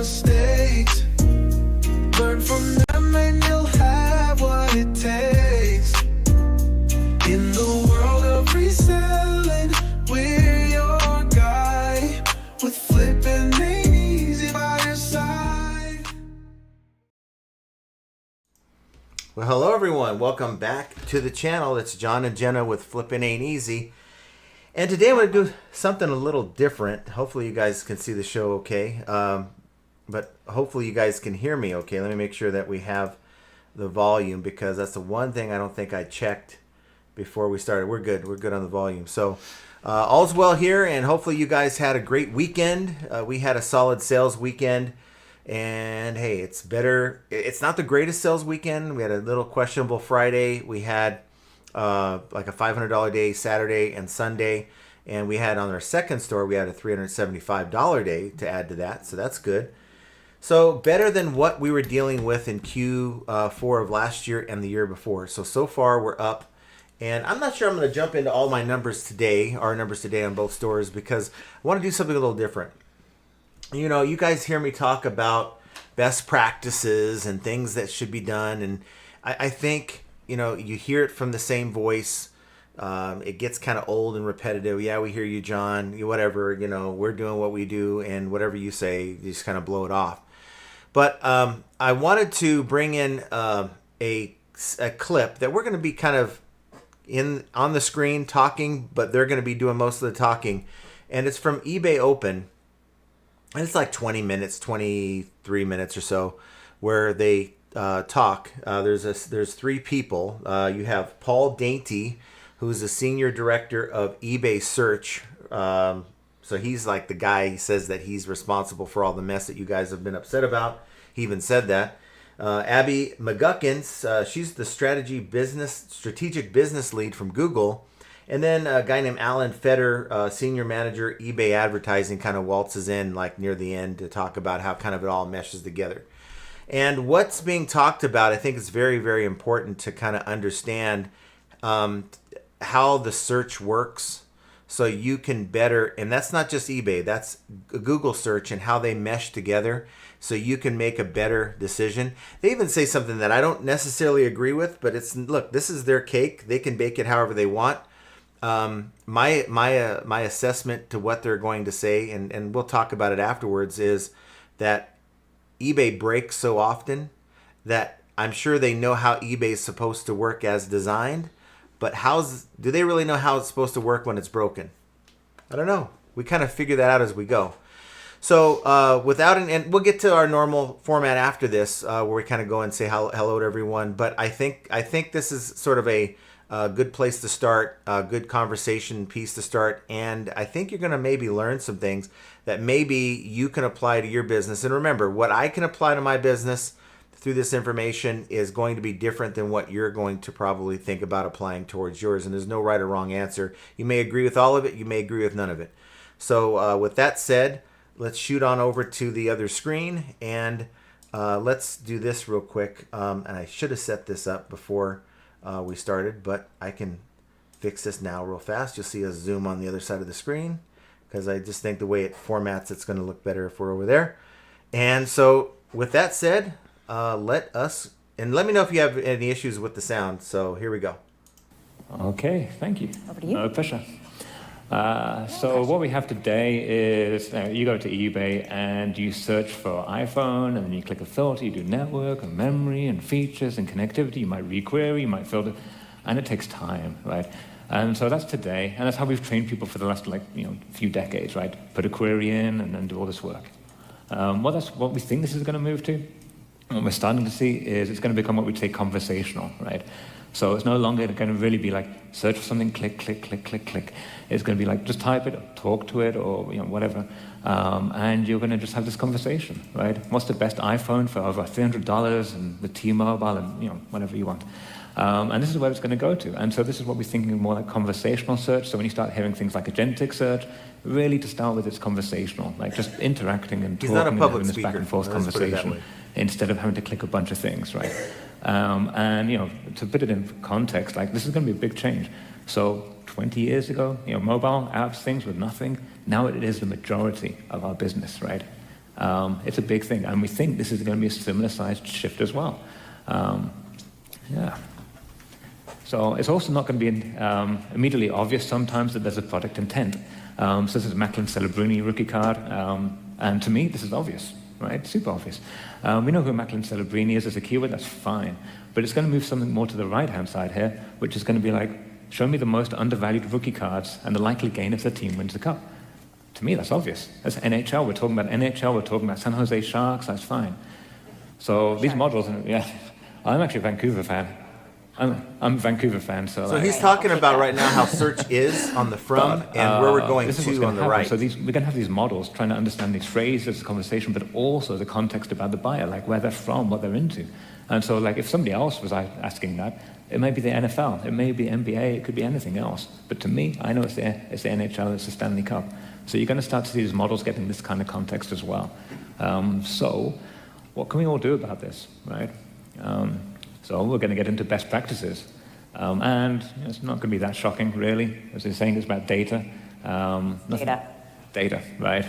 mistakes. Learn from them and you'll have what it takes. In the world of reselling, we're your guy. With flipping ain't easy by your side. Well, hello everyone. Welcome back to the channel. It's John and Jenna with Flippin' Ain't Easy. And today I'm going to do something a little different. Hopefully you guys can see the show okay. But hopefully you guys can hear me okay. Let me make sure that we have the volume, because that's the one thing I don't think I checked before we started. We're good. We're good on the volume. So all's well here, and hopefully you guys had a great weekend. We had a solid sales weekend. And hey, it's better. It's not the greatest sales weekend. We had a little questionable Friday. We had like a $500 day Saturday and Sunday. And we had on our second store, we had a $375 day to add to that. So that's good. So better than what we were dealing with in Q4 of last year and the year before. So far we're up. And I'm not sure I'm going to jump into all my numbers today, our numbers today on both stores, because I want to do something a little different. You know, you guys hear me talk about best practices and things that should be done. And I think, you know, you hear it from the same voice. It gets kind of old and repetitive. Yeah, we hear you, John. Whatever, you know, we're doing what we do, and whatever you say, you just kind of blow it off. But I wanted to bring in a clip that we're going to be kind of on the screen talking, but they're going to be doing most of the talking. And it's from eBay Open. And it's like 20 minutes, 23 minutes or so, where they talk. There's three people. You have Paul Dainty, who's the senior director of eBay Search. So he's like the guy. He says that he's responsible for all the mess that you guys have been upset about. He even said that. Abby McGuckins, she's the strategic business lead from Google. And then a guy named Alan Fetter, senior manager, eBay advertising, kind of waltzes in like near the end to talk about how kind of it all meshes together. And what's being talked about, I think it's very, very important to kind of understand how the search works, so you can better, and that's not just eBay, that's Google search and how they mesh together, so you can make a better decision. They even say something that I don't necessarily agree with, but it's, look, this is their cake. They can bake it however they want. My assessment to what they're going to say, and we'll talk about it afterwards, is that eBay breaks so often that I'm sure they know how eBay is supposed to work as designed, but do they really know how it's supposed to work when it's broken? I don't know. We kind of figure that out as we go. So and we'll get to our normal format after this, where we kind of go and say hello to everyone. But I think this is sort of a good place to start, a good conversation piece to start, and I think you're going to maybe learn some things that maybe you can apply to your business. And remember, what I can apply to my business through this information is going to be different than what you're going to probably think about applying towards yours, and there's no right or wrong answer. You may agree with all of it, you may agree with none of it. So with that said, let's shoot on over to the other screen, and let's do this real quick. And I should have set this up before we started, but I can fix this now real fast. You'll see us zoom on the other side of the screen, because I just think the way it formats, it's going to look better if we're over there. And so with that said, let me know if you have any issues with the sound. So here we go. Okay, thank you. Over to you. No pressure. So what we have today is you go to eBay and you search for iPhone, and then you click a filter, you do network and memory and features and connectivity. You might requery, you might filter, and it takes time, right? And so that's today, and that's how we've trained people for the last few decades, right? Put a query in and then do all this work. That's what we think this is going to move to. What we're starting to see is it's going to become what we'd say conversational, right? So it's no longer going to really be like search for something, click, click, click, click, click. It's going to be like just type it, or talk to it, or whatever, and you're going to just have this conversation, right? What's the best iPhone for over $300 and the T-Mobile and whatever you want, and this is where it's going to go to. And so this is what we're thinking of, more like conversational search. So when you start hearing things like agentic search, really to start with, it's conversational, like just interacting and talking and having this back and forth conversation instead of having to click a bunch of things, right? And to put it in context, like this is going to be a big change. So 20 years ago, mobile apps, things were nothing. Now it is the majority of our business, right? It's a big thing, and we think this is going to be a similar-sized shift as well. Yeah. So it's also not going to be immediately obvious sometimes that there's a product intent. So this is a Macklin Celebrini rookie card, and to me, this is obvious, right? Super obvious. We know who Macklin Celebrini is as a keyword, that's fine. But it's going to move something more to the right-hand side here, which is going to be like, show me the most undervalued rookie cards and the likely gain if the team wins the cup. To me, that's obvious. That's NHL. We're talking about NHL. We're talking about San Jose Sharks. That's fine. So these models, yeah, I'm actually a Vancouver fan. I'm a Vancouver fan, so... So he's talking about right now how search is on the from and where we're going to on the right. So we're going to have these models trying to understand these phrases, the conversation, but also the context about the buyer, like where they're from, what they're into. And so like if somebody else was asking that, it may be the NFL, it may be NBA, it could be anything else. But to me, I know it's the NHL, it's the Stanley Cup. So you're going to start to see these models getting this kind of context as well. So what can we all do about this, right? So we're going to get into best practices. And it's not going to be that shocking, really. As you're saying, it's about data. Data, right?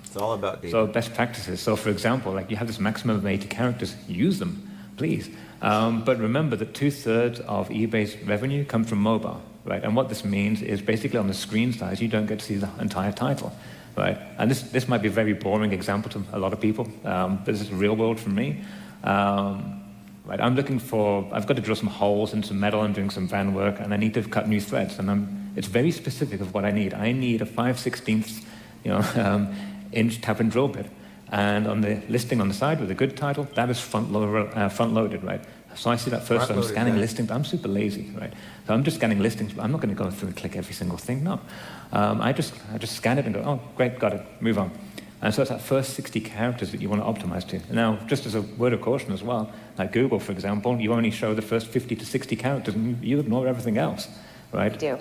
It's all about data. So best practices. So for example, like you have this maximum of 80 characters, use them, please. But remember that 2/3 of eBay's revenue come from mobile, right? And what this means is basically on the screen size, you don't get to see the entire title, right? And this might be a very boring example to a lot of people, but this is real world for me. Right, I've got to drill some holes in some metal and doing some van work, and I need to cut new threads, and it's very specific of what I need. I need a 5/16 inch tap and drill bit, and on the listing on the side with a good title, that is front-loaded, right? So I see that first, I'm scanning listings, I'm super lazy, right? So I'm just scanning listings, but I'm not going to go through and click every single thing, no. I just scan it and go, oh, great, got it, move on. And so it's that first 60 characters that you want to optimize to. Now, just as a word of caution as well, like Google, for example, you only show the first 50 to 60 characters and you ignore everything else, right? I do.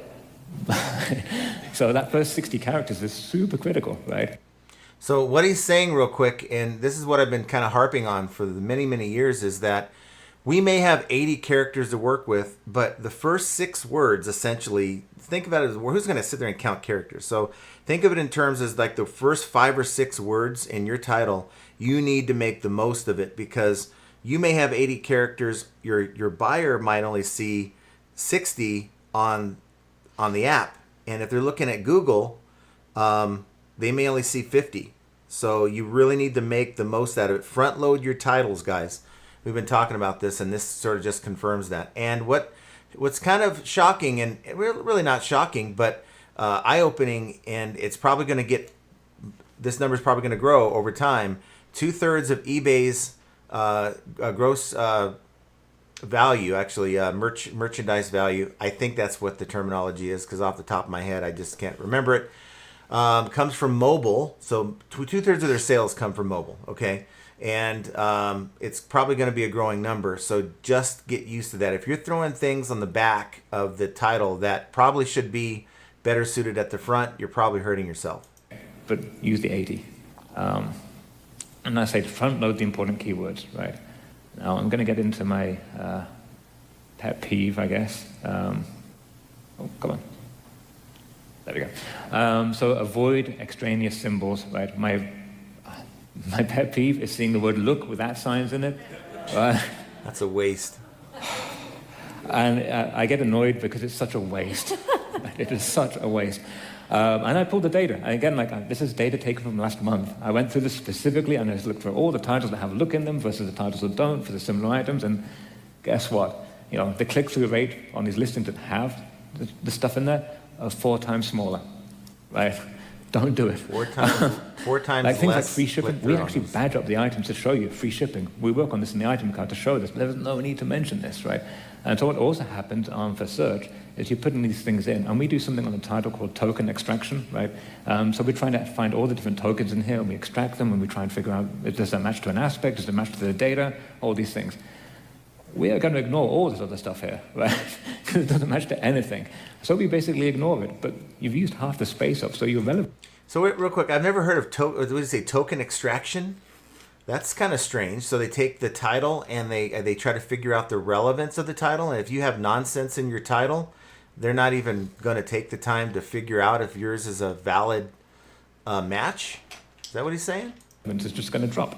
So that first 60 characters is super critical, right? So what he's saying real quick, and this is what I've been kind of harping on for the many, many years, is that we may have 80 characters to work with, but the first 6 words, essentially, think about it as, who's going to sit there and count characters? So think of it in terms as like the first 5 or 6 words in your title, you need to make the most of it, because you may have 80 characters, your buyer might only see 60 on the app. And if they're looking at Google, they may only see 50. So you really need to make the most out of it. Front load your titles, guys. We've been talking about this, and this sort of just confirms that. And what's kind of shocking, and really not shocking, but eye-opening, and it's probably going to get, this number is probably going to grow over time. 2/3 of eBay's gross value, actually merchandise value, I think that's what the terminology is, because off the top of my head I just can't remember it, comes from mobile. So 2/3 of their sales come from mobile, okay? And it's probably going to be a growing number, so just get used to that. If you're throwing things on the back of the title that probably should be better suited at the front, you're probably hurting yourself. But use the 80. And I say to front load the important keywords, right? Now I'm going to get into my pet peeve, I guess. Oh, come on. There we go. So avoid extraneous symbols, right? My pet peeve is seeing the word look with @ in it. That's a waste. And I get annoyed because it's such a waste. It is such a waste. And I pulled the data. And again, this is data taken from last month. I went through this specifically and I just looked for all the titles that have look in them versus the titles that don't for the similar items. And guess what? The click-through rate on these listings that have the stuff in there are 4 times smaller, right? Don't do it. 4 times like things less like free shipping. We actually badge up the items to show you free shipping. We work on this in the item card to show this, but there's no need to mention this, right? And so what also happens for search is you're putting these things in, and we do something on the title called token extraction, right? So we're trying to find all the different tokens in here, and we extract them, and we try and figure out, does that match to an aspect, does it match to the data, all these things. We are going to ignore all this other stuff here, right? Because it doesn't match to anything. So we basically ignore it, but you've used half the space up, so you're relevant. So wait, real quick, I've never heard of what do you say, token extraction? That's kind of strange. So they take the title and they try to figure out the relevance of the title, and if you have nonsense in your title, they're not even going to take the time to figure out if yours is a valid match. Is that what he's saying? It's just going to drop.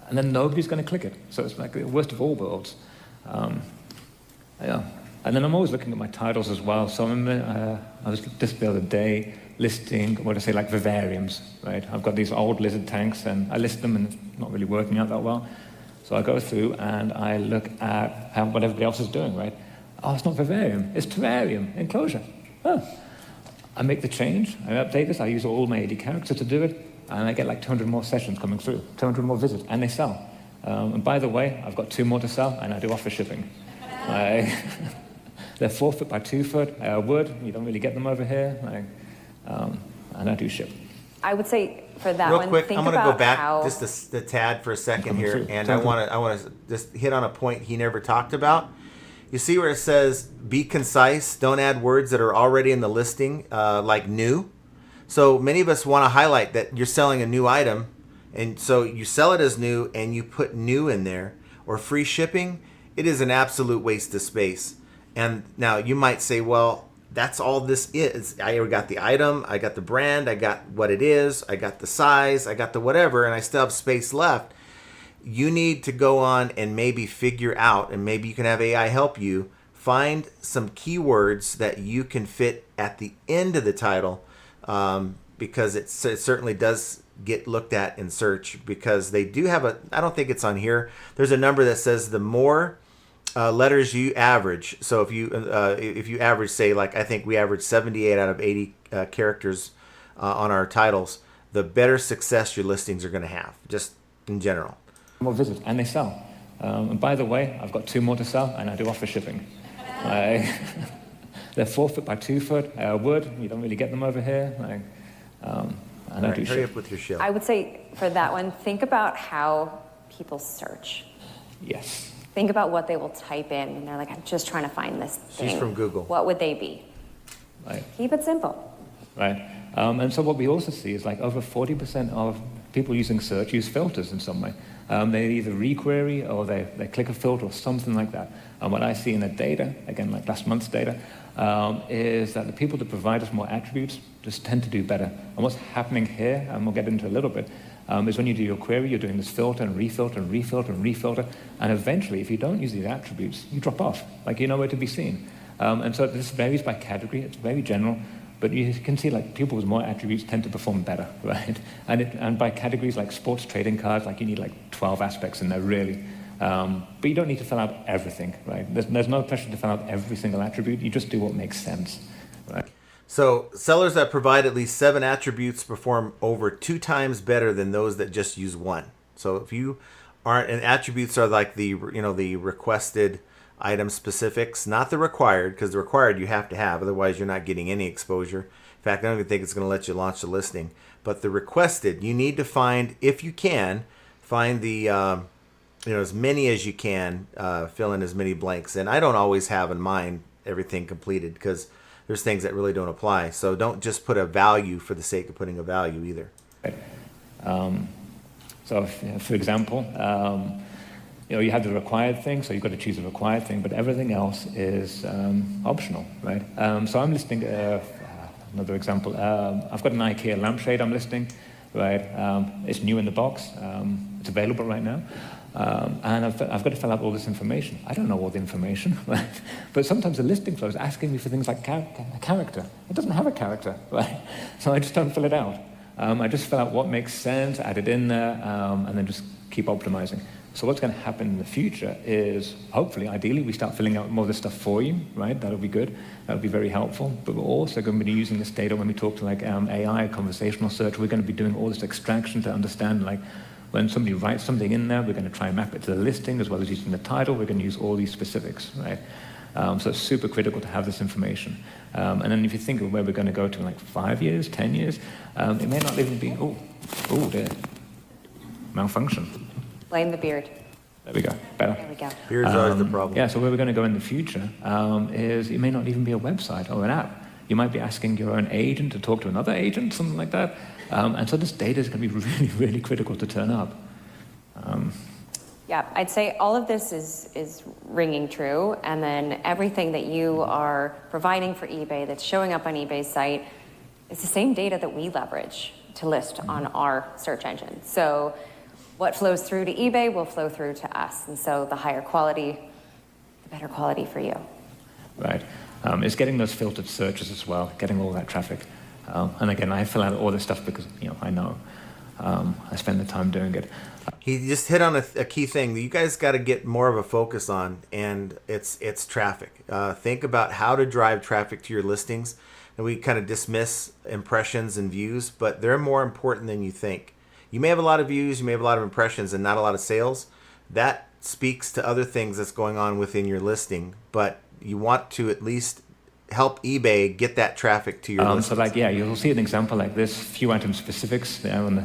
And then nobody's going to click it. So it's like the worst of all worlds. Yeah. And then I'm always looking at my titles as well. So I was just the other day listing, like vivariums, right? I've got these old lizard tanks, and I list them, and it's not really working out that well. So I go through and I look at what everybody else is doing, right? Oh, it's not vivarium, it's terrarium, enclosure. Oh. I make the change, I update this, I use all my 80 characters to do it, and I get like 200 more sessions coming through, 200 more visits, and they sell. And by the way, I've got 2 more to sell, and I do offer shipping. They're 4 foot by 2 foot wood. You don't really get them over here, and I do ship. I would say for that Real one, quick, think I'm going to about go back how... just a tad for a second here, through. and I want to just hit on a point he never talked about. You see where it says, be concise, don't add words that are already in the listing, like new. So many of us want to highlight that you're selling a new item, and so you sell it as new, and you put new in there, or free shipping. It is an absolute waste of space. And now you might say, well, that's all this is. I got the item, I got the brand, I got what it is, I got the size, I got the whatever, and I still have space left. You need to go on and maybe figure out, and maybe you can have AI help you, find some keywords that you can fit at the end of the title, because it certainly does get looked at in search, because they do have I don't think it's on here, there's a number that says the more letters you average. So if you average, say, like I think we average 78 out of 80 characters on our titles, the better success your listings are going to have, just in general. More visits, and they sell. And by the way, I've got 2 more to sell, and I do offer shipping. They're 4 foot by 2 foot wood. You don't really get them over here. And I do Hurry ship. up with your show. I would say for that one, think about how people search. Yes. Think about what they will type in when they're like, I'm just trying to find this thing. She's from Google. What would they be? Right. Keep it simple. Right. And so what we also see is like over 40% of people using search use filters in some way. They either requery or they click a filter or something like that. And what I see in the data, again, like last month's data, is that the people that provide us more attributes just tend to do better. And what's happening here, and we'll get into a little bit, is when you do your query, you're doing this filter and refilter and refilter and refilter, and eventually, if you don't use these attributes, you drop off, like you're nowhere to be seen. And so this varies by category, it's very general, but you can see like people with more attributes tend to perform better, right? And by categories like sports trading cards, like you need like 12 aspects in there, really. But you don't need to fill out everything, right? There's no pressure to fill out every single attribute, you just do what makes sense, right? So sellers that provide at least 7 attributes perform over 2 times better than those that just use 1. So if you aren't, and attributes are like the requested item specifics, not the required, because the required you have to have, otherwise you're not getting any exposure. In fact, I don't even think it's going to let you launch the listing. But the requested, you need to find, if you can, find the as many as you can, fill in as many blanks. And I don't always have in mind everything completed, because there's things that really don't apply. So don't just put a value for the sake of putting a value either. So, for example, you have the required thing, so you've got to choose a required thing, but everything else is optional, right? So I'm listing another example. I've got an IKEA lampshade I'm listing, right? It's new in the box. It's available right now. And I've got to fill out all this information. I don't know all the information, right? But sometimes the listing flow is asking me for things like a character. It doesn't have a character, right? So I just don't fill it out. I just fill out what makes sense, add it in there, and then just keep optimizing. So what's going to happen in the future is, hopefully, ideally, we start filling out more of this stuff for you, right? That'll be good. That'll be very helpful. But we're also going to be using this data when we talk to like AI, conversational search. We're going to be doing all this extraction to understand like, when somebody writes something in there, we're going to try and map it to the listing as well as using the title. We're going to use all these specifics, right? So it's super critical to have this information. And then if you think of where we're going to go to in like 5 years, 10 years, it may not even be, oh dear, malfunction. Blame the beard. There we go, better. There we go. Beard's always the problem. Yeah, so where we're going to go in the future is it may not even be a website or an app. You might be asking your own agent to talk to another agent, something like that. And so this data is going to be really, really critical to turn up. Yeah, I'd say all of this is ringing true, and then everything that you are providing for eBay that's showing up on eBay's site is the same data that we leverage to list on our search engine. So what flows through to eBay will flow through to us. And so the higher quality, the better quality for you. Right. It's getting those filtered searches as well, getting all that traffic. And again, I fill out all this stuff because, I know. I spend the time doing it. He just hit on a key thing that you guys got to get more of a focus on, and it's traffic. Think about how to drive traffic to your listings. And we kind of dismiss impressions and views, but they're more important than you think. You may have a lot of views, you may have a lot of impressions, and not a lot of sales. That speaks to other things that's going on within your listing, but you want to at least help eBay get that traffic to your listings. So you'll see an example like this, few item specifics there on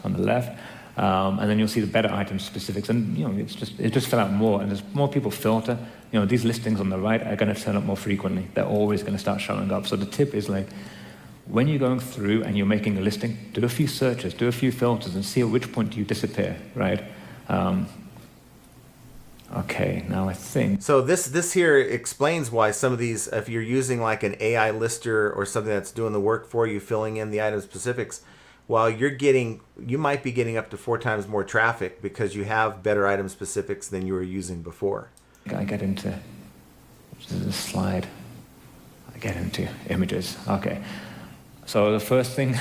the left. And then you'll see the better item specifics, and it just fill out more. And as more people filter, these listings on the right are going to turn up more frequently. They're always going to start showing up. So the tip is when you're going through and you're making a listing, do a few searches, do a few filters, and see at which point do you disappear, right? Okay, now I think. So this here explains why some of these, if you're using like an AI lister or something that's doing the work for you, filling in the item specifics, while you might be getting up to 4 times more traffic because you have better item specifics than you were using before. I get into, which is a slide. I get into images. Okay. So the first thing,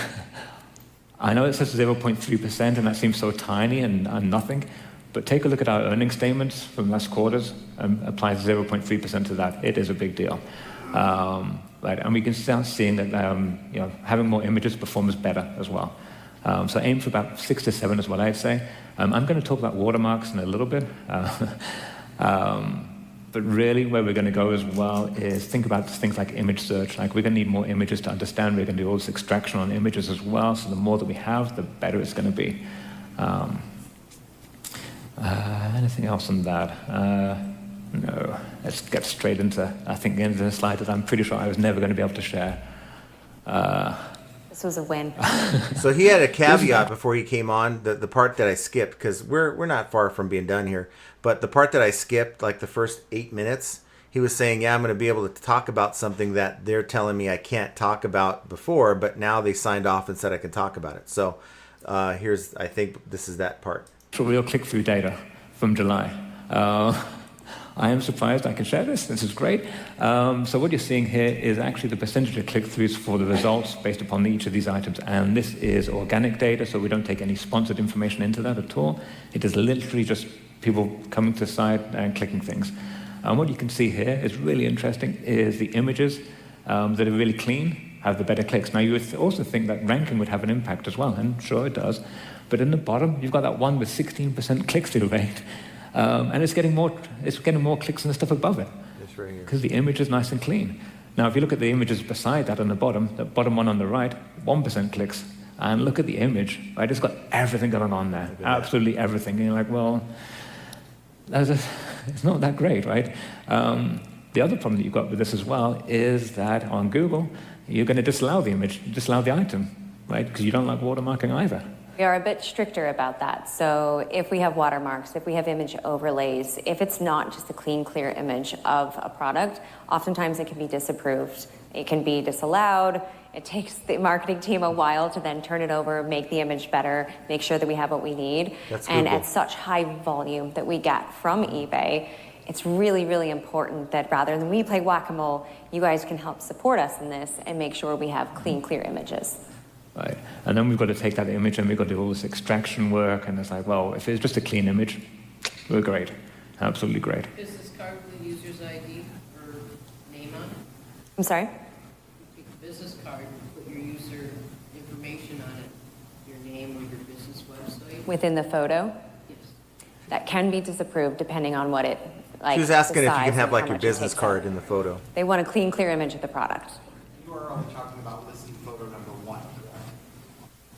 I know it says 0.3%, and that seems so tiny and nothing, but take a look at our earnings statements from last quarters and apply 0.3% to that. It is a big deal. Right, and we can start seeing that having more images performs better as well. So aim for about 6 to 7 is what I'd say. I'm going to talk about watermarks in a little bit. But really where we're going to go as well is think about things like image search. Like we're going to need more images to understand. We're going to do all this extraction on images as well. So the more that we have, the better it's going to be. Anything else on that? No, let's get straight into, into the slide that I'm pretty sure I was never going to be able to share. This was a win. So he had a caveat before he came on, the part that I skipped, because we're not far from being done here, but the part that I skipped, like the first 8 minutes, he was saying, I'm going to be able to talk about something that they're telling me I can't talk about before, but now they signed off and said I can talk about it. So I think this is that part. For real click-through data from July. I am surprised I can share this. This is great. So what you're seeing here is actually the percentage of click-throughs for the results based upon each of these items. And this is organic data, so we don't take any sponsored information into that at all. It is literally just people coming to the site and clicking things. And what you can see here is really interesting is the images that are really clean have the better clicks. Now, you would also think that ranking would have an impact as well, and sure it does. But in the bottom, you've got that one with 16% click-through rate. And it's getting more clicks than the stuff above it. That's right here. Because the image is nice and clean. Now, if you look at the images beside that on the bottom one on the right, 1% clicks. And look at the image, right? It's got everything going on there, absolutely everything. And you're like, well, it's not that great, right? The other problem that you've got with this as well is that on Google, you're going to disallow the image, disallow the item, right? Because you don't like watermarking either. We are a bit stricter about that. So if we have watermarks, if we have image overlays, if it's not just a clean, clear image of a product, oftentimes it can be disapproved. It can be disallowed. It takes the marketing team a while to then turn it over, make the image better, make sure that we have what we need. And at such high volume that we get from eBay, it's really, really important that rather than we play whack-a-mole, you guys can help support us in this and make sure we have clean, clear images. Right. And then we've got to take that image and we've got to do all this extraction work, and it's like, well, if it's just a clean image, we're great. Absolutely great. Business card with the user's ID or name on it? I'm sorry? You take a business card and put your user information on it, your name or your business website. Within the photo? Yes. That can be disapproved depending on what it, like, She was asking the if you size can have and like how your much it business takes card up. in the photo. They want a clean, clear image of the product. You are only talking about listing photo number 1,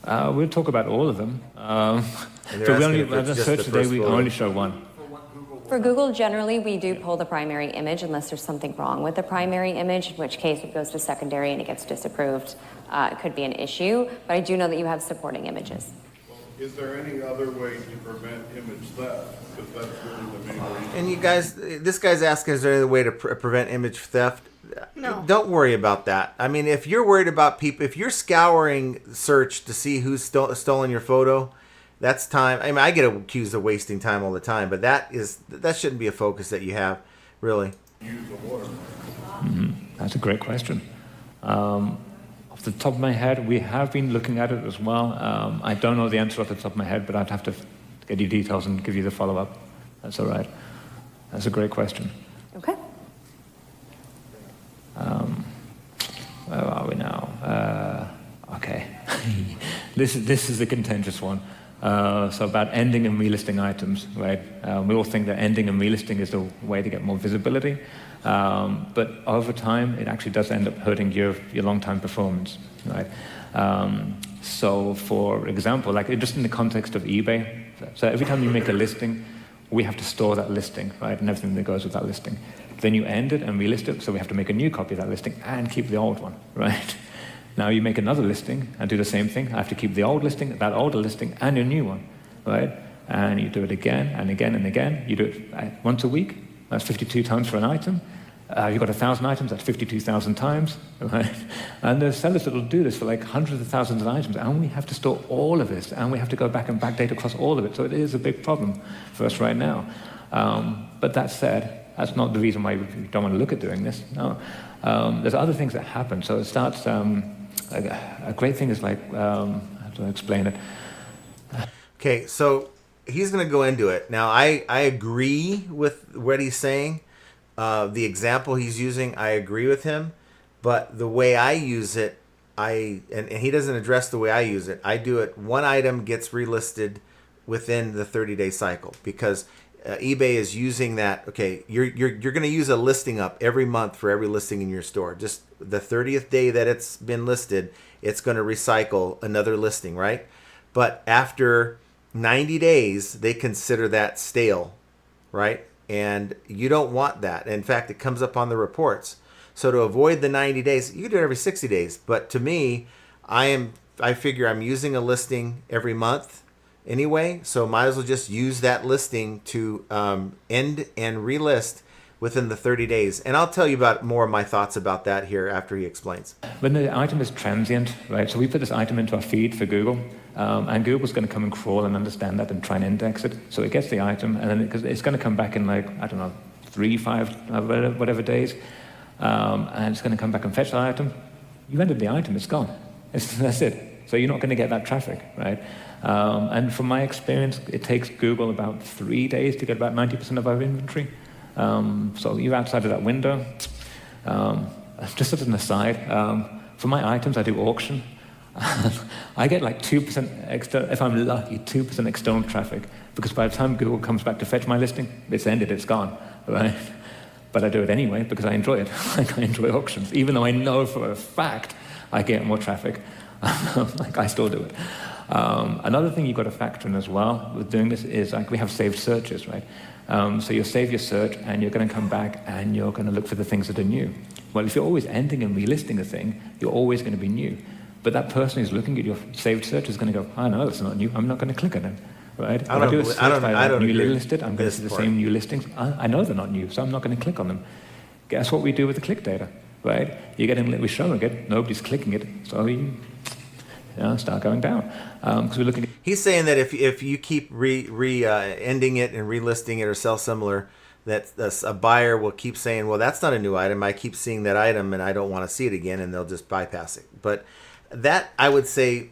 correct? We'll talk about all of them. And they're But we asking only, if it's the just search the today, first we photo. only show one. For Google, generally, we do pull the primary image unless there's something wrong with the primary image, in which case it goes to secondary and it gets disapproved. It could be an issue, but I do know that you have supporting images. Is there any other way to prevent image theft? Because that's really the main reason. And you guys, this guy's asking, is there any way to prevent image theft? No. don't worry about that. I mean, if you're worried about people, if you're scouring search to see who's stolen your photo, that's time. I mean, I get accused of wasting time all the time, but that shouldn't be a focus that you have, really. Use the watermark. That's a great question. Off the top of my head, we have been looking at it as well. I don't know the answer off the top of my head, but I'd have to get you details and give you the follow-up. That's all right. That's a great question. Okay. Where are we now? Okay. This is a contentious one. So about ending and relisting items, right? We all think that ending and relisting is the way to get more visibility, but over time, it actually does end up hurting your long-time performance, right? So, for example, like just in the context of eBay, so every time you make a listing, we have to store that listing, right, and everything that goes with that listing. Then you end it and relist it, so we have to make a new copy of that listing and keep the old one, right? Now you make another listing and do the same thing. I have to keep the old listing, that older listing, and a new one, right? And you do it again and again and again. You do it once a week. That's 52 times for an item. You've got 1,000 items. That's 52,000 times, right? And there's sellers that will do this for like hundreds of thousands of items, and we have to store all of this, and we have to go back and backdate across all of it. So it is a big problem for us right now. But that said, that's not the reason why we don't want to look at doing this. No. There's other things that happen. So it starts. A great thing is like, how do I explain it? Okay, so he's going to go into it. Now, I agree with what he's saying. The example he's using, I agree with him. But the way I use it, and he doesn't address the way I use it. I do it, one item gets relisted within the 30-day cycle, because eBay is using that. Okay, you're going to use a listing up every month for every listing in your store. Just the 30th day that it's been listed, it's going to recycle another listing, right? But after 90 days, they consider that stale, right? And you don't want that. In fact, it comes up on the reports. So to avoid the 90 days, you can do it every 60 days. But to me, I figure I'm using a listing every month anyway, so might as well just use that listing to end and relist within the 30 days. And I'll tell you about more of my thoughts about that here after he explains. When the item is transient, right, so we put this item into our feed for Google, and Google's going to come and crawl and understand that and try and index it. So it gets the item, and then it's going to come back in like, I don't know, 3, 5, whatever days, and it's going to come back and fetch the item. You ended the item, it's gone. That's it. So you're not going to get that traffic, right? And from my experience, it takes Google about 3 days to get about 90% of our inventory. So you're outside of that window. Just as an aside, for my items, I do auction. I get like 2% extra, if I'm lucky, 2% external traffic, because by the time Google comes back to fetch my listing, it's ended, it's gone, right? But I do it anyway because I enjoy it. Like I enjoy auctions, even though I know for a fact I get more traffic. Like I still do it. Another thing you've got to factor in as well with doing this is like we have saved searches, right? So you'll save your search and you're going to come back and you're going to look for the things that are new. Well, if you're always ending and relisting a thing, you're always going to be new. But that person who's looking at your saved search is going to go, I know that's not new. I'm not going to click on it, right? If I do a search by newly listed, I'm going to see the same new listings. I know they're not new, so I'm not going to click on them. Guess what we do with the click data, right? You're getting, we're showing it, nobody's clicking it, so you start going down. Because we're looking at... He's saying that if you keep ending it and relisting it or sell similar, that a buyer will keep saying, well, that's not a new item. I keep seeing that item and I don't want to see it again, and they'll just bypass it. But that, I would say,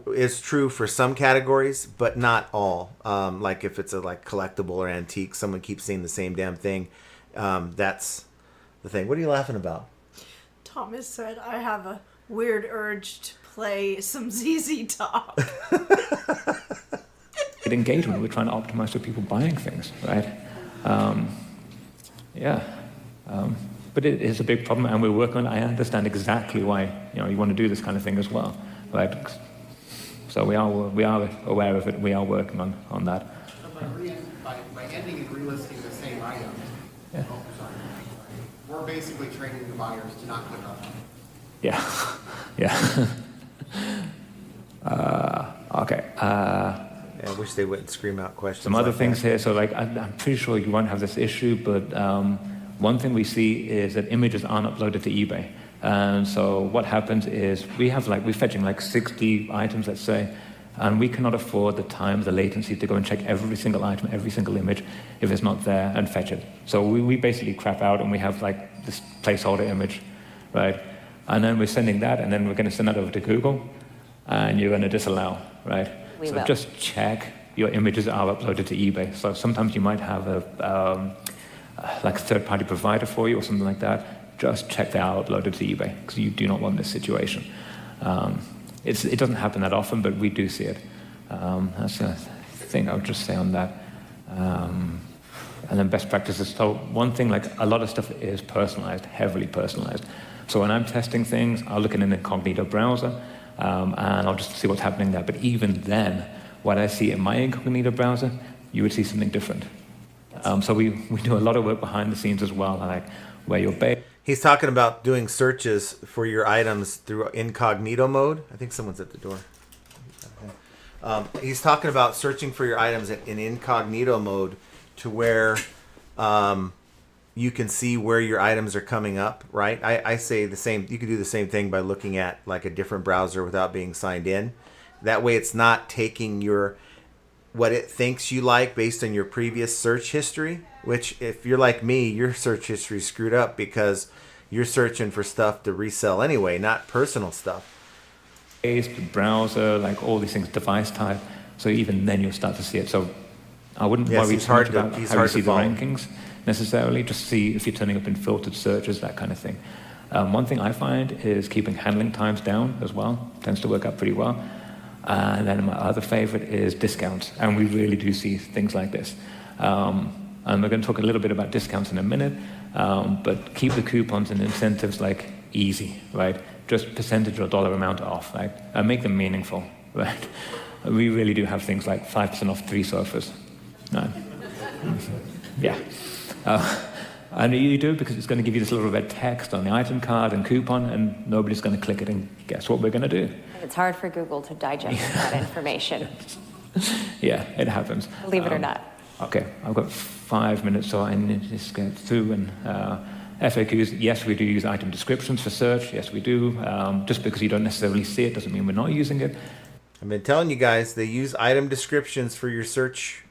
is true for some categories, but not all. Like if it's a collectible or antique, someone keeps seeing the same damn thing. That's the thing. What are you laughing about? Thomas said, I have a weird urge to play some ZZ Top. At engagement, we're trying to optimize for people buying things, right? But it is a big problem, and we're working on it. I understand exactly why you want to do this kind of thing as well, right? So we are aware of it. We are working on that. So by ending and relisting the same item, we're basically training the buyers to not click on them. Yeah. Okay. I wish they wouldn't scream out questions. Some other like things that. here. So I'm pretty sure you won't have this issue, but one thing we see is that images aren't uploaded to eBay. And so what happens is we're fetching like 60 items, let's say, and we cannot afford the time, the latency to go and check every single item, every single image, if it's not there, and fetch it. So we basically crap out, and we have like this placeholder image, right? And then we're sending that, and then we're going to send that over to Google, and you're going to disallow, right? We so will. just check your images are uploaded to eBay. So sometimes you might have a like a third-party provider for you or something like that. Just check they are uploaded to eBay, because you do not want this situation. It doesn't happen that often, but we do see it. That's the thing I would just say on that. And then best practices. So one thing, like a lot of stuff is personalized, heavily personalized. So when I'm testing things, I'll look in an incognito browser, and I'll just see what's happening there. But even then, what I see in my incognito browser, you would see something different. So we do a lot of work behind the scenes as well, like where you're based. He's talking about doing searches for your items through incognito mode. I think someone's at the door. He's talking about searching for your items in incognito mode to where you can see where your items are coming up, right? I say the same. You could do the same thing by looking at like a different browser without being signed in. That way it's not taking what it thinks you like based on your previous search history, which if you're like me, your search history is screwed up because you're searching for stuff to resell anyway, not personal stuff. The browser, like all these things, device type. So even then you'll start to see it. So I wouldn't worry too much about how you see the rankings necessarily. Just see if you're turning up in filtered searches, that kind of thing. One thing I find is keeping handling times down as well. Tends to work out pretty well. And then my other favorite is discounts. And we really do see things like this. And we're going to talk a little bit about discounts in a minute. But keep the coupons and incentives like easy, right? Just percentage or dollar amount off, right? And make them meaningful, right? We really do have things like 5% off 3 sofas. No. Yeah. And you do it because it's going to give you this little red text on the item card and coupon, and nobody's going to click it, and guess what we're going to do? It's hard for Google to digest that information. Yeah, it happens. Believe it or not. Okay, I've got 5 minutes, so I need to just get through. And FAQs, yes, we do use item descriptions for search. Yes, we do. Just because you don't necessarily see it doesn't mean we're not using it. I've been telling you guys, they use item descriptions for your search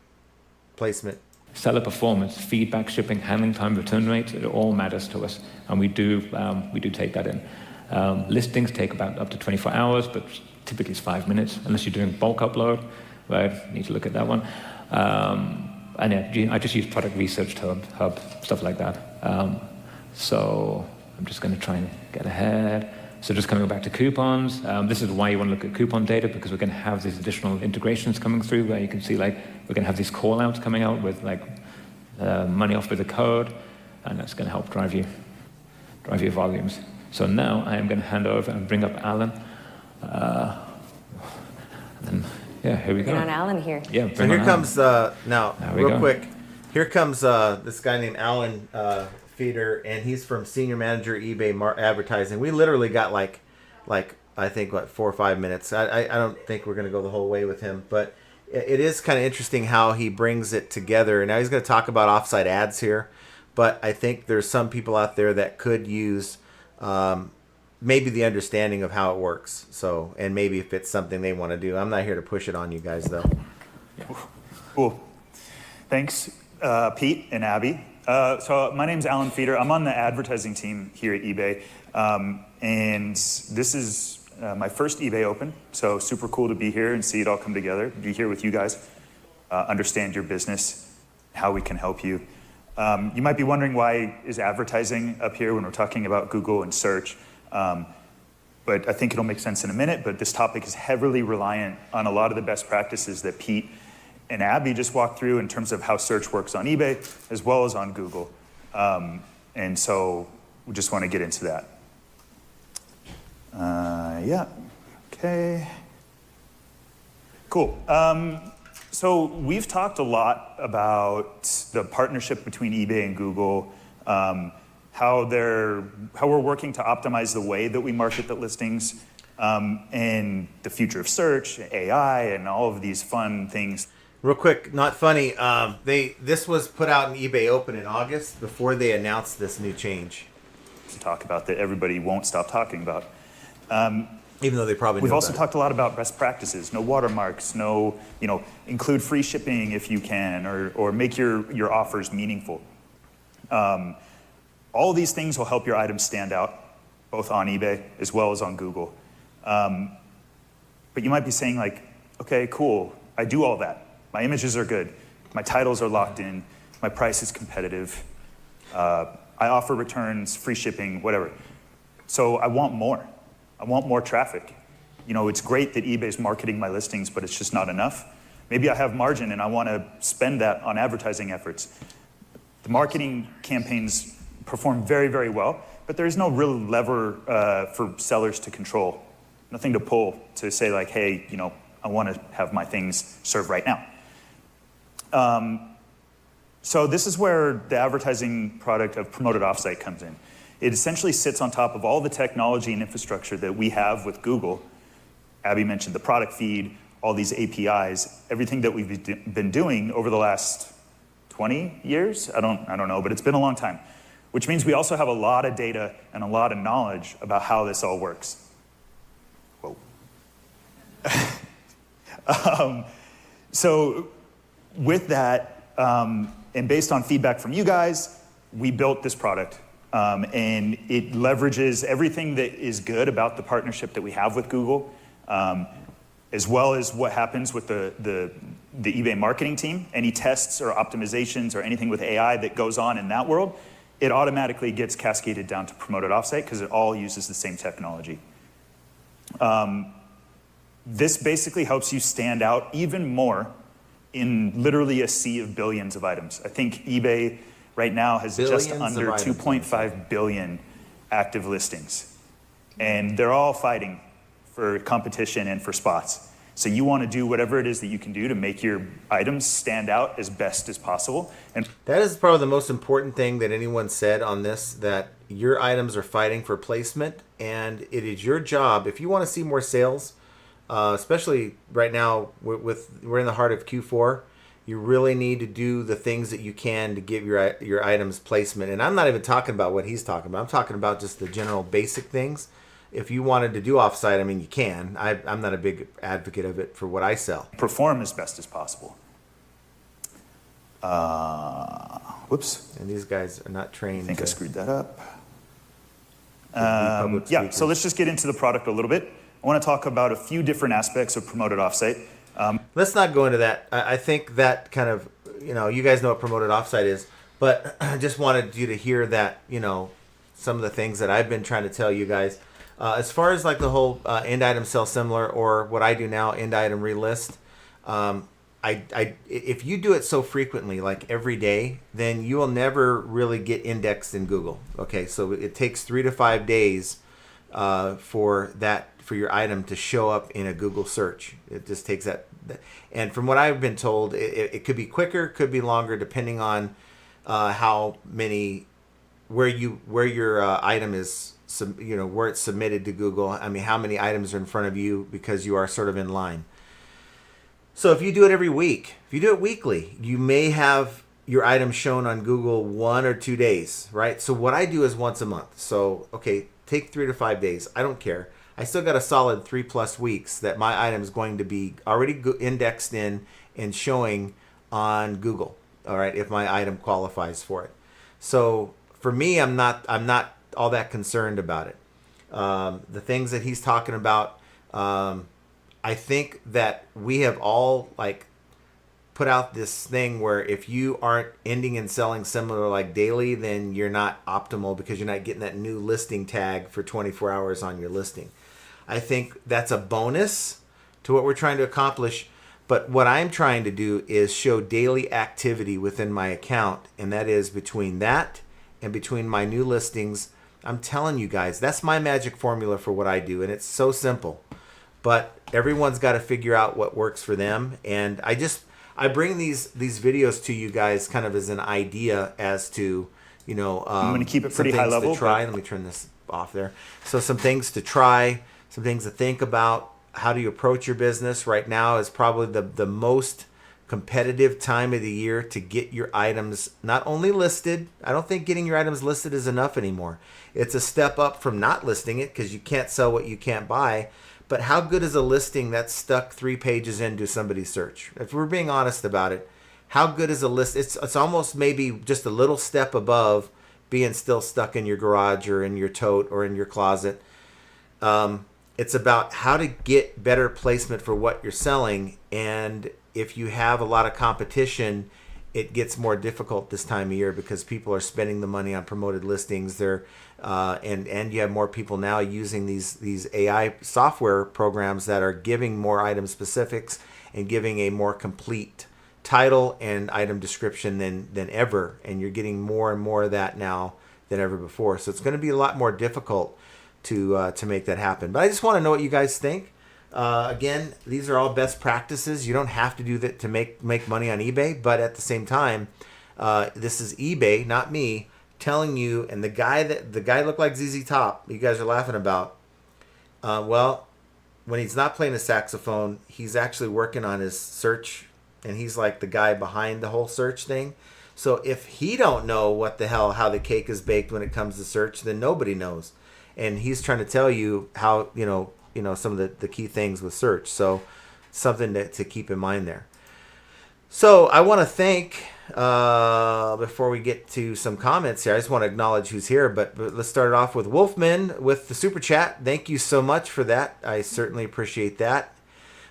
placement. Seller performance, feedback, shipping, handling time, return rates, it all matters to us, and we do take that in. Listings take about up to 24 hours, but typically it's 5 minutes, unless you're doing bulk upload, right? You need to look at that one. And yeah, I just use product research hub, stuff like that. So I'm just going to try and get ahead. So just coming back to coupons, this is why you want to look at coupon data, because we're going to have these additional integrations coming through where you can see, like, we're going to have these call outs coming out with like money off with a code, and that's going to help drive your volumes. So now I am going to hand over and bring up Alan. And yeah, here we go. Bring on Alan here. So Yeah, here comes, now, real go. quick, here comes this guy named Alan Feeder, and he's from Senior Manager eBay Advertising. We literally got like I think, 4 or 5 minutes. I don't think we're going to go the whole way with him, but it is kind of interesting how he brings it together. And now he's going to talk about offsite ads here, but I think there's some people out there that could use maybe the understanding of how it works. So, and maybe if it's something they want to do. I'm not here to push it on you guys, though. Cool. Thanks, Pete and Abby. So my name's Alan Feeder. I'm on the advertising team here at eBay. And this is my first eBay Open. So super cool to be here and see it all come together. Be here with you guys. Understand your business, how we can help you. You might be wondering, why is advertising up here when we're talking about Google and search? But I think it'll make sense in a minute. But this topic is heavily reliant on a lot of the best practices that Pete and Abby just walked through in terms of how search works on eBay as well as on Google. And so we just want to get into that. Yeah, okay. Cool. So we've talked a lot about the partnership between eBay and Google, how we're working to optimize the way that we market the listings, and the future of search, AI, and all of these fun things. Real quick, not funny. This was put out in eBay Open in August before they announced this new change. To talk about that everybody won't stop talking about. Even though they probably We've know also about it. talked a lot about best practices, no watermarks, no, include free shipping if you can, or make your offers meaningful. All these things will help your items stand out, both on eBay as well as on Google. But you might be saying like, okay, cool, I do all that. My images are good, my titles are locked in, my price is competitive, I offer returns, free shipping, whatever. So I want more. I want more traffic. It's great that eBay's marketing my listings, but it's just not enough. Maybe I have margin and I want to spend that on advertising efforts. The marketing campaigns perform very, very well, but there's no real lever for sellers to control. Nothing to pull to say like, hey, I want to have my things served right now. So this is where the advertising product of Promoted Offsite comes in. It essentially sits on top of all the technology and infrastructure that we have with Google. Abby mentioned the product feed, all these APIs, everything that we've been doing over the last 20 years? I don't know, but it's been a long time. Which means we also have a lot of data and a lot of knowledge about how this all works. Whoa. So with that, and based on feedback from you guys, we built this product. And it leverages everything that is good about the partnership that we have with Google, as well as what happens with the eBay marketing team. Any tests or optimizations or anything with AI that goes on in that world, it automatically gets cascaded down to Promoted Offsite because it all uses the same technology. This basically helps you stand out even more in literally a sea of billions of items. I think eBay right now has Billions just of under items. 2.5 billion active listings. And they're all fighting for competition and for spots. So you want to do whatever it is that you can do to make your items stand out as best as possible. And That is probably the most important thing that anyone said on this, that your items are fighting for placement, and it is your job, if you want to see more sales, especially right now we're in the heart of Q4, you really need to do the things that you can to give your items placement. And I'm not even talking about what he's talking about. I'm talking about just the general basic things. If you wanted to do offsite, I mean, you can. I'm not a big advocate of it for what I sell. perform as best as possible. Whoops. And these guys are not trained. I think I to screwed that up. be public Yeah, speakers. so let's just get into the product a little bit. I want to talk about a few different aspects of Promoted Offsite. Let's not go into that. I think that kind of, you guys know what promoted offsite is, but I just wanted you to hear that, some of the things that I've been trying to tell you guys. As far as like the whole end item sell similar, or what I do now, end item relist, if you do it so frequently, like every day, then you will never really get indexed in Google. Okay, so it takes 3 to 5 days for your item to show up in a Google search. It just takes that. And from what I've been told, it could be quicker, could be longer, depending on where your item is, where it's submitted to Google. I mean, how many items are in front of you, because you are sort of in line. So if you do it every week, if you do it weekly, you may have your item shown on Google 1 or 2 days, right? So what I do is once a month. So, okay, take 3 to 5 days. I don't care. I still got a solid 3+ weeks that my item is going to be already indexed in and showing on Google. All right, if my item qualifies for it. So for me, I'm not all that concerned about it. The things that he's talking about, I think that we have all put out this thing where if you aren't ending and selling similar like daily, then you're not optimal, because you're not getting that new listing tag for 24 hours on your listing. I think that's a bonus to what we're trying to accomplish. But what I'm trying to do is show daily activity within my account. And that is between that and between my new listings. I'm telling you guys, that's my magic formula for what I do. And it's so simple. But everyone's got to figure out what works for them. And I bring these videos to you guys kind of as an idea as to, I'm going to keep it pretty high level. To try. Let me turn this off there. So some things to try, some things to think about. How do you approach your business? Right now is probably the most competitive time of the year to get your items not only listed. I don't think getting your items listed is enough anymore. It's a step up from not listing it because you can't sell what you can't buy. But how good is a listing that's stuck 3 pages into somebody's search? If we're being honest about it, how good is a list? It's almost maybe just a little step above being still stuck in your garage or in your tote or in your closet. It's about how to get better placement for what you're selling. And if you have a lot of competition, it gets more difficult this time of year because people are spending the money on promoted listings. They're and you have more people now using these AI software programs that are giving more item specifics and giving a more complete title and item description than ever. And you're getting more and more of that now than ever before. So it's going to be a lot more difficult to make that happen. But I just want to know what you guys think. Again, these are all best practices. You don't have to do that to make money on eBay, but at the same time, this is eBay, not me, telling you. And the guy looked like ZZ Top. You guys are laughing about. Well, when he's not playing a saxophone, he's actually working on his search, and he's like the guy behind the whole search thing. So if he don't know what the hell how the cake is baked when it comes to search, then nobody knows. And he's trying to tell you how some of the key things with search. So something to keep in mind there. So I want to thank, before we get to some comments here, I just want to acknowledge who's here, but let's start it off with Wolfman with the super chat. Thank you so much for that. I certainly appreciate that.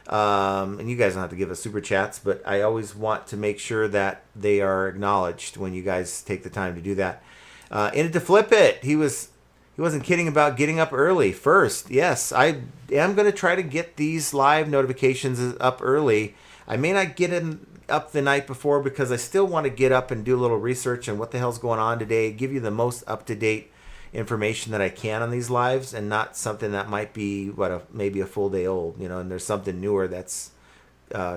And you guys don't have to give us super chats, but I always want to make sure that they are acknowledged when you guys take the time to do that. In it to flip it, he wasn't kidding about getting up early first. Yes, I am going to try to get these live notifications up early. I may not get them up the night before because I still want to get up and do a little research on what the hell's going on today, give you the most up-to-date information that I can on these lives, and not something that might be maybe a full day old, and there's something newer that's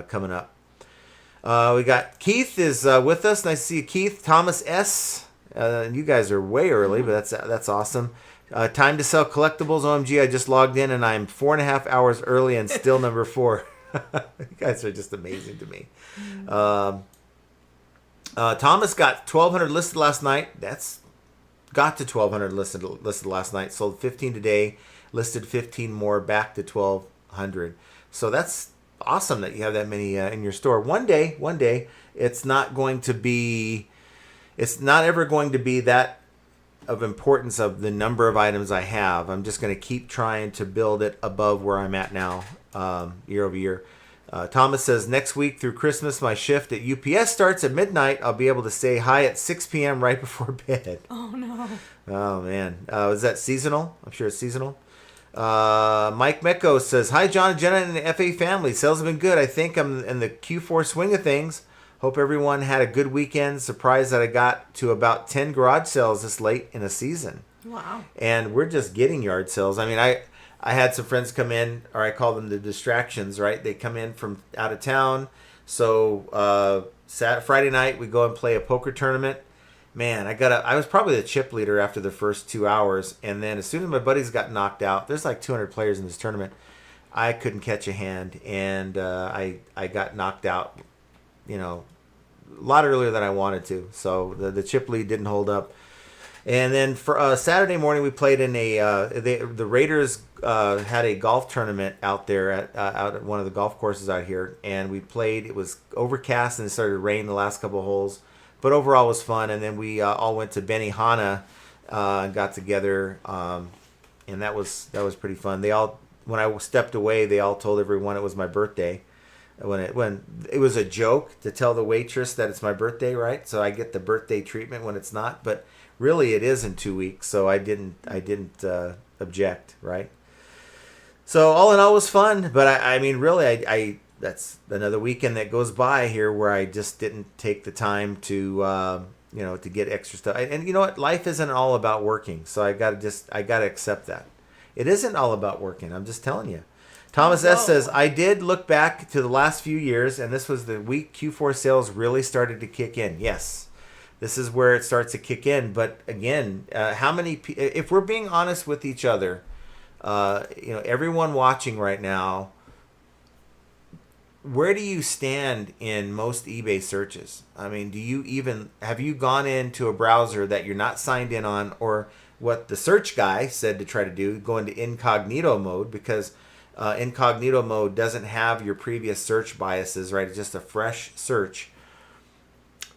coming up. We got Keith is with us. Nice to see you, Keith. Thomas S. You guys are way early, but that's awesome. Time to sell collectibles. OMG, I just logged in and I'm 4.5 hours early and still number 4. You guys are just amazing to me. Thomas got 1,200 listed last night. That's got to 1,200 listed last night. Sold 15 today. Listed 15 more. Back to 1,200. So that's awesome that you have that many in your store. One day, it's not ever going to be that of importance of the number of items I have. I'm just going to keep trying to build it above where I'm at now, year over year. Thomas says, next week through Christmas, my shift at UPS starts at midnight. I'll be able to say hi at 6 p.m. right before bed. Oh, no. Oh, man. Is that seasonal? I'm sure it's seasonal. Mike Mecco says, hi, John and Jenna and the FA family. Sales have been good. I think I'm in the Q4 swing of things. Hope everyone had a good weekend. Surprised that I got to about 10 garage sales this late in a season. Wow. And we're just getting yard sales. I mean, I had some friends come in, or I call them the distractions, right? They come in from out of town. So Friday night, we go and play a poker tournament. Man, I was probably the chip leader after the first 2 hours. And then as soon as my buddies got knocked out, there's like 200 players in this tournament, I couldn't catch a hand. And I got knocked out, a lot earlier than I wanted to. So the chip lead didn't hold up. And then for Saturday morning, we played in the Raiders had a golf tournament out there out at one of the golf courses out here, and we played. It was overcast and it started to rain the last couple of holes, but overall it was fun. And then we all went to Benihana and got together, and that was pretty fun. When I stepped away, they all told everyone it was my birthday. When it was a joke to tell the waitress that it's my birthday, right? So I get the birthday treatment when it's not, but really it is in 2 weeks, so I didn't object, right? So all in all, it was fun, but I mean, really, I that's another weekend that goes by here where I just didn't take the time to to get extra stuff. And you know what? Life isn't all about working, so I gotta accept that. It isn't all about working. I'm just telling you. Thomas S. says, I did look back to the last few years, and this was the week Q4 sales really started to kick in. Yes, this is where it starts to kick in. But again, how many? If we're being honest with each other, everyone watching right now, where do you stand in most eBay searches? I mean, have you gone into a browser that you're not signed in on, or what the search guy said to try to do, go into incognito mode, because incognito mode doesn't have your previous search biases, right? It's just a fresh search.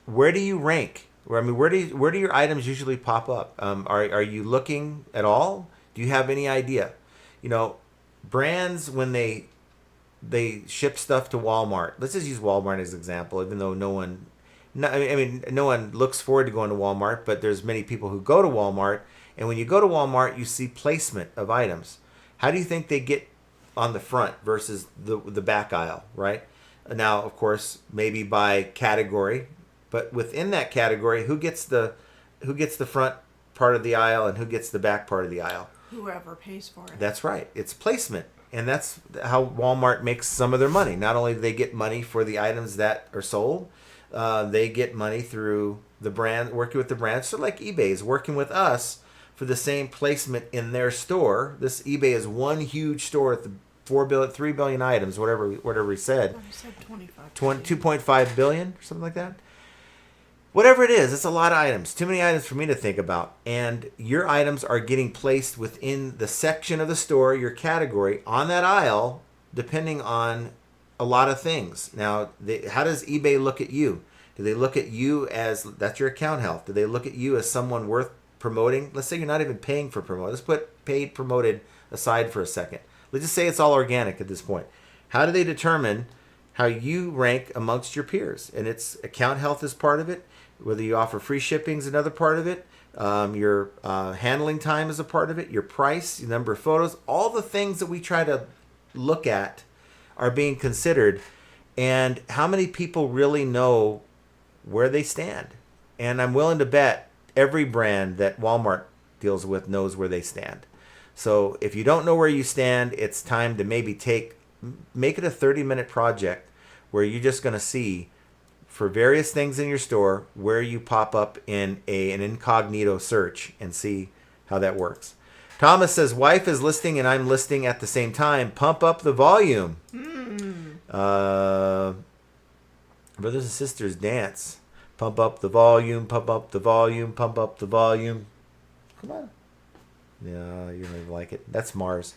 Where do you rank? I mean, where do your items usually pop up? Are you looking at all? Do you have any idea? You know, brands, when they ship stuff to Walmart. Let's just use Walmart as an example, even though no one looks forward to going to Walmart, but there's many people who go to Walmart. And when you go to Walmart, you see placement of items. How do you think they get on the front versus the back aisle, right? Now, of course, maybe by category, but within that category, who gets the front part of the aisle and who gets the back part of the aisle? Whoever pays for it. That's right. It's placement. And that's how Walmart makes some of their money. Not only do they get money for the items that are sold, they get money through the brand, working with the brand. So like eBay is working with us for the same placement in their store. This eBay is one huge store at the 3 billion items, whatever we said. I said 25. 2.5 billion or something like that. Whatever it is, it's a lot of items. Too many items for me to think about. And your items are getting placed within the section of the store, your category, on that aisle, depending on a lot of things. Now, how does eBay look at you? Do they look at you as, that's your account health? Do they look at you as someone worth promoting? Let's say you're not even paying for promote. Let's put paid promoted aside for a second. Let's just say it's all organic at this point. How do they determine how you rank amongst your peers? And it's account health is part of it. Whether you offer free shipping is another part of it. Your handling time is a part of it. Your price, your number of photos, all the things that we try to look at are being considered. And how many people really know where they stand? And I'm willing to bet every brand that Walmart deals with knows where they stand. So if you don't know where you stand, it's time to maybe make it a 30-minute project where you're just going to see, for various things in your store, where you pop up in an incognito search and see how that works. Thomas says, wife is listing and I'm listing at the same time. Pump up the volume. Brothers and sisters dance. Pump up the volume, pump up the volume, pump up the volume. Come on. No, you don't even like it. That's Mars.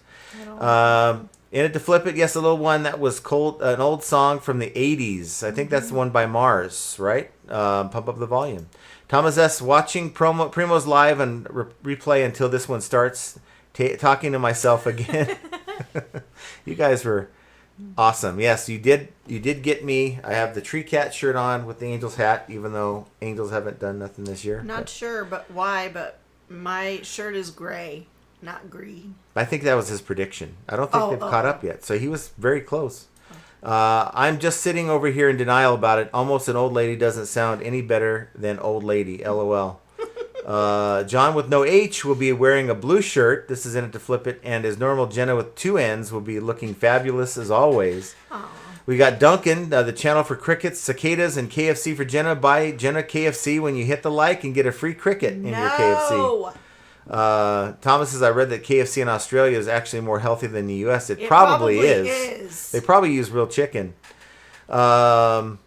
In it to flip it, yes, a little one that was cold, an old song from the 80s. I think that's the one by Mars, right? Pump up the volume. Thomas S. watching Primo's live and replay until this one starts. Talking to myself again. You guys were awesome. Yes, you did get me. I have the Tree Cat shirt on with the Angels hat, even though Angels haven't done nothing this year. Not sure, but why? But my shirt is gray, not green. I think that was his prediction. I don't think they've caught up yet. So he was very close. I'm just sitting over here in denial about it. Almost an old lady doesn't sound any better than old lady. LOL. John with no H will be wearing a blue shirt. This is in it to flip it. And as normal, Jenna with 2 N's will be looking fabulous as always. Aww. We got Duncan, the channel for crickets, cicadas, and KFC for Jenna. Buy Jenna KFC when you hit the like and get a free cricket in your KFC. Thomas says, I read that KFC in Australia is actually more healthy than the U.S. It probably is. They probably use real chicken. Ew.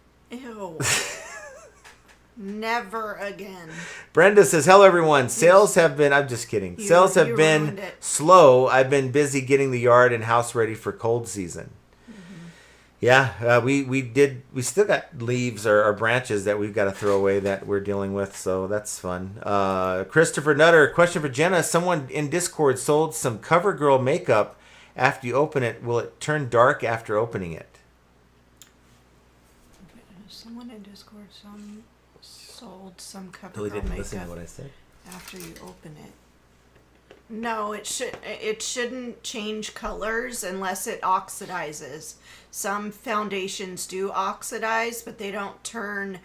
Never again. Brenda says, hello, everyone. Sales have been, I'm just kidding. Sales have been slow. I've been busy getting the yard and house ready for cold season. Yeah, we still got leaves or branches that we've got to throw away that we're dealing with, so that's fun. Christopher Nutter, question for Jenna. Someone in Discord sold some CoverGirl makeup. After you open it, will it turn dark after opening it? Someone in Discord sold some CoverGirl Really didn't makeup listen to what I said. after you open it. No, it shouldn't change colors unless it oxidizes. Some foundations do oxidize, but they don't turn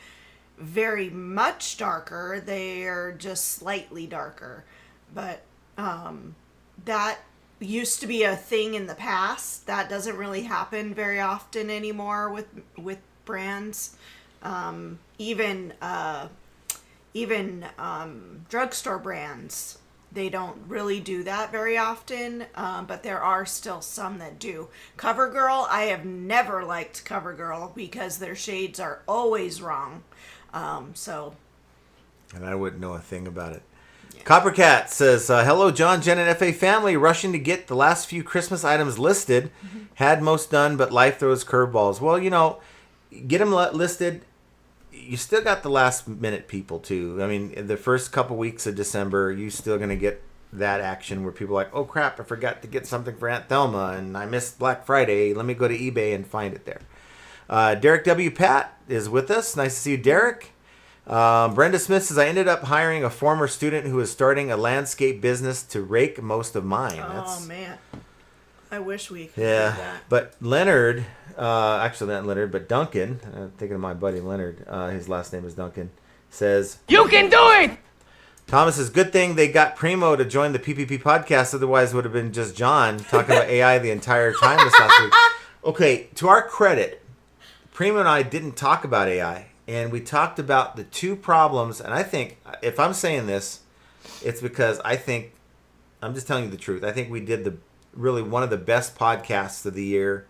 very much darker. They are just slightly darker. But that used to be a thing in the past. That doesn't really happen very often anymore with brands. Even drugstore brands They don't really do that very often, but there are still some that do. CoverGirl, I have never liked CoverGirl because their shades are always wrong. And I wouldn't know a thing about it. Yeah. Coppercat says, hello, John, Jen, and FA family. Rushing to get the last few Christmas items listed. Mm-hmm. Had most done, but life throws curveballs. Well, get them listed. You still got the last minute people, too. I mean, the first couple weeks of December, you still going to get that action where people are like, oh, crap, I forgot to get something for Aunt Thelma, and I missed Black Friday. Let me go to eBay and find it there. Derek W. Pat is with us. Nice to see you, Derek. Brenda Smith says, I ended up hiring a former student who is starting a landscape business to rake most of mine. Oh, man. I wish we could do that. But Leonard, actually not Leonard, but Duncan, I'm thinking of my buddy Leonard, his last name is Duncan, says, you can do it! Thomas says, good thing they got Primo to join the PPP podcast, otherwise it would have been just John talking about AI the entire time this last week. Okay, to our credit, Primo and I didn't talk about AI. And we talked about the two problems, and I think, if I'm saying this, it's because I'm just telling you the truth. I think we did really one of the best podcasts of the year,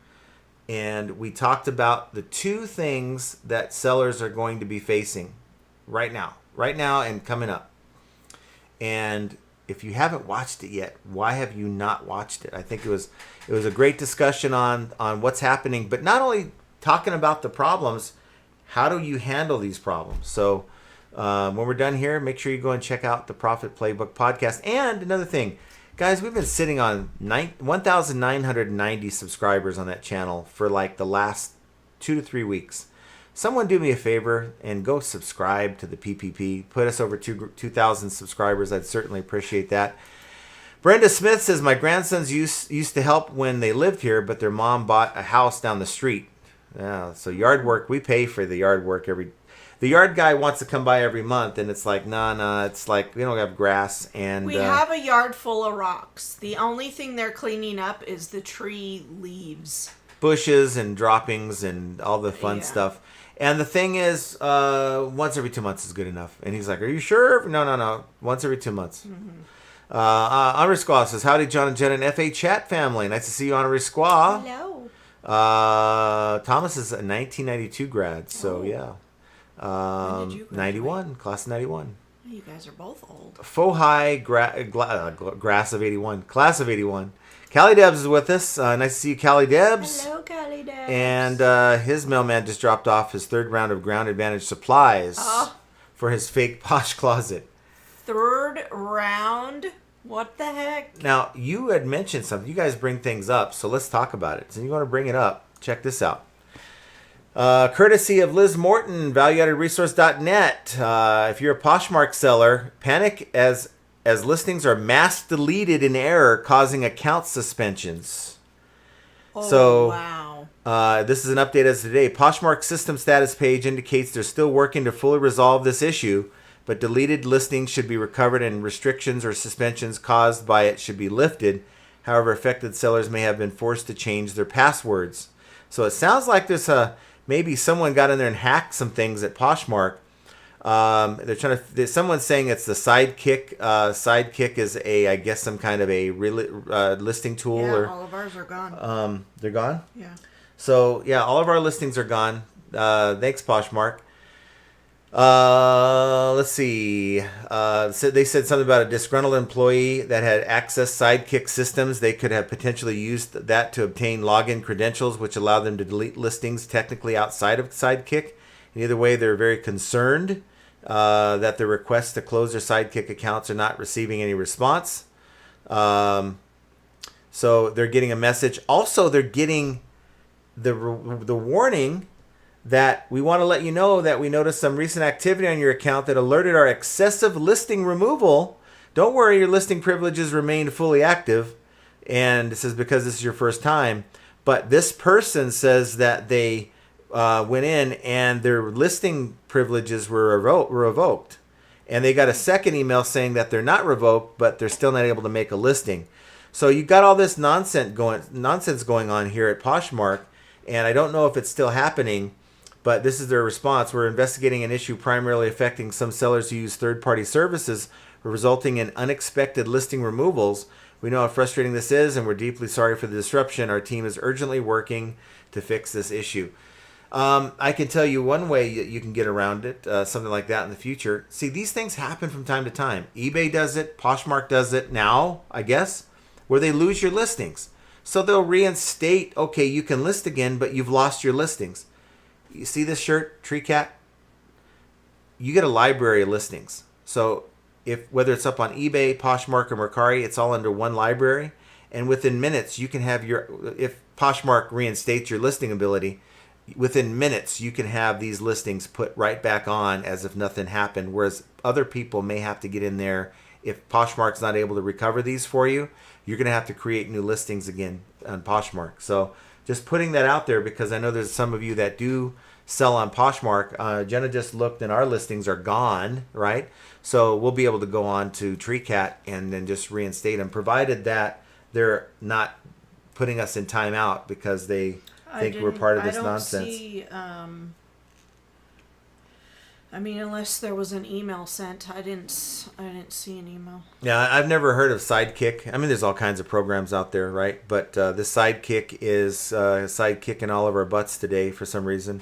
and we talked about the two things that sellers are going to be facing right now and coming up. And if you haven't watched it yet, why have you not watched it? I think it was a great discussion on what's happening, but not only talking about the problems. How do you handle these problems? So when we're done here, make sure you go and check out the Profit Playbook podcast. And another thing, guys, we've been sitting on 1,990 subscribers on that channel for like the last 2 to 3 weeks. Someone do me a favor and go subscribe to the PPP. Put us over 2,000 subscribers. I'd certainly appreciate that. Brenda Smith says, my grandsons used to help when they lived here, but their mom bought a house down the street. Yeah, so yard work, we pay for the yard work the yard guy wants to come by every month, and it's like, nah, it's like, we don't have grass, and we have a yard full of rocks. The only thing they're cleaning up is the tree leaves. Bushes and droppings and all the fun stuff. And the thing is, once every 2 months is good enough. And he's like, are you sure? No. Once every 2 months. Mm-hmm. Honorary Squaw says, howdy, John and Jen and FA chat family. Nice to see you, Honorary Squaw. Hello. Thomas is a 1992 grad, so yeah. When did you graduate? 91, class of 91. You guys are both old. Fohai grass of 81, class of 81. Callie Debs is with us. Nice to see you, Callie Debs. Hello, Callie Debs. And his mailman just dropped off his third round of Ground Advantage supplies for his fake posh closet. Third round? What the heck? Now, you had mentioned something. You guys bring things up, so let's talk about it. So you want to bring it up. Check this out. Courtesy of Liz Morton, valueaddedresource.net. If you're a Poshmark seller, panic as listings are mass deleted in error, causing account suspensions. Wow. This is an update as of today. Poshmark system status page indicates they're still working to fully resolve this issue, but deleted listings should be recovered and restrictions or suspensions caused by it should be lifted. However, affected sellers may have been forced to change their passwords. So it sounds like there's maybe someone got in there and hacked some things at Poshmark. Someone's saying it's the Sidekick. Sidekick is I guess some kind of a listing tool. Yeah, all of ours are gone. They're gone? Yeah. So, yeah, all of our listings are gone. Thanks, Poshmark. Let's see. So they said something about a disgruntled employee that had accessed Sidekick systems. They could have potentially used that to obtain login credentials, which allowed them to delete listings technically outside of Sidekick. And either way, they're very concerned that the requests to close their Sidekick accounts are not receiving any response. So they're getting a message. Also, they're getting the warning that we want to let you know that we noticed some recent activity on your account that alerted our excessive listing removal. Don't worry, your listing privileges remained fully active. And it says because this is your first time. But this person says that they went in and their listing privileges were revoked. And they got a second email saying that they're not revoked, but they're still not able to make a listing. So you got all this nonsense going on here at Poshmark. And I don't know if it's still happening. But this is their response. We're investigating an issue primarily affecting some sellers who use third-party services resulting in unexpected listing removals. We know how frustrating this is, and we're deeply sorry for the disruption. Our team is urgently working to fix this issue. I can tell you one way you can get around it, something like that in the future. See, these things happen from time to time. eBay does it, Poshmark does it now, I guess, where they lose your listings. So they'll reinstate, okay, you can list again, but you've lost your listings. You see this shirt, Tree Cat? You get a library of listings. So whether it's up on eBay, Poshmark, or Mercari, it's all under one library. And within minutes, you can have if Poshmark reinstates your listing ability, within minutes, you can have these listings put right back on as if nothing happened. Whereas other people may have to get in there. If Poshmark's not able to recover these for you, you're going to have to create new listings again on Poshmark. So just putting that out there, because I know there's some of you that do sell on Poshmark. Jenna just looked and our listings are gone, right? So we'll be able to go on to TreeCat and then just reinstate them, provided that they're not putting us in timeout because they think we're part of this nonsense. See, unless there was an email sent, I didn't see an email. Yeah, I've never heard of Sidekick. I mean, there's all kinds of programs out there, right? But this Sidekick is sidekicking all of our butts today for some reason.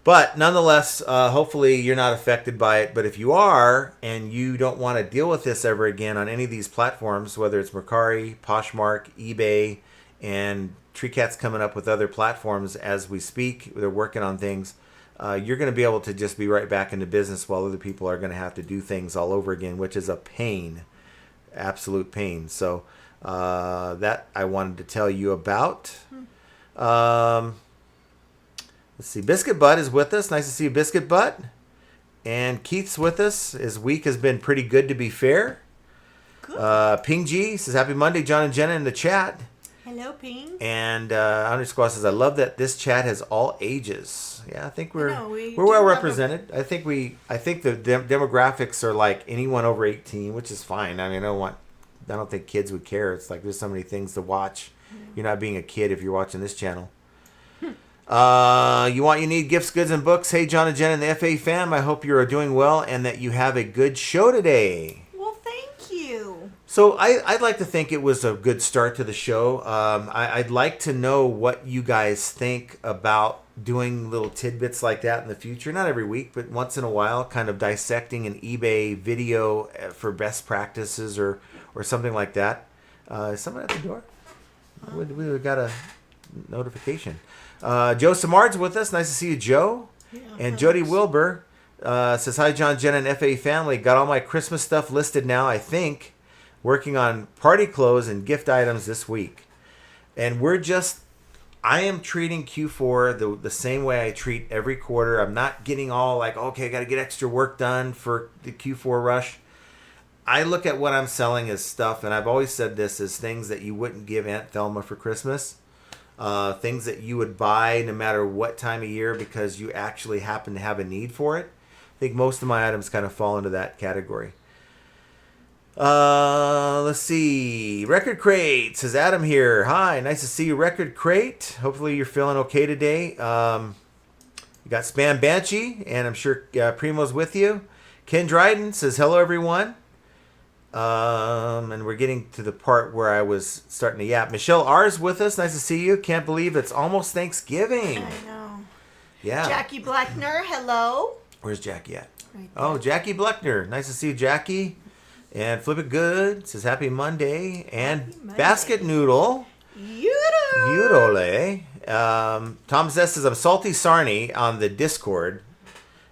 But nonetheless, hopefully you're not affected by it. But if you are, and you don't want to deal with this ever again on any of these platforms, whether it's Mercari, Poshmark, eBay, and TreeCat's coming up with other platforms as we speak, they're working on things. You're going to be able to just be right back into business while other people are going to have to do things all over again, which is a pain, absolute pain. So that I wanted to tell you about. Let's see. Biscuit Butt is with us. Nice to see you, Biscuit Butt. And Keith's with us. His week has been pretty good, to be fair. Good. Ping G says, Happy Monday, John and Jenna in the chat. Hello, Ping. And Underscore says, I love that this chat has all ages. Yeah, I think we're we well do represented. I think the demographics are like anyone over 18, which is fine. I mean, I don't think kids would care. It's like there's so many things to watch. You're not being a kid if you're watching this channel. You need gifts, goods, and books. Hey, John and Jen and the FA fam, I hope you are doing well and that you have a good show today. Well, thank you. So I'd like to think it was a good start to the show. I'd like to know what you guys think about doing little tidbits like that in the future. Not every week, but once in a while, kind of dissecting an eBay video for best practices or something like that. Is someone at the door? We got a notification. Joe Samard's with us. Nice to see you, Joe. Yeah, and Jody Wilbur says, Hi, John, Jen, and FA family. Got all my Christmas stuff listed now, I think. Working on party clothes and gift items this week. And I am treating Q4 the same way I treat every quarter. I'm not getting all like, okay, I got to get extra work done for the Q4 rush. I look at what I'm selling as stuff, and I've always said this, as things that you wouldn't give Aunt Thelma for Christmas. Things that you would buy no matter what time of year because you actually happen to have a need for it. I think most of my items kind of fall into that category. Let's see. Record Crate says Adam here. Hi, nice to see you, Record Crate. Hopefully you're feeling okay today. You got Spam Banshee, and I'm sure Primo's with you. Ken Dryden says hello, everyone. And we're getting to the part where I was starting to yap. Michelle R's with us. Nice to see you. Can't believe it's almost Thanksgiving. I know. Yeah. Jackie Blackner, hello. Where's Jackie at? Right there. Oh, Jackie Blackner. Nice to see you, Jackie. And Flip It Good says Happy Monday. And Happy Monday. Basket Noodle. Udole. Tom Zest says I'm Salty Sarney on the Discord.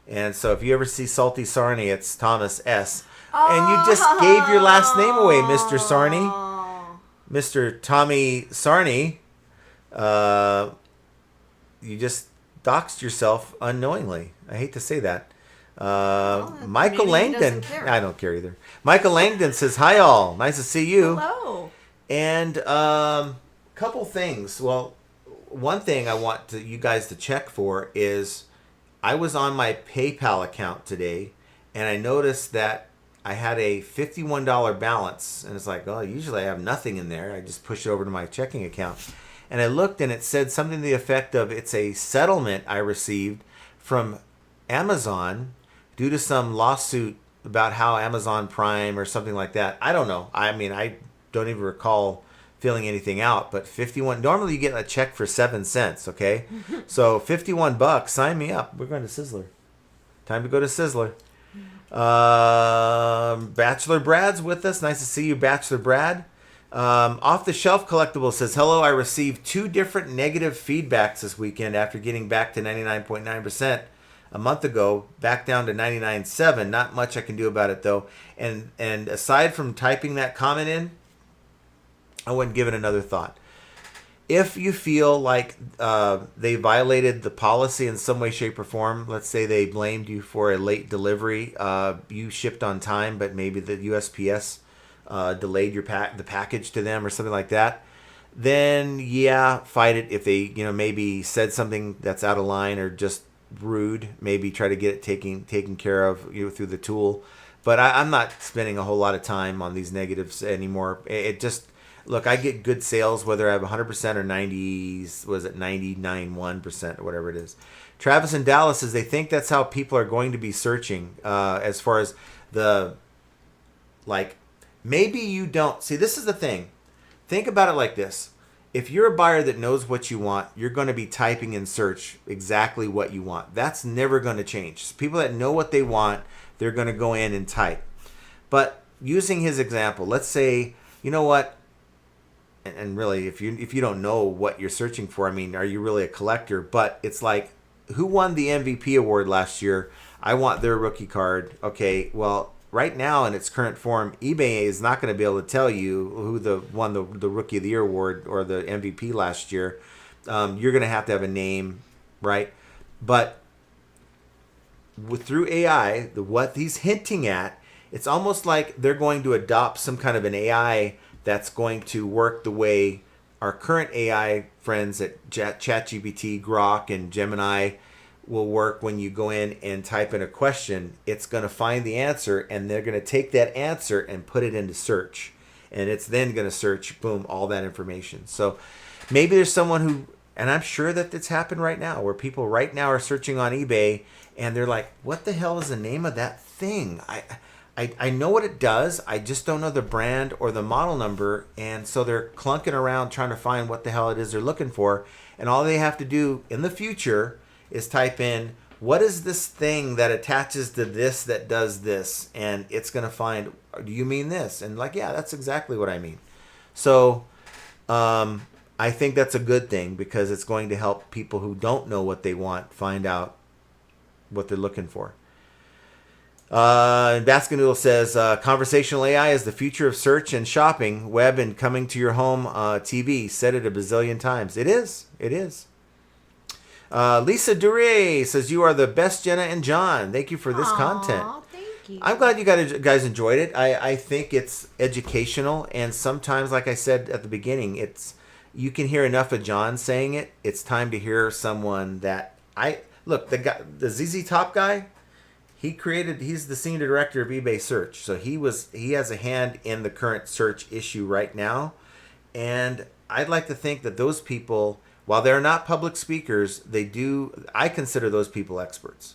And so if you ever see Salty Sarney, it's Thomas S. And you just gave your last name away, Mr. Sarney. Mr. Tommy Sarney. You just doxed yourself unknowingly. I hate to say that. Michael Langdon. I don't care either. Michael Langdon says, Hi, all. Nice to see you. Hello. And couple things. Well, one thing I want you guys to check for is I was on my PayPal account today, and I noticed that I had a $51 balance, and it's like, oh, usually I have nothing in there. I just push it over to my checking account. And I looked, and it said something to the effect of it's a settlement I received from Amazon due to some lawsuit about how Amazon Prime or something like that. I don't know. I mean, I don't even recall filling anything out, but 51, normally you get a check for 7 cents, okay? So $51, sign me up. We're going to Sizzler. Time to go to Sizzler. Bachelor Brad's with us. Nice to see you, Bachelor Brad. Off the Shelf Collectible says, hello, I received 2 different negative feedbacks this weekend after getting back to 99.9% a month ago, back down to 99.7. Not much I can do about it though. And aside from typing that comment in, I wouldn't give it another thought. If you feel like they violated the policy in some way, shape, or form, let's say they blamed you for a late delivery, you shipped on time, but maybe the USPS delayed the package to them or something like that, then yeah, fight it. If they maybe said something that's out of line or just rude, maybe try to get it taken care of through the tool. But I'm not spending a whole lot of time on these negatives anymore. It just look, I get good sales whether I have 100% or 99.1% or whatever it is. Travis in Dallas says they think that's how people are going to be searching as far as the, like, maybe you don't. See, this is the thing. Think about it like this. If you're a buyer that knows what you want, you're going to be typing in search exactly what you want. That's never going to change. People that know what they want, they're going to go in and type. But using his example, let's say, you know what? And really, if you don't know what you're searching for, I mean, are you really a collector? But it's like, who won the MVP award last year? I want their rookie card. Okay, well, right now in its current form, eBay is not going to be able to tell you who won the Rookie of the Year award or the MVP last year. You're going to have a name, right? But through AI, what he's hinting at, it's almost like they're going to adopt some kind of an AI that's going to work the way our current AI friends at ChatGPT, Grok, and Gemini will work. When you go in and type in a question, it's going to find the answer, and they're going to take that answer and put it into search. And it's then going to search, boom, all that information. So maybe there's someone who, and I'm sure that it's happened right now, where people right now are searching on eBay, and they're like, what the hell is the name of that thing? I know what it does. I just don't know the brand or the model number. And so they're clunking around trying to find what the hell it is they're looking for. And all they have to do in the future is type in, what is this thing that attaches to this that does this? And it's going to find, do you mean this? And like, yeah, that's exactly what I mean. So I think that's a good thing, because it's going to help people who don't know what they want find out what they're looking for. Baskin Noodle says, conversational AI is the future of search and shopping, web, and coming to your home TV. Said it a bazillion times. It is. It is. Lisa Duray says, you are the best, Jenna and John. Thank you for this content. Thank you. I'm glad you guys enjoyed it. I think it's educational, and sometimes, like I said at the beginning, you can hear enough of John saying it. It's time to hear someone that look, the ZZ Top guy. He's the senior director of eBay Search. So he has a hand in the current search issue right now. And I'd like to think that those people, while they're not public speakers, I consider those people experts,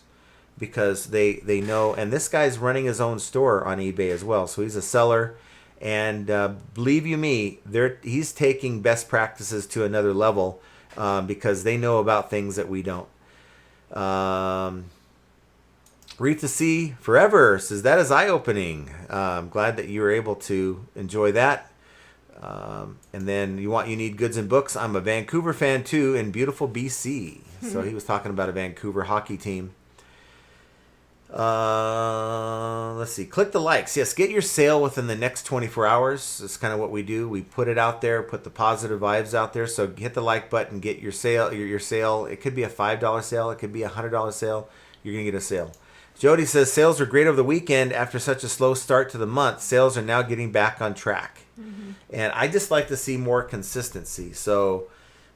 because they know, and this guy's running his own store on eBay as well. So he's a seller, and believe you me, he's taking best practices to another level, because they know about things that we don't. Rita C. Forever says, that is eye-opening. I'm glad that you were able to enjoy that. And then you need goods and books. I'm a Vancouver fan too, in beautiful BC. So he was talking about a Vancouver hockey team. Let's see. Click the likes. Yes, get your sale within the next 24 hours. That's kind of what we do. We put it out there, put the positive vibes out there. So hit the like button, get your sale. Your sale. It could be a $5 sale. It could be a $100 sale. You're going to get a sale. Jody says, sales were great over the weekend. After such a slow start to the month, sales are now getting back on track. Mm-hmm. And I just like to see more consistency. So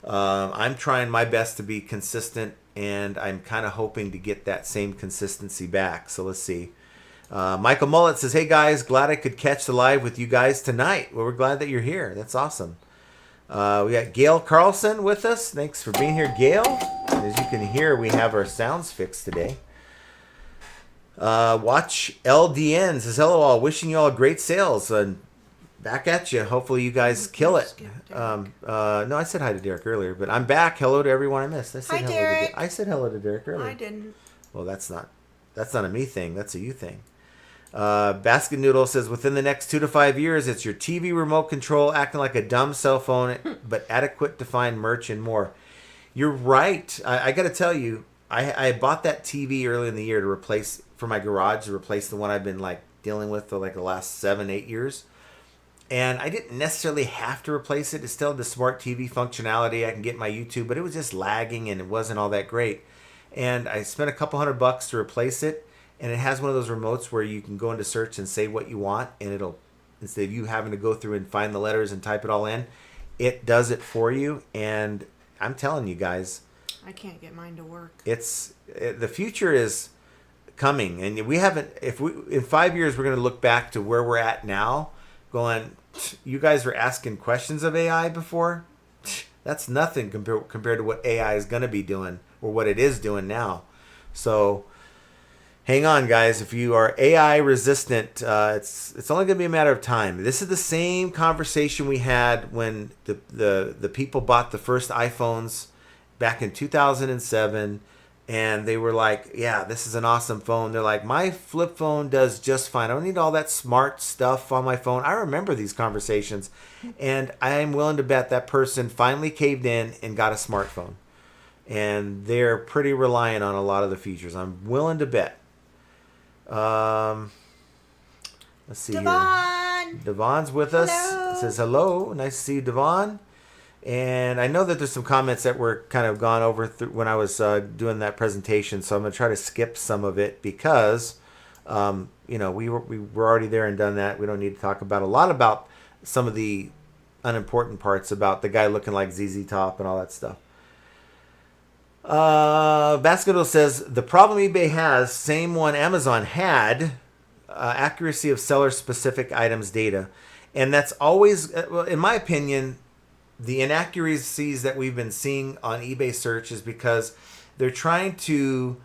I'm trying my best to be consistent, and I'm kind of hoping to get that same consistency back. So let's see. Michael Mullet says, hey guys, glad I could catch the live with you guys tonight. Well, we're glad that you're here. That's awesome. We got Gail Carlson with us. Thanks for being here, Gail. As you can hear, we have our sounds fixed today. Watch LDN says, hello all, wishing you all great sales. And back at you. Hopefully you guys kill it. No, I said hi to Derek earlier, but I'm back. Hello to everyone I missed. I said Hi, hello Derek. I said hello to Derek earlier. I didn't. Well, that's not a me thing. That's a you thing. Basket Noodle says, within the next 2 to 5 years, it's your TV remote control acting like a dumb cell phone, but adequate to find merch and more. You're right. I got to tell you, I bought that TV early in the year to replace, for my garage, to replace the one I've been like dealing with for like the last 7-8 years. And I didn't necessarily have to replace it. It still had the smart TV functionality. I can get my YouTube, but it was just lagging and it wasn't all that great. And I spent a couple $100 to replace it. And it has one of those remotes where you can go into search and say what you want. And it'll, instead of you having to go through and find the letters and type it all in, it does it for you. And I'm telling you guys, I can't get mine to work. the future is coming. And we haven't, in 5 years, we're going to look back to where we're at now going, you guys were asking questions of AI before? That's nothing compared to what AI is going to be doing or what it is doing now. So hang on, guys. If you are AI resistant, it's only going to be a matter of time. This is the same conversation we had when the people bought the first iPhones back in 2007. And they were like, yeah, this is an awesome phone. They're like, my flip phone does just fine. I don't need all that smart stuff on my phone. I remember these conversations. And I'm willing to bet that person finally caved in and got a smartphone. And they're pretty reliant on a lot of the features. I'm willing to bet. Let's see Devon! here. Devon's with us. Hello. It says, hello. Nice to see you, Devon. And I know that there's some comments that were kind of gone over when I was doing that presentation, so I'm going to try to skip some of it because, we were already there and done that. We don't need to talk about a lot about some of the unimportant parts about the guy looking like ZZ Top and all that stuff. Basketball says, the problem eBay has, same one Amazon had, accuracy of seller-specific items data. And that's always, in my opinion, the inaccuracies that we've been seeing on eBay search is because they're trying to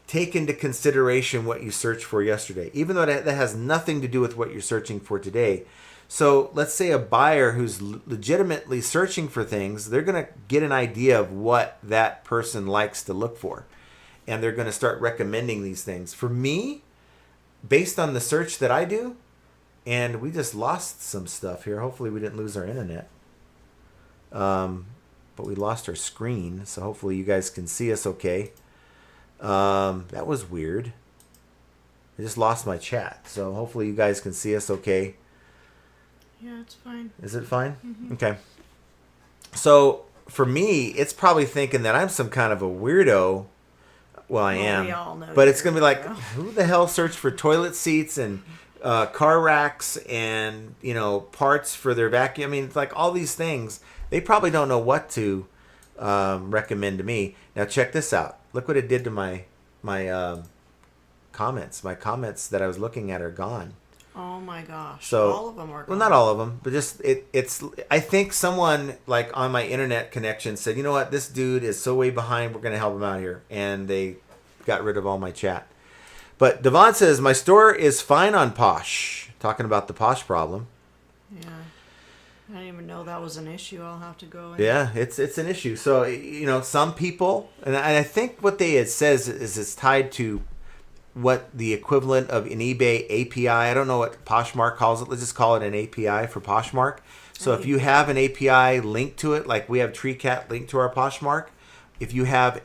take into consideration what you searched for yesterday, even though that has nothing to do with what you're searching for today. So let's say a buyer who's legitimately searching for things, they're going to get an idea of what that person likes to look for. And they're going to start recommending these things. For me, based on the search that I do, and we just lost some stuff here. Hopefully we didn't lose our internet. But we lost our screen, so hopefully you guys can see us okay. That was weird. I just lost my chat, so hopefully you guys can see us okay. Yeah, it's fine. Is it fine? Mm-hmm. Okay. So for me, it's probably thinking that I'm some kind of a weirdo. Well, I am. We all know But it's you're going to be like, a weirdo. who the hell searched for toilet seats and car racks and, parts for their vacuum? I mean, it's like all these things. They probably don't know what to recommend to me. Now check this out. Look what it did to my comments. My comments that I was looking at are gone. Oh my gosh. So, all of them are gone. Well, not all of them, but just it's. I think someone like on my internet connection said, you know what, this dude is so way behind. We're gonna help him out here, and they got rid of all my chat. But Devon says my store is fine on Posh. Talking about the Posh problem. Yeah. I didn't even know that was an issue. I'll have to go in. Yeah, it's an issue. So some people, and I think what they had says is it's tied to what the equivalent of an eBay API. I don't know what Poshmark calls it. Let's just call it an API for Poshmark. So if you have an API linked to it, like we have TreeCat linked to our Poshmark, if you have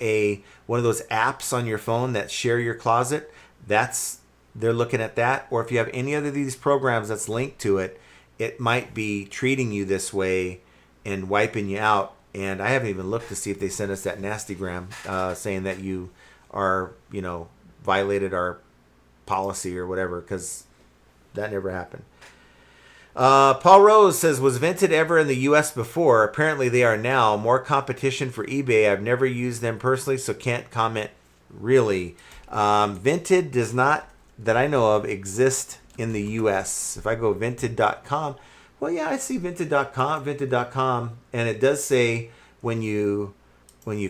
one of those apps on your phone that share your closet, they're looking at that. Or if you have any other of these programs that's linked to it, it might be treating you this way and wiping you out. And I haven't even looked to see if they sent us that nastygram saying that you are, violated our policy or whatever, because that never happened. Paul Rose says, was Vinted ever in the U.S. before? Apparently they are now. More competition for eBay. I've never used them personally, so can't comment really. Vinted does not, that I know of, exist in the U.S. If I go vinted.com, well, yeah, I see vinted.com, and it does say when you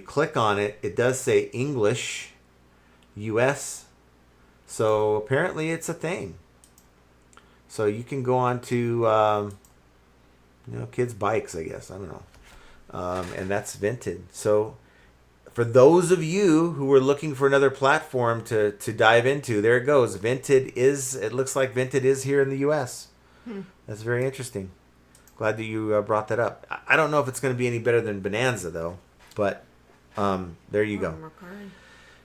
click on it, it does say English, U.S. So apparently it's a thing. So you can go on to, kids' bikes, I guess. I don't know. And that's Vinted. So for those of you who were looking for another platform to dive into, there it goes. It looks like Vinted is here in the U.S. That's very interesting. Glad that you brought that up. I don't know if it's going to be any better than Bonanza, though. But there you go.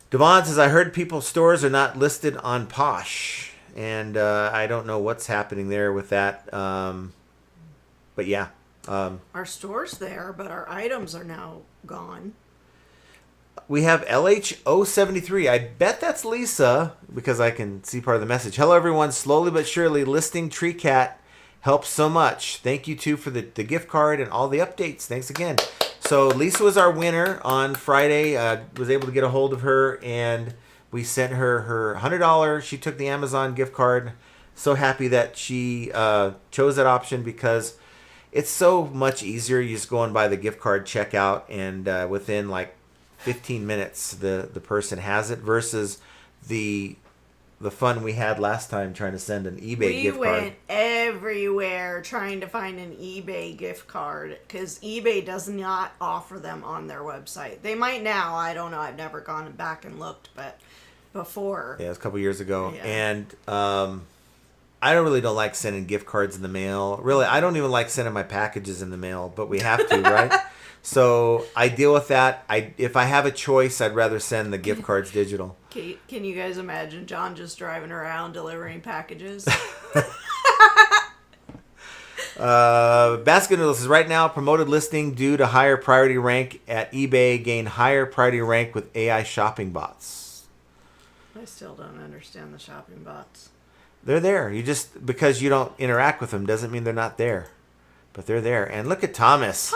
Devon says, I heard people's stores are not listed on Posh. And I don't know what's happening there with that. But yeah. Our store's there, but our items are now gone. We have LH073. I bet that's Lisa because I can see part of the message. Hello, everyone. Slowly but surely, listing Tree Cat helps so much. Thank you, too, for the gift card and all the updates. Thanks again. So Lisa was our winner on Friday. Was able to get a hold of her, and we sent her $100. She took the Amazon gift card. So happy that she chose that option because it's so much easier. You just go and buy the gift card checkout, and within like 15 minutes, the person has it versus the fun we had last time trying to send an eBay gift card. We went everywhere trying to find an eBay gift card because eBay does not offer them on their website. They might now. I don't know. I've never gone back and looked, but before. Yeah, it was a couple years ago. Yeah. And I don't like sending gift cards in the mail. Really, I don't even like sending my packages in the mail, but we have to, right? So I deal with that. If I have a choice, I'd rather send the gift cards digital. Kate, can you guys imagine John just driving around delivering packages? Basket Noodles says, right now, promoted listing due to higher priority rank at eBay gain higher priority rank with AI shopping bots. I still don't understand the shopping bots. They're there. Because you don't interact with them doesn't mean they're not there. But they're there. And look at Thomas.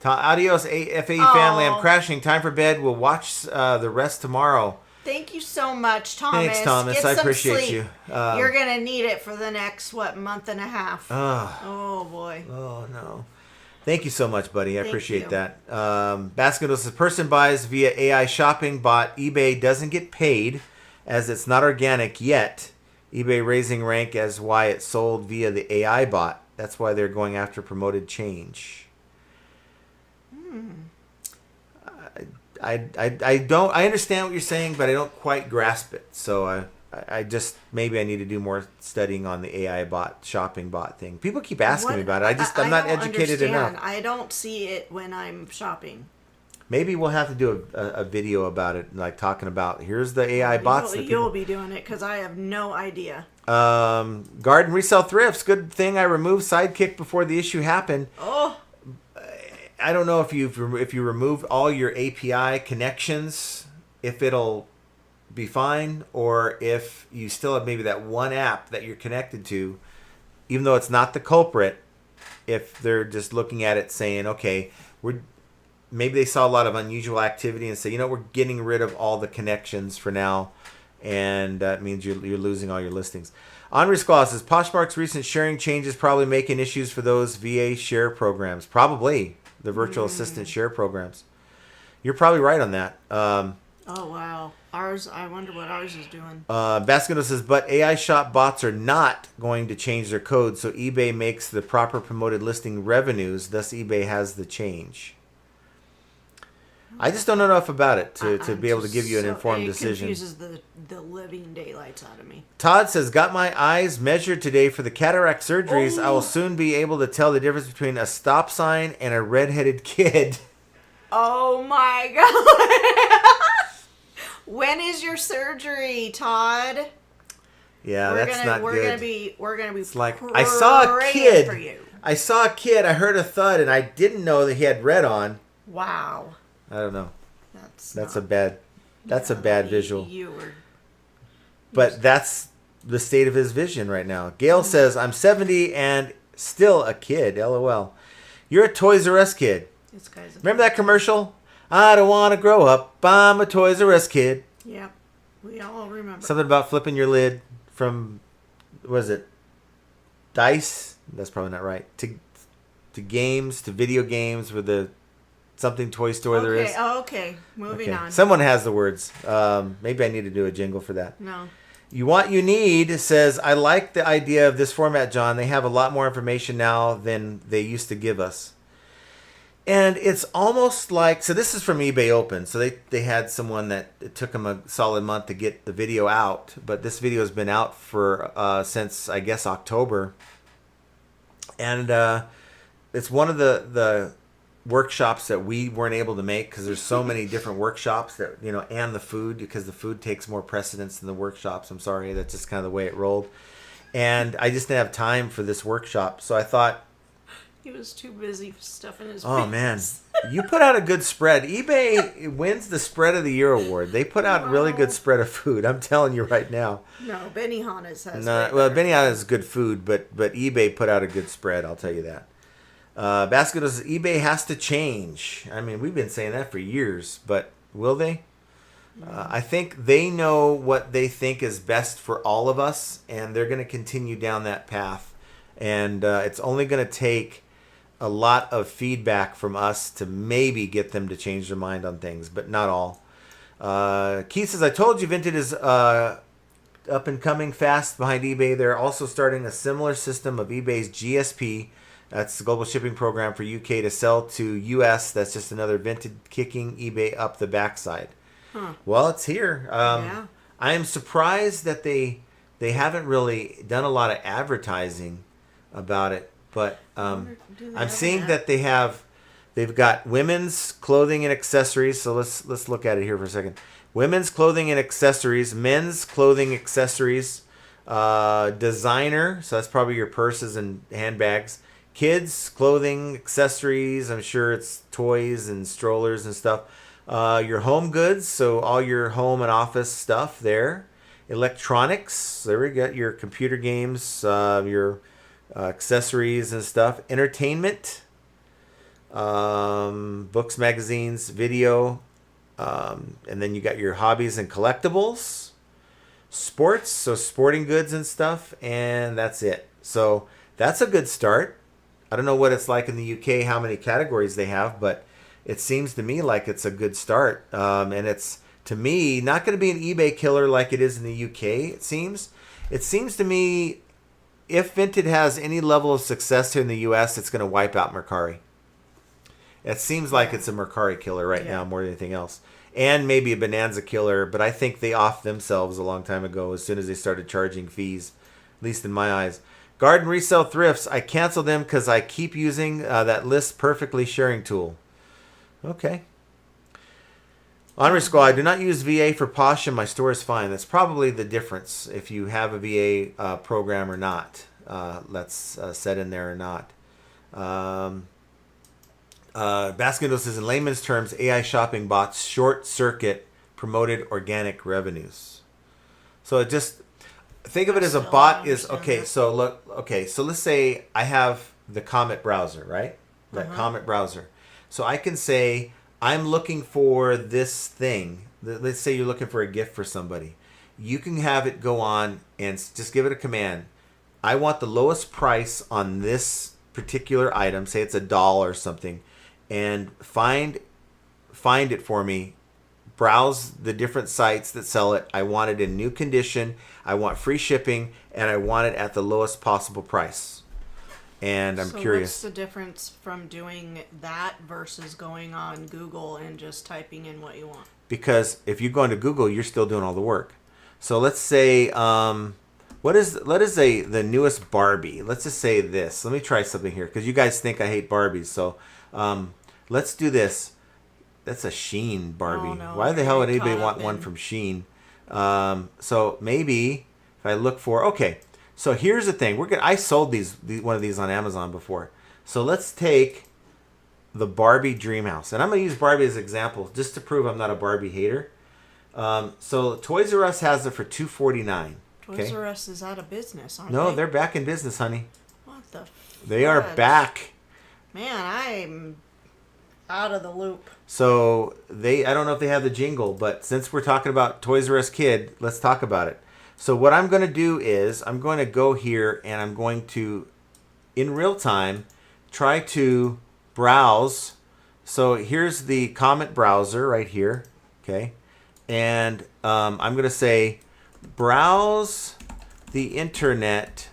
Adios, FAE family. I'm crashing. Time for bed. We'll watch the rest tomorrow. Thank you so much, Thomas. Thanks, Thomas. Get I some appreciate sleep. you. You're going to need it for the next, month and a half. Oh, boy. Oh, no. Thank you so much, buddy. I appreciate you. that. Basket says, person buys via AI shopping bot. eBay doesn't get paid as it's not organic yet. eBay raising rank as why it sold via the AI bot. That's why they're going after promoted change. I understand what you're saying, but I don't quite grasp it. So I just maybe I need to do more studying on the AI bot shopping bot thing. People keep asking me about it. I'm not educated enough. I don't see it when I'm shopping. Maybe we'll have to do a video about it, like talking about here's the AI bots. You'll be doing it because I have no idea. Garden resell thrifts. Good thing I removed Sidekick before the issue happened. Oh. I don't know if you remove all your API connections, if it'll be fine, or if you still have maybe that one app that you're connected to, even though it's not the culprit. If they're just looking at it saying, okay, maybe they saw a lot of unusual activity and say, we're getting rid of all the connections for now, and that means you're losing all your listings. Henri Squaw says, Poshmark's recent sharing changes probably making issues for those VA share programs. Probably. The virtual assistant share programs. You're probably right on that. Oh, wow. I wonder what ours is doing. Baskin says, but AI shop bots are not going to change their code, so eBay makes the proper promoted listing revenues, thus eBay has the change. I just don't know enough about it to be able to give you an informed decision. It confuses the living daylights out of me. Todd says, got my eyes measured today for the cataract surgeries. I will soon be able to tell the difference between a stop sign and a redheaded kid. Oh my God. When is your surgery, Todd? Yeah, that's not good. We're gonna be it's like I saw a kid. For you. I saw a kid. I heard a thud, and I didn't know that he had red on. Wow. I don't know. That's a bad visual. But that's the state of his vision right now. Gail says, I'm 70 and still a kid. LOL. You're a Toys R Us kid. Remember that commercial? I don't want to grow up. I'm a Toys R Us kid. Yep. We all remember. Something about flipping your lid from, what is it? Dice? That's probably not right. To games, to video games with the something toy store there is. Okay. Moving on. Someone has the words. Maybe I need to do a jingle for that. No. You Want You Need says, I like the idea of this format, John. They have a lot more information now than they used to give us. And it's almost like, so this is from eBay Open. So they had someone that it took them a solid month to get the video out. But this video has been out for since, I guess, October. And it's one of the workshops that we weren't able to make because there's so many different workshops that, you know, and the food, because the food takes more precedence than the workshops. I'm sorry, that's just kind of the way it rolled. And I just didn't have time for this workshop. So I thought, He was too busy stuffing his oh face. man, you put out a good spread. eBay wins the Spread of the Year award. They put out really good spread of food. I'm telling you right now. No, Benihana's has No, way well, better. Benihana is good food, but eBay put out a good spread. I'll tell you that. Basket says eBay has to change. I mean, we've been saying that for years, but will they? I think they know what they think is best for all of us, and they're going to continue down that path. And it's only going to take a lot of feedback from us to maybe get them to change their mind on things, but not all. Keith says, I told you Vinted is up and coming fast behind eBay. They're also starting a similar system of eBay's GSP. That's the Global Shipping Program for UK to sell to US. That's just another Vinted kicking eBay up the backside. Well, it's here. Yeah. I am surprised that they haven't really done a lot of advertising about it, but Do they I'm have seeing an that they've got women's clothing and accessories. So let's look at it here for a second. Women's clothing and accessories, men's clothing accessories, designer. So that's probably your purses and handbags. Kids clothing accessories. I'm sure it's toys and strollers and stuff. Your home goods. So all your home and office stuff there. Electronics. There we go. Your computer games. Your accessories and stuff. Entertainment. Books, magazines, video. And then you got your hobbies and collectibles. Sports. So sporting goods and stuff. And that's it. So that's a good start. I don't know what it's like in the UK, how many categories they have, but it seems to me like it's a good start. And it's, to me, not going to be an eBay killer like it is in the UK, it seems. It seems to me, if Vinted has any level of success here in the US, it's going to wipe out Mercari. It seems like it's a Mercari killer right now more than anything else. And maybe a Bonanza killer, but I think they offed themselves a long time ago as soon as they started charging fees, at least in my eyes. Garden Resale Thrifts, I canceled them because I keep using that list perfectly sharing tool. Okay. Honorary Squad, do not use VA for Posh and my store is fine. That's probably the difference if you have a VA program or not. Let's set in there or not. Baskin says, in layman's terms, AI shopping bots short circuit promoted organic revenues. So it just, think of it as a bot is, okay, so look, okay, so let's say I have the Comet browser, right? That Comet browser. So I can say, I'm looking for this thing. Let's say you're looking for a gift for somebody. You can have it go on and just give it a command. I want the lowest price on this particular item. Say it's $1 or something. And find it for me. Browse the different sites that sell it. I want it in new condition. I want free shipping. And I want it at the lowest possible price. And I'm curious. What's the difference from doing that versus going on Google and just typing in what you want? Because if you go into Google, you're still doing all the work. So let's say, let us say the newest Barbie. Let's just say this. Let me try something here because you guys think I hate Barbies. So let's do this. That's a Shein Barbie. Oh, no, Why the hell would you're anybody caught want up one in- from Shein? So maybe if I look for, okay. So here's the thing. I sold one of these on Amazon before. So let's take the Barbie Dream House. And I'm going to use Barbie as an example just to prove I'm not a Barbie hater. So Toys R Us has it for $249. Toys R Us is out of business, aren't No, they? they're back in business, honey. What the? They are fudge? back. Man, I'm out of the loop. So I don't know if they have the jingle, but since we're talking about Toys R Us Kid, let's talk about it. So what I'm going to do is I'm going to go here and I'm going to, in real time, try to browse So here's the comment browser right here. Okay. And I'm going to say browse the internet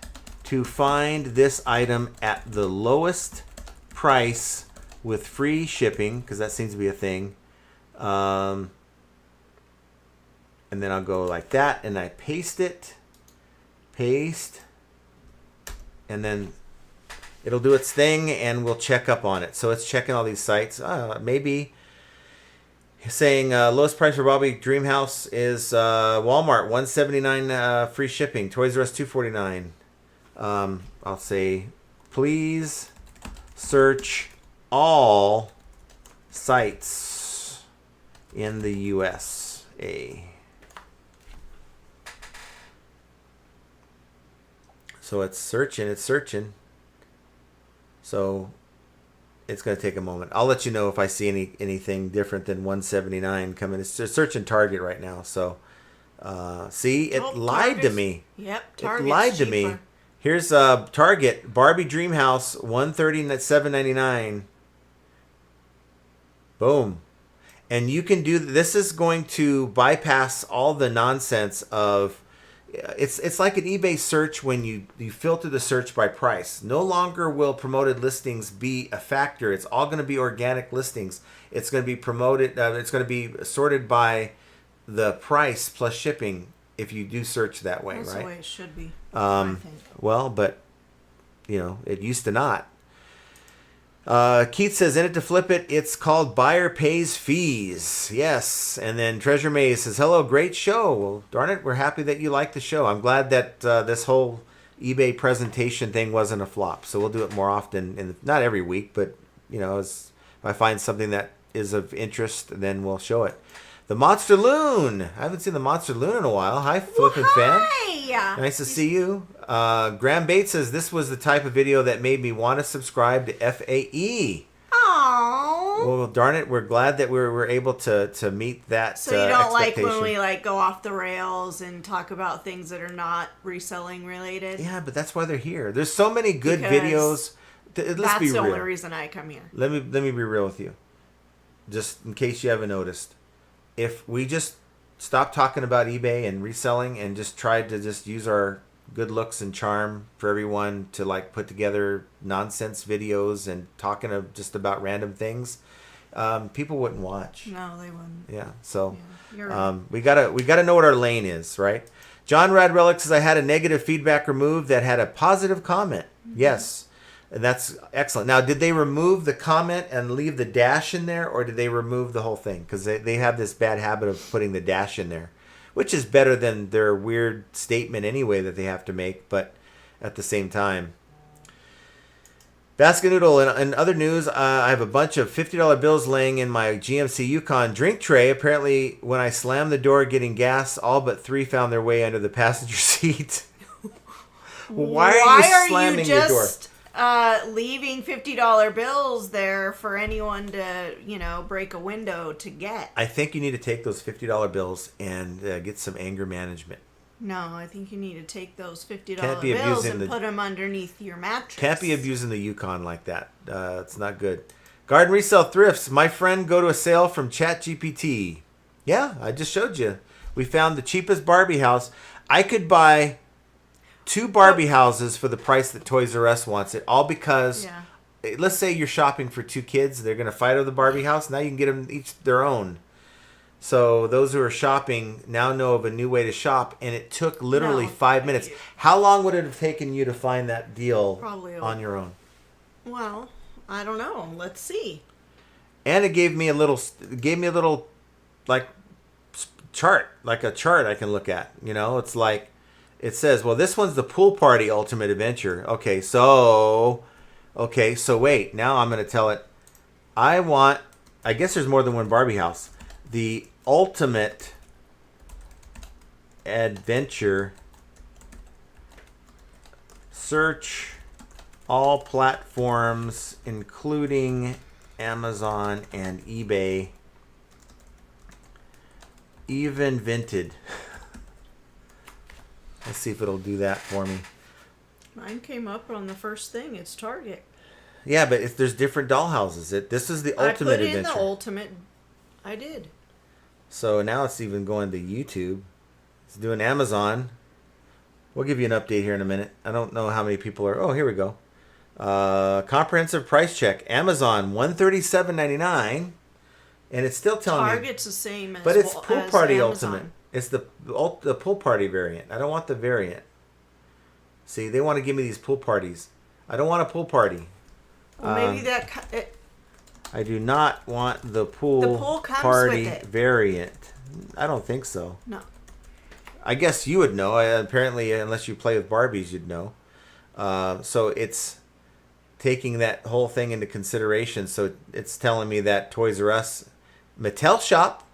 to find this item at the lowest price with free shipping, because that seems to be a thing. And then I'll go like that, and I paste it. Paste. And then it'll do its thing, and we'll check up on it. So it's checking all these sites. Maybe saying lowest price for Bobby Dream House is Walmart $179 free shipping. Toys R Us $249. I'll say please search all sites in the USA. So it's searching. So it's going to take a moment. I'll let you know if I see anything different than 179 coming. It's just searching Target right now. So see, it lied to me. Yep, Target's it lied to me. Here's Target Barbie Dream House $137.99. Boom. And you can do this. Is going to bypass all the nonsense of it's like an eBay search when you filter the search by price. No longer will promoted listings be a factor. It's all going to be organic listings. It's going to be promoted. It's going to be sorted by the price plus shipping if you do search that way. That's right? the way it should be. I think. Well, but it used to not. Keith says, in it to flip it, it's called Buyer Pays Fees. Yes. And then Treasure Maze says, hello, great show. Well, darn it, we're happy that you like the show. I'm glad that this whole eBay presentation thing wasn't a flop. So we'll do it more often, not every week, but, if I find something that is of interest, then we'll show it. The Monster Loon. I haven't seen the Monster Loon in a while. Hi, Flippin' Fan. Nice to see you. Graham Bates says, this was the type of video that made me want to subscribe to FAE. Aww. Well, darn it, we're glad that we were able to meet that So you don't like expectation. when we go off the rails and talk about things that are not reselling related? Yeah, but that's why they're here. There's so many good Because videos. Let's That's be the real. only reason I come here. Let me be real with you. Just in case you haven't noticed. If we just stop talking about eBay and reselling and just tried to just use our good looks and charm for everyone to put together nonsense videos and talking just about random things, people wouldn't watch. No, they wouldn't. Yeah, so Yeah, you're right. we gotta know what our lane is, right? John Rad Relic says, I had a negative feedback removed that had a positive comment. Mm-hmm. Yes, and that's excellent. Now, did they remove the comment and leave the dash in there, or did they remove the whole thing? Because they have this bad habit of putting the dash in there, which is better than their weird statement anyway that they have to make, but at the same time. Basket Noodle, in other news, I have a bunch of $50 bills laying in my GMC Yukon drink tray. Apparently, when I slammed the door getting gas, all but 3 found their way under the passenger seat. Why are you slamming your door? Leaving $50 bills there for anyone to, break a window to get? I think you need to take those $50 bills and get some anger management. No, I think you need to take those $50 Can't be bills abusing and put them underneath your mattress. Can't be abusing the Yukon like that. It's not good. Garden Resale Thrifts. My friend go to a sale from ChatGPT. Yeah, I just showed you. We found the cheapest Barbie house. I could buy 2 Barbie houses for the price that Toys R Us wants it. All because, let's say you're shopping for 2 kids. They're going to fight over the Barbie house. Now you can get them each their own. So those who are shopping now know of a new way to shop, and it took literally 5 minutes. How long would it have taken you to find that deal on your own? Well, I don't know. Let's see. And it gave me a little chart, like a chart I can look at. It's like it says, well, this one's the pool party ultimate adventure. Okay, so wait. Now I'm going to tell it. I guess there's more than one Barbie house. The ultimate adventure, search all platforms including Amazon and eBay, even Vinted. Let's see if it'll do that for me. Mine came up on the first thing. It's Target. Yeah, but if there's different dollhouses, this is the ultimate I put in adventure. the ultimate. I did. So now it's even going to YouTube. It's doing Amazon. We'll give you an update here in a minute. I don't know how many people are. Oh, here we go. Comprehensive price check. Amazon $137.99, and it's still telling me. Target's the same as. But it's Pool as Party Amazon. Ultimate. It's the Pool Party variant. I don't want the variant. See, they want to give me these pool parties. I don't want a pool party. Well, maybe I do not want the pool comes party with it. variant. I don't think so. No. I guess you would know. Apparently, unless you play with Barbies, you'd know. So it's taking that whole thing into consideration. So it's telling me that Toys R Us, Mattel Shop,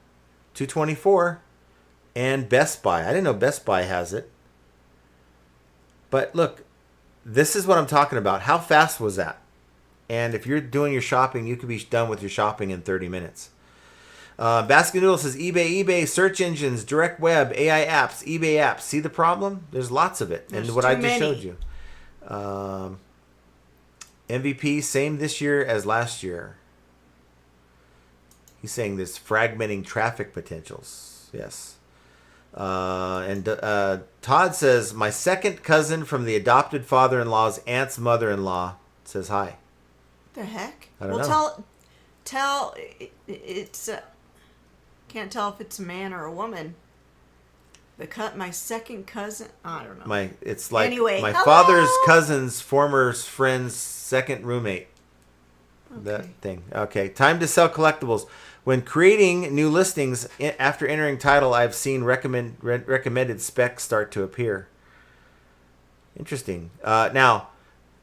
$224, and Best Buy. I didn't know Best Buy has it. But look, this is what I'm talking about. How fast was that? And if you're doing your shopping, you could be done with your shopping in 30 minutes. Basket Noodle says eBay, search engines, direct web, AI apps, eBay apps. See the problem? There's lots of it. There's and what too I just many. showed you. MVP, same this year as last year. He's saying there's fragmenting traffic potentials. Yes. And Todd says, my second cousin from the adopted father-in-law's aunt's mother-in-law says hi. The heck? I don't know. Tell it's can't tell if it's a man or a woman. My second cousin. I don't know. It's like Anyway, my hello? father's cousin's former friend's second roommate. Okay. That thing. Okay, time to sell collectibles. When creating new listings after entering title, I've seen recommended specs start to appear. Interesting. Now,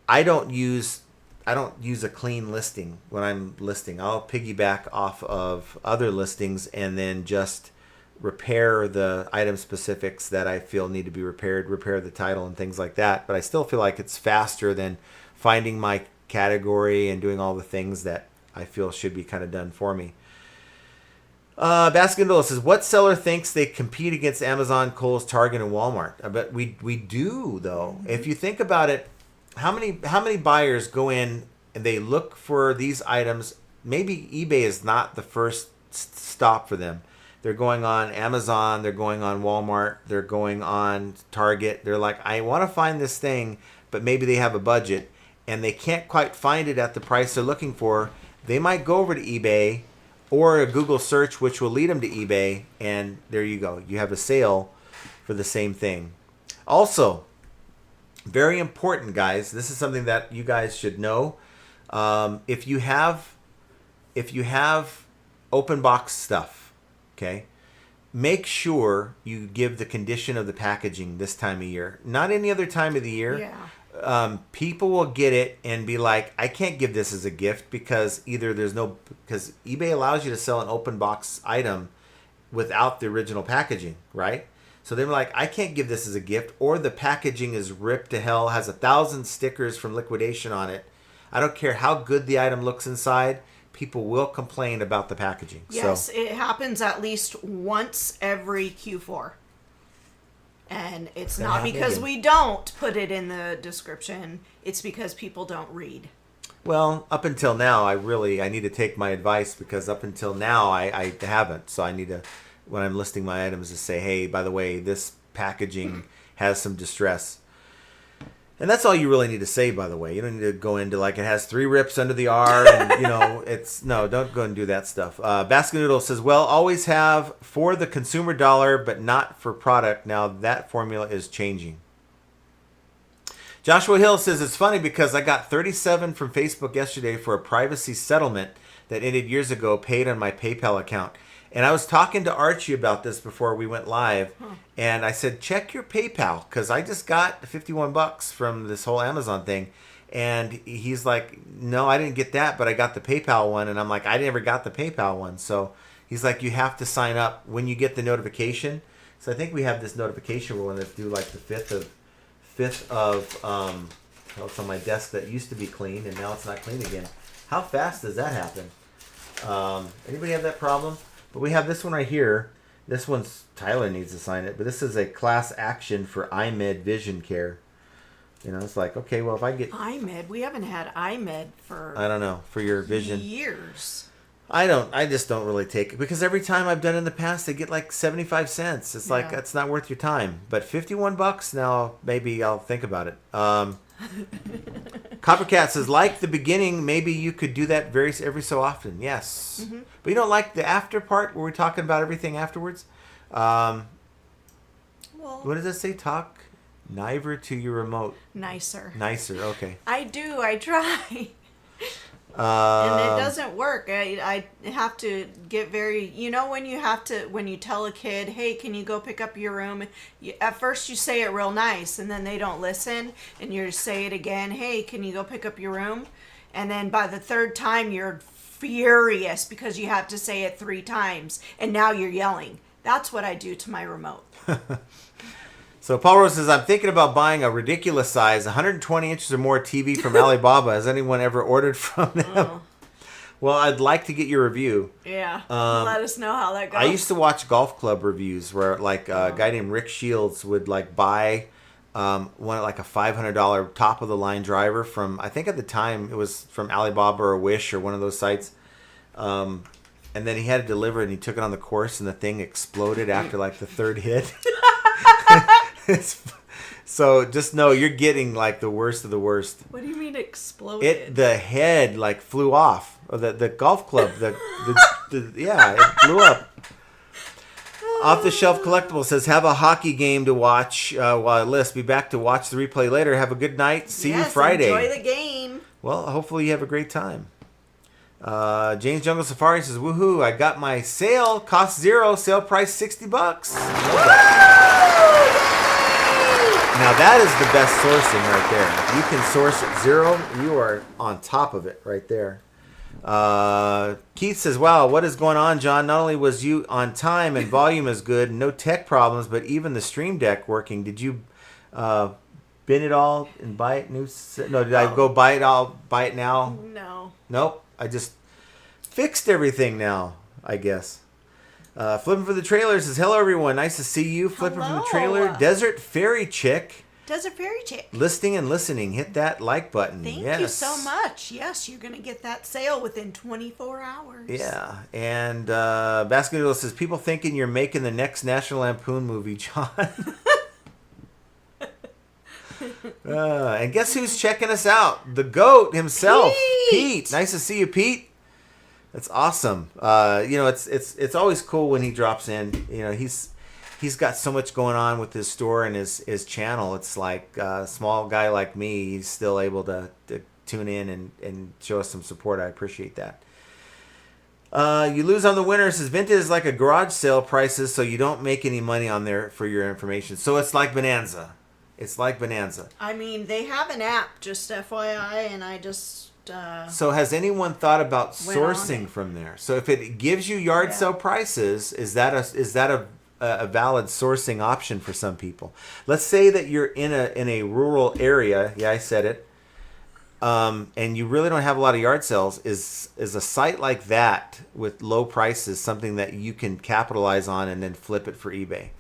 I don't use a clean listing when I'm listing. I'll piggyback off of other listings and then just repair the item specifics that I feel need to be repaired, repair the title and things like that. But I still feel like it's faster than finding my category and doing all the things that I feel should be kind of done for me. Baskin says, what seller thinks they compete against Amazon, Kohl's, Target, and Walmart? I bet we do, though. Mm-hmm. If you think about it, how many buyers go in and they look for these items? Maybe eBay is not the first stop for them. They're going on Amazon, they're going on Walmart, they're going on Target. They're like, I want to find this thing, but maybe they have a budget and they can't quite find it at the price they're looking for. They might go over to eBay or a Google search, which will lead them to eBay, and there you go. You have a sale for the same thing. Also, very important, guys. This is something that you guys should know. If you have open box stuff, okay, make sure you give the condition of the packaging this time of year. Not any other time of the year. Yeah. People will get it and be like, I can't give this as a gift because because eBay allows you to sell an open box item without the original packaging, right? So they're like, I can't give this as a gift, or the packaging is ripped to hell, has 1,000 stickers from liquidation on it. I don't care how good the item looks inside. People will complain about the packaging. Yes, it happens at least once every Q4. And it's not because we don't put it in the description. It's because people don't read. Well, up until now, I need to take my advice, because up until now, I haven't. So I need to, when I'm listing my items, to say, hey, by the way, this packaging has some distress. And that's all you really need to say, by the way. You don't need to go into like it has 3 rips under the R and, don't go and do that stuff. Basket Noodle says, well, always have for the consumer dollar, but not for product. Now that formula is changing. Joshua Hill says, it's funny because I got 37 from Facebook yesterday for a privacy settlement that ended years ago, paid on my PayPal account. And I was talking to Archie about this before we went live, and I said, check your PayPal, because I just got $51 from this whole Amazon thing. And he's like, no, I didn't get that, but I got the PayPal one. And I'm like, I never got the PayPal one. So he's like, you have to sign up when you get the notification. So I think we have this notification we're going to do like the 5th of it's on my desk that used to be clean, and now it's not clean again. How fast does that happen? Anybody have that problem? But we have this one right here. This one's, Tyler needs to sign it, but this is a class action for iMed Vision Care. You know, it's like, okay, well, if I get, iMed. We haven't had iMed for I don't know, for your vision. years. I just don't really take it because every time I've done it in the past, they get like 75 cents. It's like, Yeah. that's not worth your time. But $51 now, maybe I'll think about it. Coppercat says, like the beginning, maybe you could do that every so often. Yes. But you don't like the after part where we're talking about everything afterwards? Well, What does it say? Talk niver to your remote. nicer. Nicer, okay. I do. I try. And it doesn't work. I have to get very, when when you tell a kid, hey, can you go pick up your room? At first you say it real nice and then they don't listen and you say it again, hey, can you go pick up your room? And then by the third time you're furious because you have to say it 3 times and now you're yelling. That's what I do to my remote. So Paul Rose says, I'm thinking about buying a ridiculous size, 120 inches or more TV from Alibaba. Has anyone ever ordered from them? Well, I'd like to get your review. Yeah. Let us know how that goes. I used to watch golf club reviews where like a guy named Rick Shields would like buy one like a $500 top of the line driver from, I think at the time it was from Alibaba or Wish or one of those sites. And then he had it delivered and he took it on the course and the thing exploded after like the 3rd hit. So just know you're getting like the worst of the worst. What do you mean exploded? The head like flew off. Or the golf club. Yeah, it blew up. Off the Shelf Collectible says, have a hockey game to watch while I list. Be back to watch the replay later. Have a good night. See you Friday. Enjoy the game. Well, hopefully you have a great time. James Jungle Safari says, woohoo, I got my sale. Cost $0. Sale price $60. Now that is the best sourcing right there. If you can source at $0, you are on top of it right there. Keith says, wow, what is going on, John? Not only was you on time and volume is good, no tech problems, but even the Stream Deck working. Did you bin it all and buy it new? No, did I go buy it all, buy it now? No. Nope. I just fixed everything now, I guess. Flipping for the Trailer says, hello, everyone. Nice to see you. Flipping from the Trailer. Hello. Desert Fairy Chick. Desert Fairy Chick. Listening and listening. Hit that like button. Thank Yes. you so much. Yes, you're going to get that sale within 24 hours. Yeah. And Basket Noodle says, people thinking you're making the next National Lampoon movie, John. And guess who's checking us out? The GOAT himself, Pete. Nice to see you, Pete. That's awesome. It's always cool when he drops in. You know, he's got so much going on with his store and his channel. It's like a small guy like me, he's still able to tune in and show us some support. I appreciate that. You lose on the winner. Says Vinted is like a garage sale prices, so you don't make any money on there for your information. So it's like Bonanza. It's like Bonanza. I mean, they have an app, just FYI, and I just... So has anyone thought about went on sourcing it. from there? So if it gives you yard sale prices, is that a valid sourcing option for some people? Let's say that you're in a rural area. Yeah, I said it. And you really don't have a lot of yard sales. Is a site like that with low prices something that you can capitalize on and then flip it for eBay?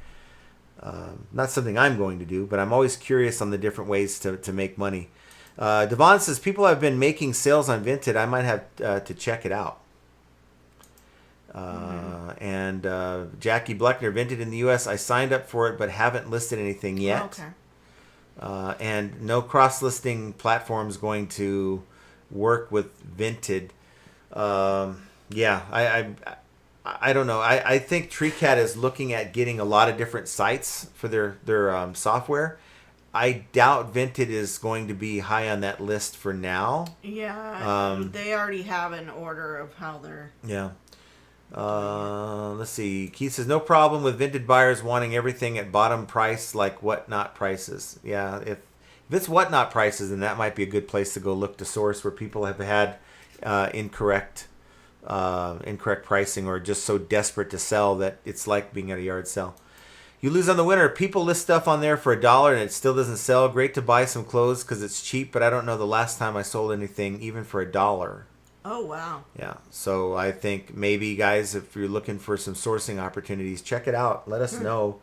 Not something I'm going to do, but I'm always curious on the different ways to make money. Devon says, people have been making sales on Vinted. I might have to check it out. And Jackie Bleckner, Vinted in the U.S., I signed up for it, but haven't listed anything yet. Okay. And no cross-listing platforms going to work with Vinted. I don't know. I think TreeCat is looking at getting a lot of different sites for their software. I doubt Vinted is going to be high on that list for now. Yeah, they already have an order of how they're... Yeah. Let's see. Keith says, no problem with Vinted buyers wanting everything at bottom price like Whatnot prices. Yeah, if it's Whatnot prices, then that might be a good place to go look to source where people have had incorrect pricing or just so desperate to sell that it's like being at a yard sale. You lose on the winner. People list stuff on there for $1 and it still doesn't sell. Great to buy some clothes because it's cheap, but I don't know the last time I sold anything even for $1. Oh, wow. Yeah, so I think maybe, guys, if you're looking for some sourcing opportunities, check it out. Let us know.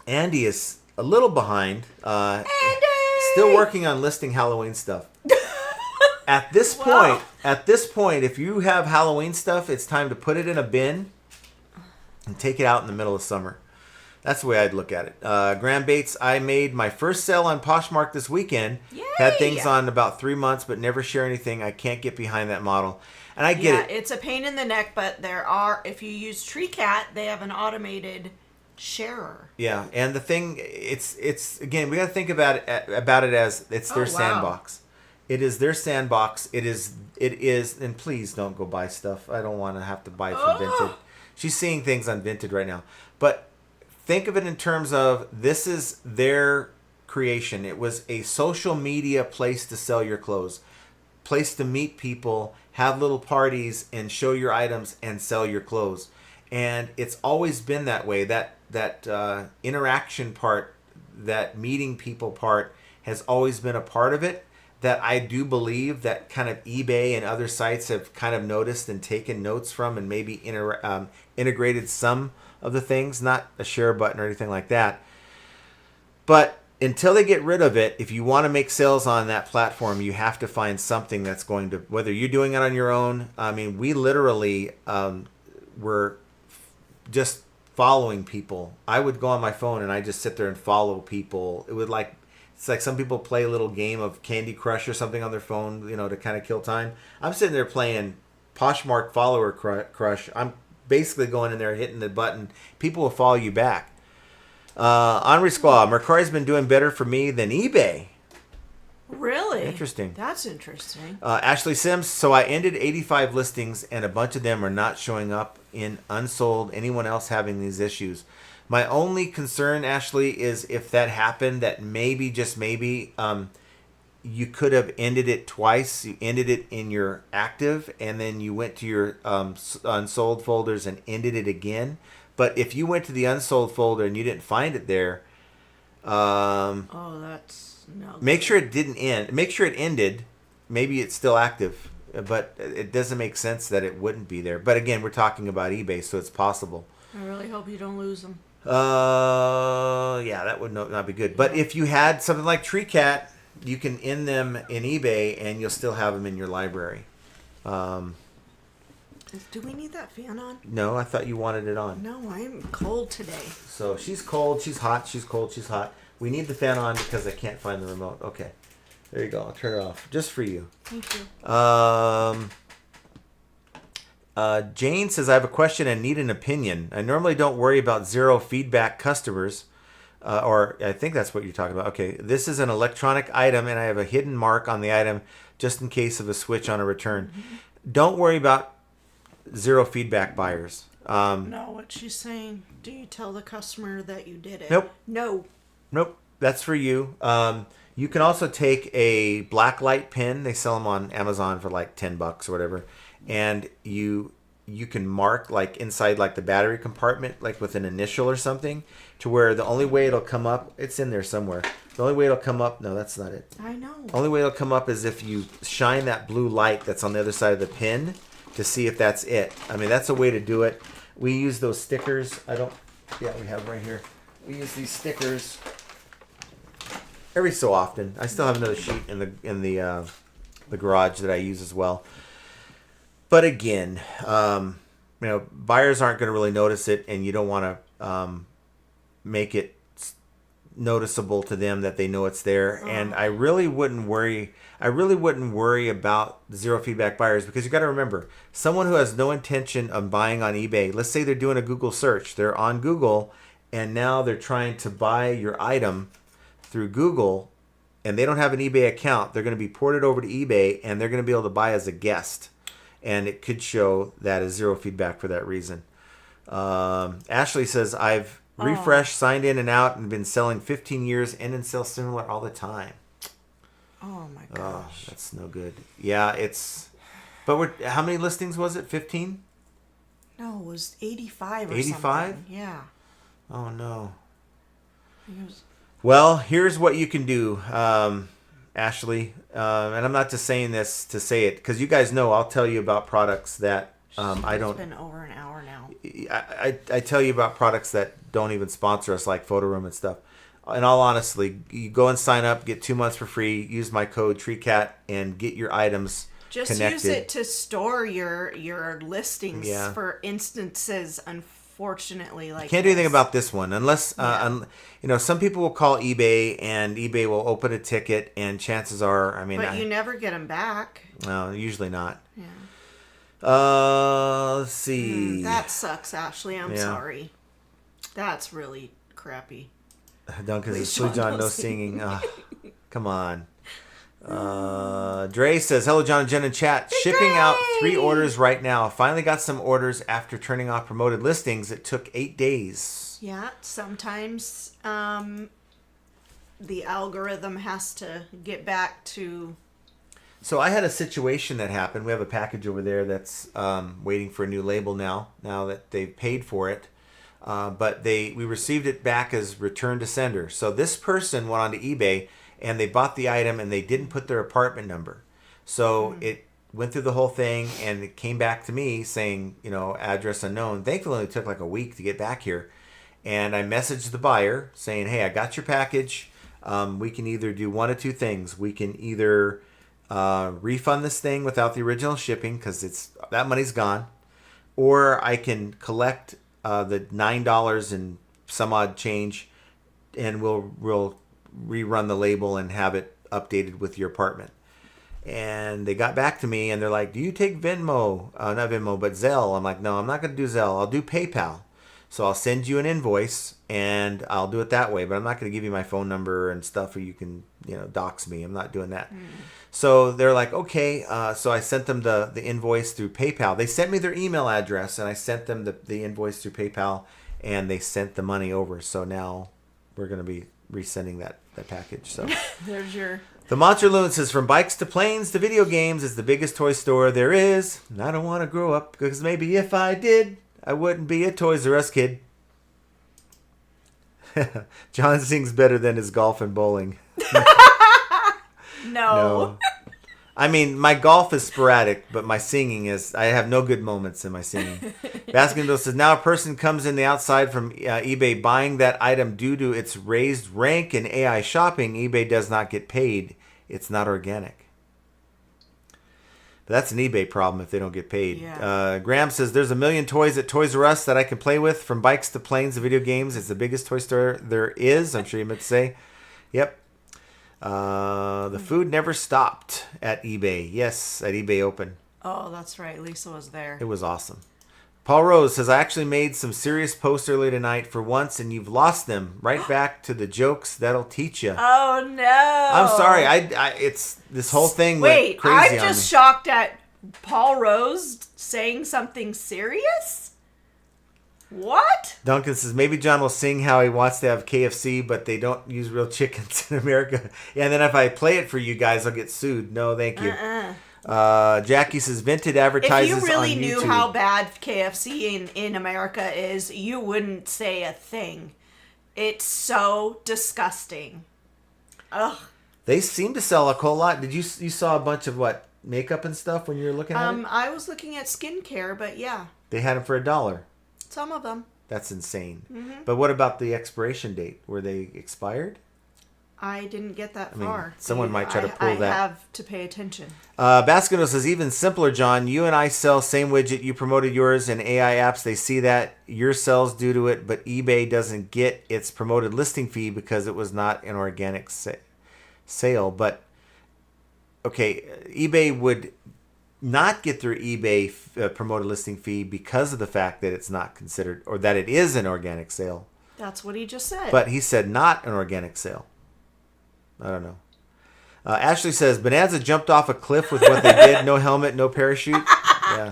Andy is a little behind. Still working on listing Halloween stuff. At this point, if you have Halloween stuff, it's time to put it in a bin and take it out in the middle of summer. That's the way I'd look at it. Graham Bates, I made my first sale on Poshmark this weekend. Yay! Had things on about 3 months, but never share anything. I can't get behind that model. And I get it. It's a pain in the neck, but there are, if you use TreeCat, they have an automated sharer. Yeah, and the thing, it's again, we got to think about it as it's their sandbox. It is their sandbox. It is, and please don't go buy stuff. I don't want to have to buy from Vinted. She's seeing things on Vinted right now. But think of it in terms of this is their creation. It was a social media place to sell your clothes, place to meet people, have little parties, and show your items and sell your clothes. And it's always been that way. That interaction part, that meeting people part, has always been a part of it. That I do believe that kind of eBay and other sites have kind of noticed and taken notes from, and maybe integrated some of the things, not a share button or anything like that. But until they get rid of it, if you want to make sales on that platform, you have to find something that's going to, whether you're doing it on your own. I mean, we literally were just following people. I would go on my phone and I just sit there and follow people. It's like some people play a little game of Candy Crush or something on their phone, to kind of kill time. I'm sitting there playing Poshmark Follower Crush. I'm basically going in there, hitting the button. People will follow you back. Henri Squaw, Mercari's been doing better for me than eBay. Really? Interesting. That's interesting. Ashley Sims, so I ended 85 listings and a bunch of them are not showing up in unsold. Anyone else having these issues? My only concern, Ashley, is if that happened, that maybe, just maybe, you could have ended it twice. You ended it in your active, and then you went to your unsold folders and ended it again. But if you went to the unsold folder and you didn't find it there, that's no. Make sure it didn't end. Make sure it ended. Maybe it's still active, but it doesn't make sense that it wouldn't be there. But again, we're talking about eBay, so it's possible. I really hope you don't lose them. Yeah, that would not be good. But if you had something like TreeCat, you can end them in eBay and you'll still have them in your library. Do we need that fan on? No, I thought you wanted it on. No, I'm cold today. So she's cold, she's hot, she's cold, she's hot. We need the fan on because I can't find the remote. Okay. There you go. I'll turn it off. Just for you. Thank you. Jane says, I have a question and need an opinion. I normally don't worry about zero feedback customers. Or I think that's what you're talking about. Okay. This is an electronic item and I have a hidden mark on the item just in case of a switch on a return. Mm-hmm. Don't worry about zero feedback buyers. No, what she's saying. Do you tell the customer that you did it? Nope. Nope. That's for you. You can also take a black light pen. They sell them on Amazon for like $10 or whatever. And you can mark like inside like the battery compartment, like with an initial or something, to where the only way it'll come up, it's in there somewhere. The only way it'll come up, no, that's not it. I know. The only way it'll come up is if you shine that blue light that's on the other side of the pin to see if that's it. I mean, that's a way to do it. We use those stickers. We have right here. We use these stickers every so often. I still have another sheet in the garage that I use as well. But again, buyers aren't going to really notice it, and you don't want to make it noticeable to them that they know it's there. And I really wouldn't worry. About zero feedback buyers, because you got to remember, someone who has no intention of buying on eBay, let's say they're doing a Google search, they're on Google, and now they're trying to buy your item through Google, and they don't have an eBay account. They're going to be ported over to eBay, and they're going to be able to buy as a guest. And it could show that as zero feedback for that reason. Ashley says, I've refreshed, signed in and out, and been selling 15 years, end and sell similar all the time. Oh my gosh. Oh, that's no good. Yeah, but how many listings was it? 15? No, it was 85 or 85? something. Yeah. Oh no. Well, here's what you can do, Ashley. And I'm not just saying this to say it, because you guys know I'll tell you about products that I don't. It's been over an hour now. I tell you about products that don't even sponsor us, like Photoroom and stuff. in all honesty, you go and sign up, get 2 months for free, use my code TreeCat, and get your items Just connected. use it to store your listings Yeah. for instances, unfortunately. Like Can't do anything this. about this one unless, some people will call eBay and eBay will open a ticket, and chances are, But you never get them back. no, usually not. Yeah. Let's see. That sucks, Ashley. I'm Yeah. sorry. That's really crappy. Duncan says, Please, Blue John, John, don't no sing. singing. Come on. Dre says, hello, John and Jen in chat. Shipping out 3 orders right now. Finally got some orders after turning off promoted listings. It took 8 days. Yeah, sometimes the algorithm has to get back to... So I had a situation that happened. We have a package over there that's waiting for a new label now that they've paid for it. But we received it back as return to sender. So this person went onto eBay and they bought the item and they didn't put their apartment number. So it went through the whole thing and it came back to me saying, address unknown. Thankfully, it only took like a week to get back here. And I messaged the buyer saying, hey, I got your package. We can either do one of two things. We can either refund this thing without the original shipping because that money's gone, or I can collect the $9 and some odd change, and we'll rerun the label and have it updated with your apartment. And they got back to me and they're like, do you take Venmo? Not Venmo, but Zelle. I'm like, no, I'm not going to do Zelle. I'll do PayPal. So I'll send you an invoice and I'll do it that way, but I'm not going to give you my phone number and stuff or you can, dox me. I'm not doing that. So they're like, okay. So I sent them the invoice through PayPal. They sent me their email address and I sent them the invoice through PayPal and they sent the money over. So now we're going to be resending that package. So There's your... The Monster Loon says, from bikes to planes to video games, it's the biggest toy store there is. And I don't want to grow up because maybe if I did, I wouldn't be a Toys R Us kid. John sings better than his golf and bowling. No. I mean, my golf is sporadic, but my singing is... I have no good moments in my singing. Basketball says, now a person comes in the outside from eBay buying that item due to its raised rank in AI shopping. eBay does not get paid. It's not organic. But that's an eBay problem if they don't get paid. Yeah. Graham says, there's a million toys at Toys R Us that I can play with, from bikes to planes to video games. It's the biggest toy store there is. I'm sure you meant to say. Yep. The food never stopped at eBay. Yes, at eBay Open. Oh, that's right. Lisa was there. It was awesome. Paul Rose says, I actually made some serious posts earlier tonight for once, and you've lost them. Right back to the jokes that'll teach you. Oh, no. I'm sorry. It's this whole thing went crazy I'm on me. just shocked at Paul Rose saying something serious? What? Duncan says, maybe John will sing how he wants to have KFC, but they don't use real chickens in America. Yeah, and then if I play it for you guys, I'll get sued. No, thank you. Jackie says, Vinted advertises on YouTube. If you really knew how bad KFC in America is, you wouldn't say a thing. It's so disgusting. Ugh. They seem to sell a whole lot. Did you saw a bunch of what, makeup and stuff when you were looking at it? I was looking at skincare, but yeah, They had them for $1. some of them. That's insane. Mm-hmm. But what about the expiration date? Were they expired? I didn't get that mean, far. someone might try to pull that. I have to pay attention. Basketball says, even simpler, John. You and I sell same widget. You promoted yours in AI apps. They see that your sells due to it, but eBay doesn't get its promoted listing fee because it was not an organic sale. But, okay, eBay would not get their eBay promoted listing fee because of the fact that it's not considered, or that it is an organic sale. That's what he just said. But he said not an organic sale. I don't know. Ashley says, Bonanza jumped off a cliff with what they did. No helmet, no parachute. Yeah.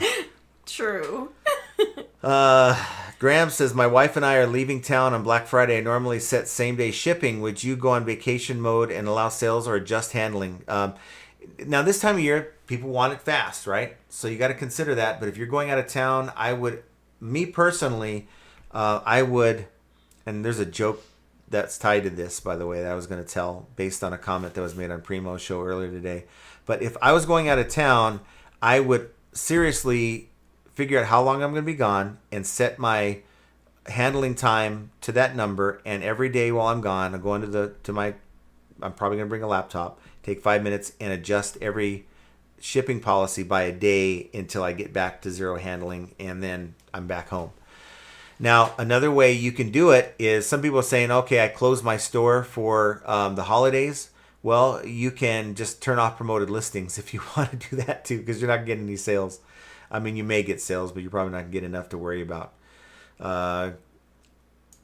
True. Graham says, my wife and I are leaving town on Black Friday. I normally set same-day shipping. Would you go on vacation mode and allow sales or adjust handling? Now, this time of year, people want it fast, right? So you got to consider that. But if you're going out of town, me personally, I would, and there's a joke that's tied to this, by the way, that I was going to tell based on a comment that was made on Primo's show earlier today. But if I was going out of town, I would seriously figure out how long I'm going to be gone and set my handling time to that number, and every day while I'm gone, I'm going I'm probably going to bring a laptop, take 5 minutes and adjust every shipping policy by a day until I get back to 0 handling, and then I'm back home. Now, another way you can do it is, some people are saying, okay, I close my store for the holidays. Well, you can just turn off promoted listings if you want to do that too, because you're not getting any sales. I mean, you may get sales, but you're probably not going to get enough to worry about.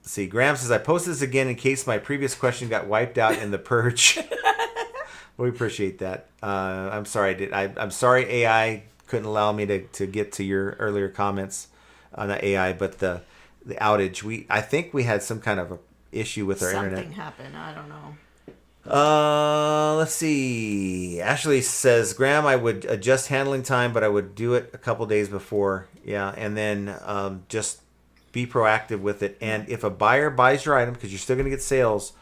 See, Graham says, I posted this again in case my previous question got wiped out in the purge. We appreciate that. I'm sorry. I'm sorry AI couldn't allow me to get to your earlier comments. Not AI, but the outage. I think we had some kind of a issue with our internet. Something happened. I don't know. Let's see. Ashley says, Graham, I would adjust handling time, but I would do it a couple days before. Yeah, and then just be proactive with it. And if a buyer buys your item, because you're still going to get sales,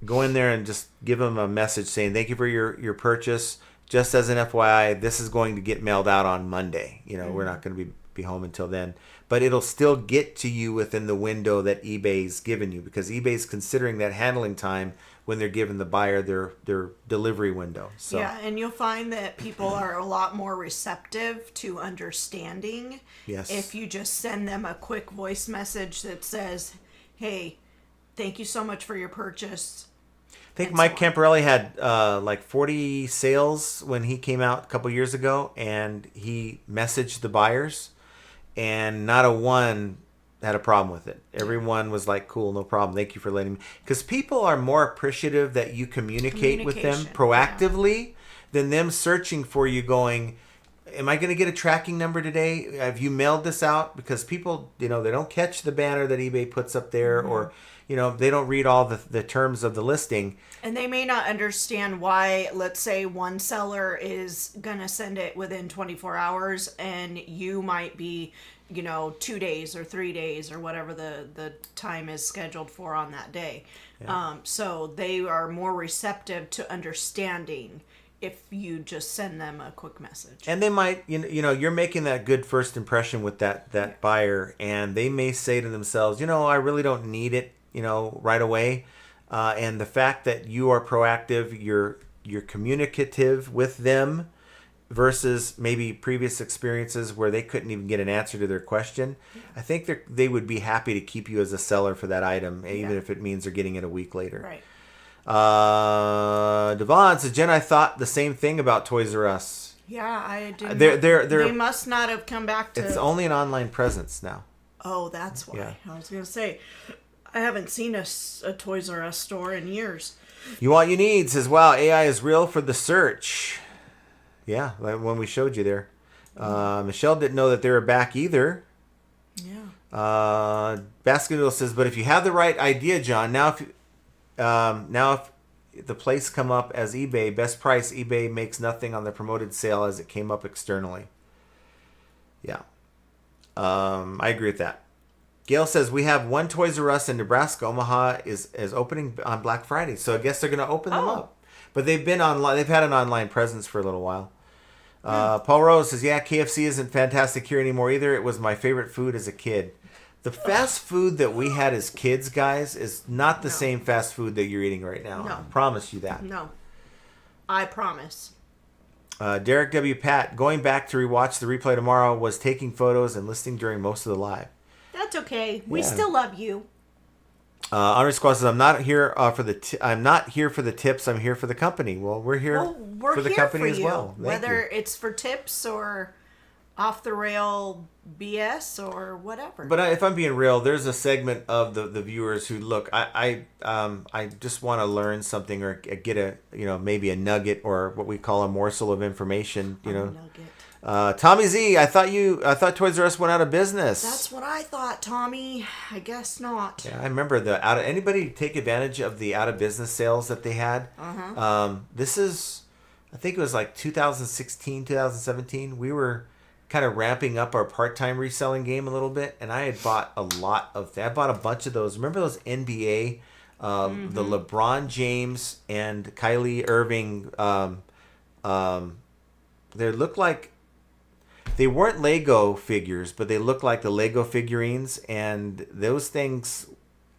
go in there and just give them a message saying, thank you for your purchase. Just as an FYI, this is going to get mailed out on Monday. We're not going to be home until then. But it'll still get to you within the window that eBay's given you, because eBay's considering that handling time when they're giving the buyer their delivery window. So yeah, and you'll find that people are a lot more receptive to understanding. Yes. If you just send them a quick voice message that says, hey, thank you so much for your purchase. I think Mike Camparelli had like 40 sales when he came out a couple years ago, and he messaged the buyers, and not a one had a problem with it. Everyone was like, cool, no problem. Thank you for letting me. Because people are more appreciative that you communicate with them proactively than them searching for you going, am I going to get a tracking number today? Have you mailed this out? Because people, they don't catch the banner that eBay puts up there, or, they don't read all the terms of the listing. And they may not understand why, let's say one seller is going to send it within 24 hours and you might be, 2 days or 3 days or whatever the time is scheduled for on that day. Yeah. So they are more receptive to understanding if you just send them a quick message. And they might, you're making that good first impression with that buyer, and they may say to themselves, I really don't need it, right away. And the fact that you are proactive, you're communicative with them versus maybe previous experiences where they couldn't even get an answer to their question. I think they would be happy to keep you as a seller for that item, even if it means they're getting it a week later. Right. Devon says, Jen, I thought the same thing about Toys R Us. Yeah, I did. They must not have come back to. It's only an online presence now. Oh, that's why. Yeah. I was going to say, I haven't seen a Toys R Us store in years. You Want You Need says, wow, AI is real for the search. Yeah, like when we showed you there. Michelle didn't know that they were back either. Yeah. Basket Noodle says, but if you have the right idea, John, now if the place come up as eBay, best price, eBay makes nothing on the promoted sale as it came up externally. Yeah. I agree with that. Gail says, we have one Toys R Us in Nebraska. Omaha is opening on Black Friday. So I guess they're going to open them up. But they've been online. They've had an online presence for a little while. Paul Rose says, yeah, KFC isn't fantastic here anymore either. It was my favorite food as a kid. The fast food that we had as kids, guys, is not the same fast food that you're eating right now. No. I promise you that. No. I promise. Derek W. Pat, going back to rewatch the replay tomorrow, was taking photos and listening during most of the live. That's okay. We still love you. Honor Squad says, I'm not here for the I'm not here for the tips. I'm here for the company. Well, we're here for the company as well. Whether it's for tips or off the rail BS or whatever. But if I'm being real, there's a segment of the viewers who look. I just want to learn something or get a maybe a nugget or what we call a morsel of information. Nugget. Tommy Z, I thought Toys R Us went out of business. That's what I thought, Tommy. I guess not. Yeah, I remember anybody take advantage of the out of business sales that they had. This is, I think it was like 2016, 2017. We were kind of ramping up our part-time reselling game a little bit, and I had bought a bunch of those. Remember those NBA, the LeBron James and Kylie Irving? They looked like They weren't Lego figures, but they looked like the Lego figurines. And those things,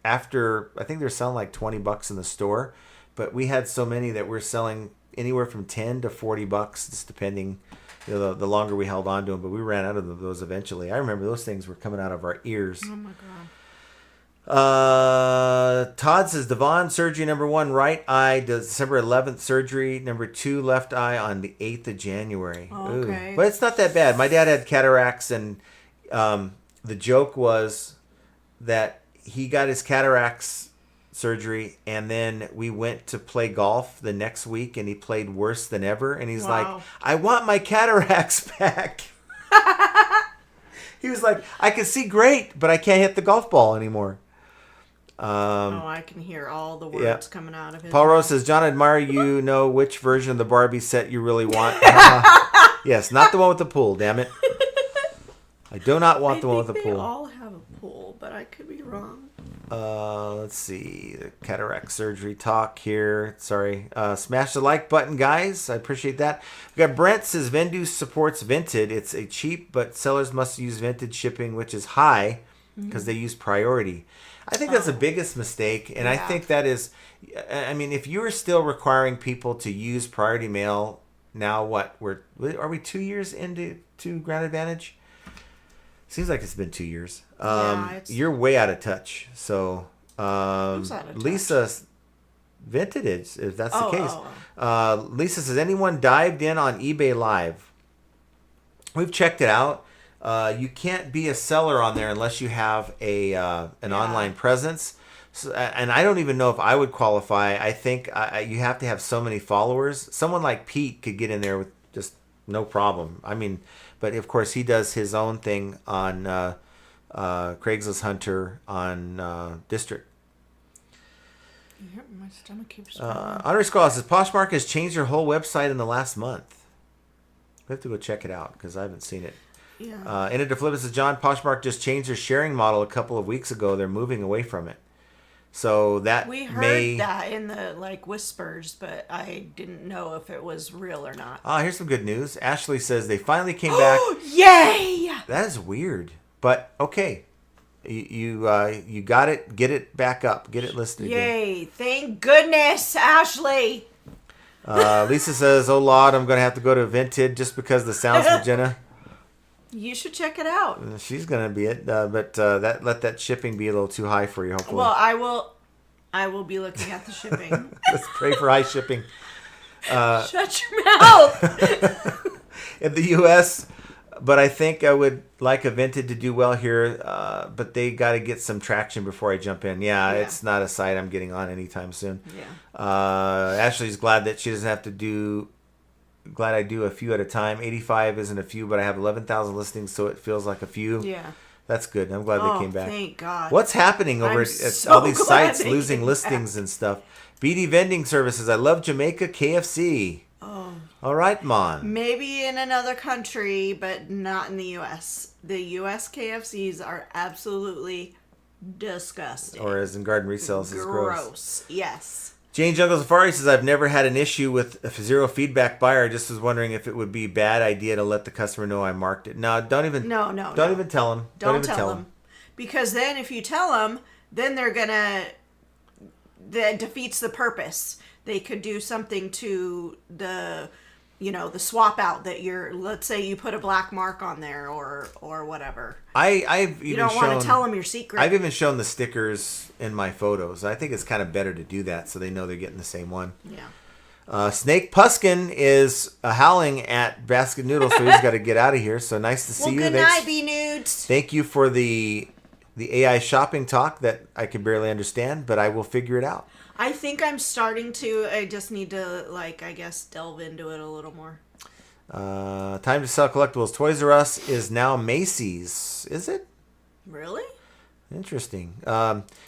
after, I think they're selling like $20 in the store. But we had so many that we're selling anywhere from $10 to $40, just depending, the longer we held on to them. But we ran out of those eventually. I remember those things were coming out of our ears. Oh my god. Todd says Devon surgery number 1 right eye December 11th, surgery number 2 left eye on the 8th of January. Okay. Ooh. But it's not that bad. My dad had cataracts, and the joke was that he got his cataracts surgery, and then we went to play golf the next week, and he played worse than ever, and he's like, I want my cataracts back. He was like, I can see great, but I can't hit the golf ball anymore. I can hear all the words coming out of his Paul Rose mouth. says, John, I admire you know which version of the Barbie set you really want. Yes, not the one with the pool, damn it. I do not want the one with the They pool. all have a pool, but I could be wrong. Let's see. The cataract surgery talk here. Sorry. Smash the like button, guys. I appreciate that. We got Brent says, Vendu supports Vinted. It's a cheap, but sellers must use Vinted shipping, which is high because they use priority. I think that's the biggest mistake, and I think that is, I mean, if you are still requiring people to use priority mail now, are we 2 years into Ground Advantage? Seems like it's been 2 years. You're way out of touch. So, Who's out of touch? Lisa Vintage, if that's the case. Lisa says, anyone dived in on eBay Live? We've checked it out. You can't be a seller on there unless you have an online presence. So, and I don't even know if I would qualify. I think you have to have so many followers. Someone like Pete could get in there with just no problem. I mean, but of course he does his own thing on Craigslist Hunter on District. Yep, my stomach keeps Andre Scholar says, Poshmark has changed their whole website in the last month. We have to go check it out because I haven't seen it. Yeah. In it to flip it says, John, Poshmark just changed their sharing model a couple of weeks ago. They're moving away from it. So that We heard that in the whispers, but I didn't know if it was real or not. Here's some good news. Ashley says they finally came back. Yay! That is weird, but okay. You got it. Get it back up. Get it listed again. Yay! Thank goodness, Ashley. Lisa says, oh Lord, I'm going to have to go to Vinted just because the sounds of Jenna. You should check it out. She's going to be it, but let that shipping be a little too high for you, hopefully. Well, I will be looking at the shipping. Let's pray for high shipping. Shut your mouth. In the U.S., but I think I would like a Vinted to do well here, but they got to get some traction before I jump in. Yeah, it's not a site I'm getting on anytime soon. Yeah. Ashley's glad that she doesn't have to do... Glad I do a few at a time. 85 isn't a few, but I have 11,000 listings, so it feels like a few. Yeah. That's good. I'm glad they came back. Thank God. What's happening over I'm at so all these glad sites they losing came listings back. and stuff? BD Vending Services. I love Jamaica KFC. Oh. All right, Mon. Maybe in another country, but not in the U.S. The U.S. KFCs are absolutely disgusting. Or as in Garden Resells, is gross. Gross. Yes. Jane Jungle Safari says, I've never had an issue with a zero feedback buyer. I just was wondering if it would be a bad idea to let the customer know I marked it. No, don't even. No. Don't even tell them. Don't even tell them. Because then if you tell them, then they're going to... That defeats the purpose. They could do something to the swap out that let's say you put a black mark on there or whatever. I've even You don't want to tell them your secret. I've even shown the stickers in my photos. I think it's kind of better to do that so they know they're getting the same one. Yeah. Snake Puskin is howling at Basket Noodles, so he's got to get out of here. So nice to see you. Good night, B-Nudes. Thank you for the AI shopping talk that I can barely understand, but I will figure it out. I think I'm starting to. I just need to, delve into it a little more. Time to sell collectibles. Toys R Us is now Macy's. Is it? Really? Interesting.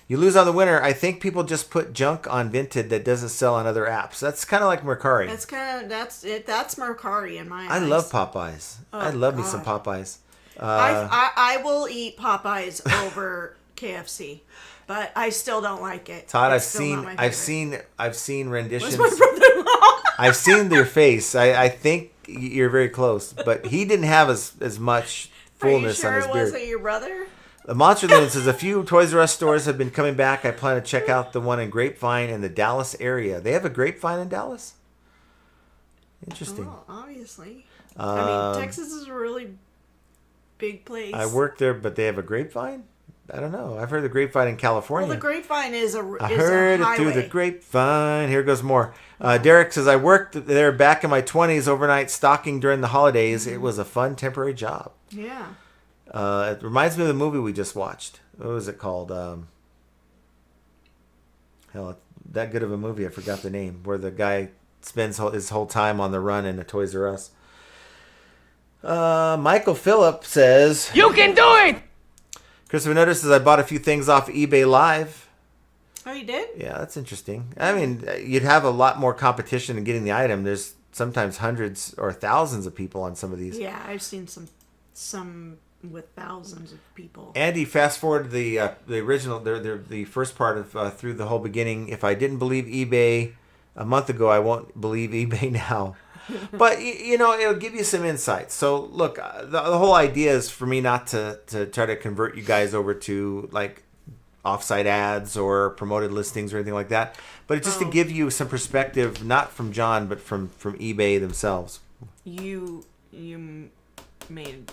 You lose on the winner. I think people just put junk on Vinted that doesn't sell on other apps. That's kind of like Mercari. That's Mercari in my eyes. I love Popeyes. I love me some God. Popeyes. I will eat Popeyes over KFC, but I still don't like it. Todd, It's still not my favorite. I've seen renditions. Where's my brother-in-law? I've seen their face. I think You're very close, but he didn't have as much fullness Are you on sure his it beard. wasn't your brother? The Monster Loon says a few Toys R Us stores have been coming back. I plan to check out the one in Grapevine in the Dallas area. They have a Grapevine in Dallas? Interesting. Oh, obviously. I mean, Texas is a really big place. I worked there, but they have a Grapevine? I don't know. I've heard the Grapevine in California. Well, the Grapevine is a I heard a it through the highway. grapevine. Here goes more. Derek says, I worked there back in my 20s overnight stocking during the holidays. It was a fun temporary job. Yeah. It reminds me of the movie we just watched. What was it called? Hell, that good of a movie. I forgot the name. Where the guy spends his whole time on the run in a Toys R Us. Michael Phillip says, You can do it! Christopher notices I bought a few things off eBay Live. Oh, you did? Yeah, that's interesting. I mean, you'd have a lot more competition in getting the item. There's sometimes hundreds or thousands of people on some of these. Yeah, I've seen some with thousands of people. Andy, fast forward the original, the first part of through the whole beginning. If I didn't believe eBay a month ago, I won't believe eBay now. But you know, it'll give you some insights. So look, the whole idea is for me not to try to convert you guys over to like offsite ads or promoted listings or anything like that, but it's just to give you some perspective, not from John, but from eBay themselves. You made.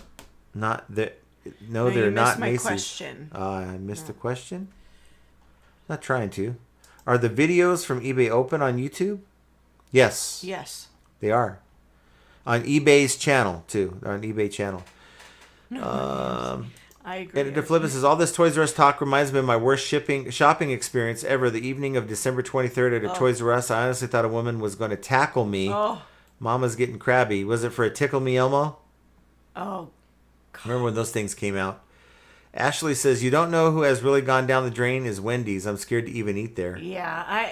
Not that. No, No, they're you not missed my Macy's. question. I missed the question. Not trying to. Are the videos from eBay open on YouTube? Yes. Yes. They are. On eBay's channel, too. They're on eBay channel. I agree. And DeFlippin says, all this Toys R Us talk reminds me of my worst shopping experience ever. The evening of December 23rd at a Toys R Us, I honestly thought a woman was going to tackle me. Oh. Mama's getting crabby. Was it for a Tickle Me Elmo? Oh. Remember when those things came out? Ashley says, you don't know who has really gone down the drain is Wendy's. I'm scared to even eat there. Yeah,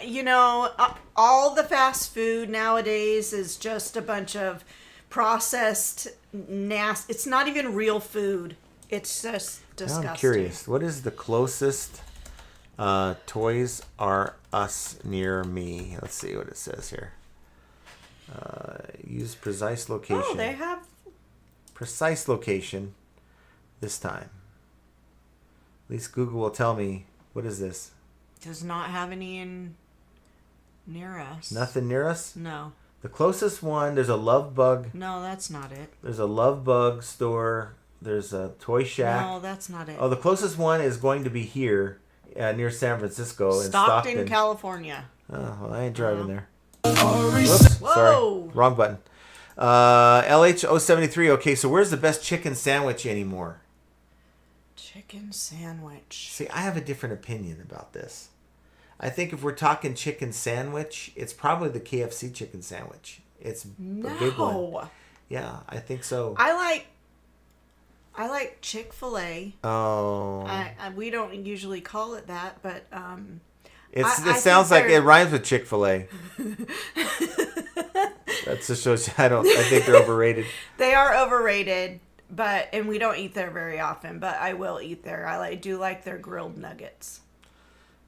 all the fast food nowadays is just a bunch of processed nasty. It's not even real food. It's just disgusting. Now I'm curious. What is the closest Toys R Us near me? Let's see what it says here. Use precise location. Oh, they have. Precise location this time. At least Google will tell me. What is this? Does not have any near us. Nothing near us? No. The closest one, there's a Love Bug. No, that's not it. There's a Love Bug store. There's a Toy Shack. No, that's not it. Oh, the closest one is going to be here near San Francisco. in Stockton, California. Oh, well, I ain't driving there. Whoa. Whoops, sorry. Wrong button. LH073. Okay, so where's the best chicken sandwich anymore? Chicken sandwich. See, I have a different opinion about this. I think if we're talking chicken sandwich, it's probably the KFC chicken sandwich. It's a big one. Yeah, I think so. I like Chick-fil-A. Oh. We don't usually call it that, but it I sounds think like it rhymes with Chick-fil-A. That just shows you I think they're overrated. They are overrated, and we don't eat there very often, but I will eat there. I do like their grilled nuggets.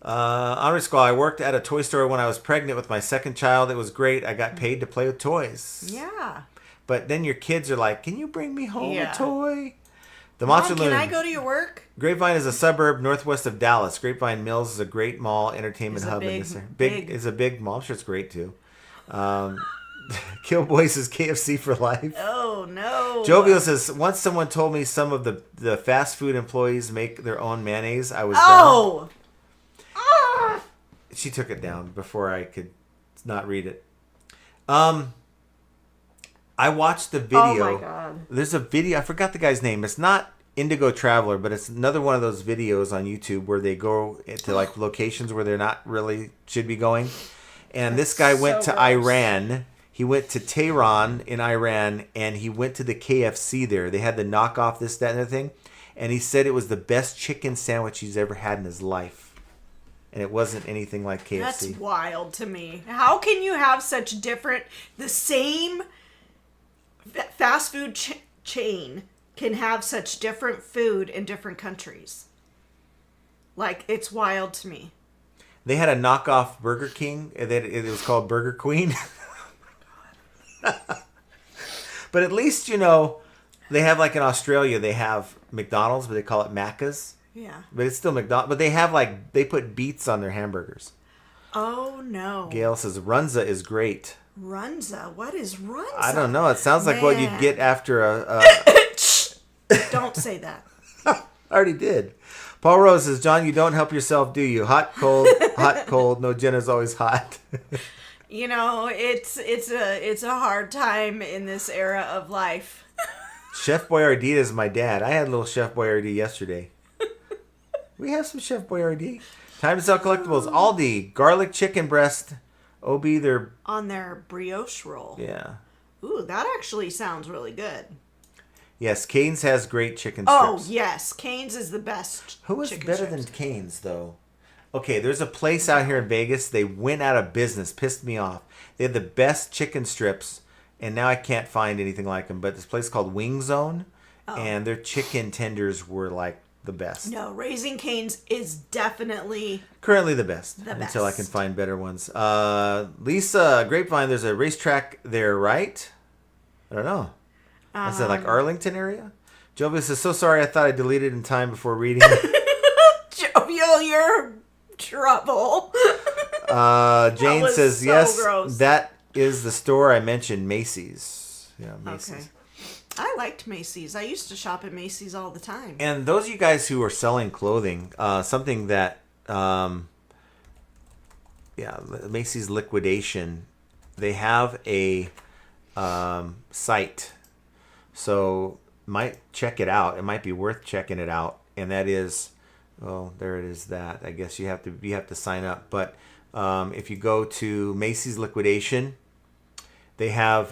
Honor Skull, I worked at a toy store when I was pregnant with my second child. It was great. I got paid to play with toys. Yeah. But then your kids are like, can you bring me home Yeah. a toy? The Mom, Monster can Loon. I go to your work? Grapevine is a suburb northwest of Dallas. Grapevine Mills is a great mall, entertainment It's a hub. big- in this area. big. It's a big mall. I'm sure it's great too. Killboy says KFC for life. Oh, no. Jovial says, once someone told me some of the fast food employees make their own mayonnaise, I was Oh! down. She took it down before I could not read it. I watched the video. Oh, my God. There's a video. I forgot the guy's name. It's not Indigo Traveler, but it's another one of those videos on YouTube where they go into like locations where they're not really should be going. And this guy went to gross. Iran. He went to Tehran in Iran, and he went to the KFC there. They had the knockoff this, that, and the thing. And he said it was the best chicken sandwich he's ever had in his life. And it wasn't anything like KFC. That's wild to me. How can you have such the same fast food chain can have such different food in different countries? Like, it's wild to me. They had a knockoff Burger King. It was called Burger Queen. But at least, you know, they have like in Australia, they have McDonald's, but they call it Macca's. Yeah. But it's still McDonald's. But they have like, they put beets on their hamburgers. Oh, no. Gail says Runza is great. Runza? What is Runza? I don't know. It sounds like what you'd Man. get after a Don't say that. I already did. Paul Rose says, John, you don't help yourself, do you? Hot, cold, hot, cold. No, Jenna's always hot. You know, it's a hard time in this era of life. Chef Boyardee is my dad. I had a little Chef Boyardee yesterday. We have some Chef Boyardee. Time to sell collectibles. Aldi, garlic chicken breast. OB, they're... On their brioche roll. Yeah. Ooh, that actually sounds really good. Yes, Cane's has great chicken strips. Oh, yes. Cane's is the best. Who is chicken better strips. than Cane's, though? Okay, there's a place out here in Vegas. They went out of business. Pissed me off. They had the best chicken strips, and now I can't find anything like them. But this place called Wing Zone, and their chicken tenders were like the best. No, Raising Cane's is definitely... Currently the best. The Until I can best. find better ones. Lisa, Grapevine, there's a racetrack there, right? I don't know. Is that like Arlington area? Jovial says, so sorry, I thought I deleted in time before reading. Jovial, you're trouble. Jane was says, so yes, gross. that is the store I mentioned, Macy's. Yeah, Macy's. Okay. I liked Macy's. I used to shop at Macy's all the time. And those of you guys who are selling clothing, something that, Macy's liquidation, they have a site. So might check it out. It might be worth checking it out. And that is, oh, there it is. That I guess you have to sign up. But if you go to Macy's liquidation, they have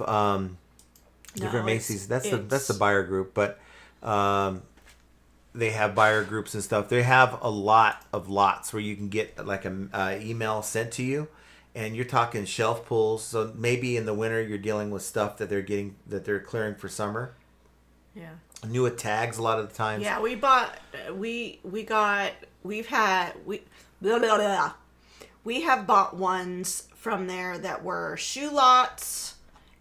different Macy's. That's the buyer group. But they have buyer groups and stuff. They have a lot of lots where you can get like a email sent to you. And you're talking shelf pulls. So maybe in the winter you're dealing with stuff that they're clearing for summer. Yeah. New at tags a lot of the times. Yeah, we bought, we have bought ones from there that were shoe lots,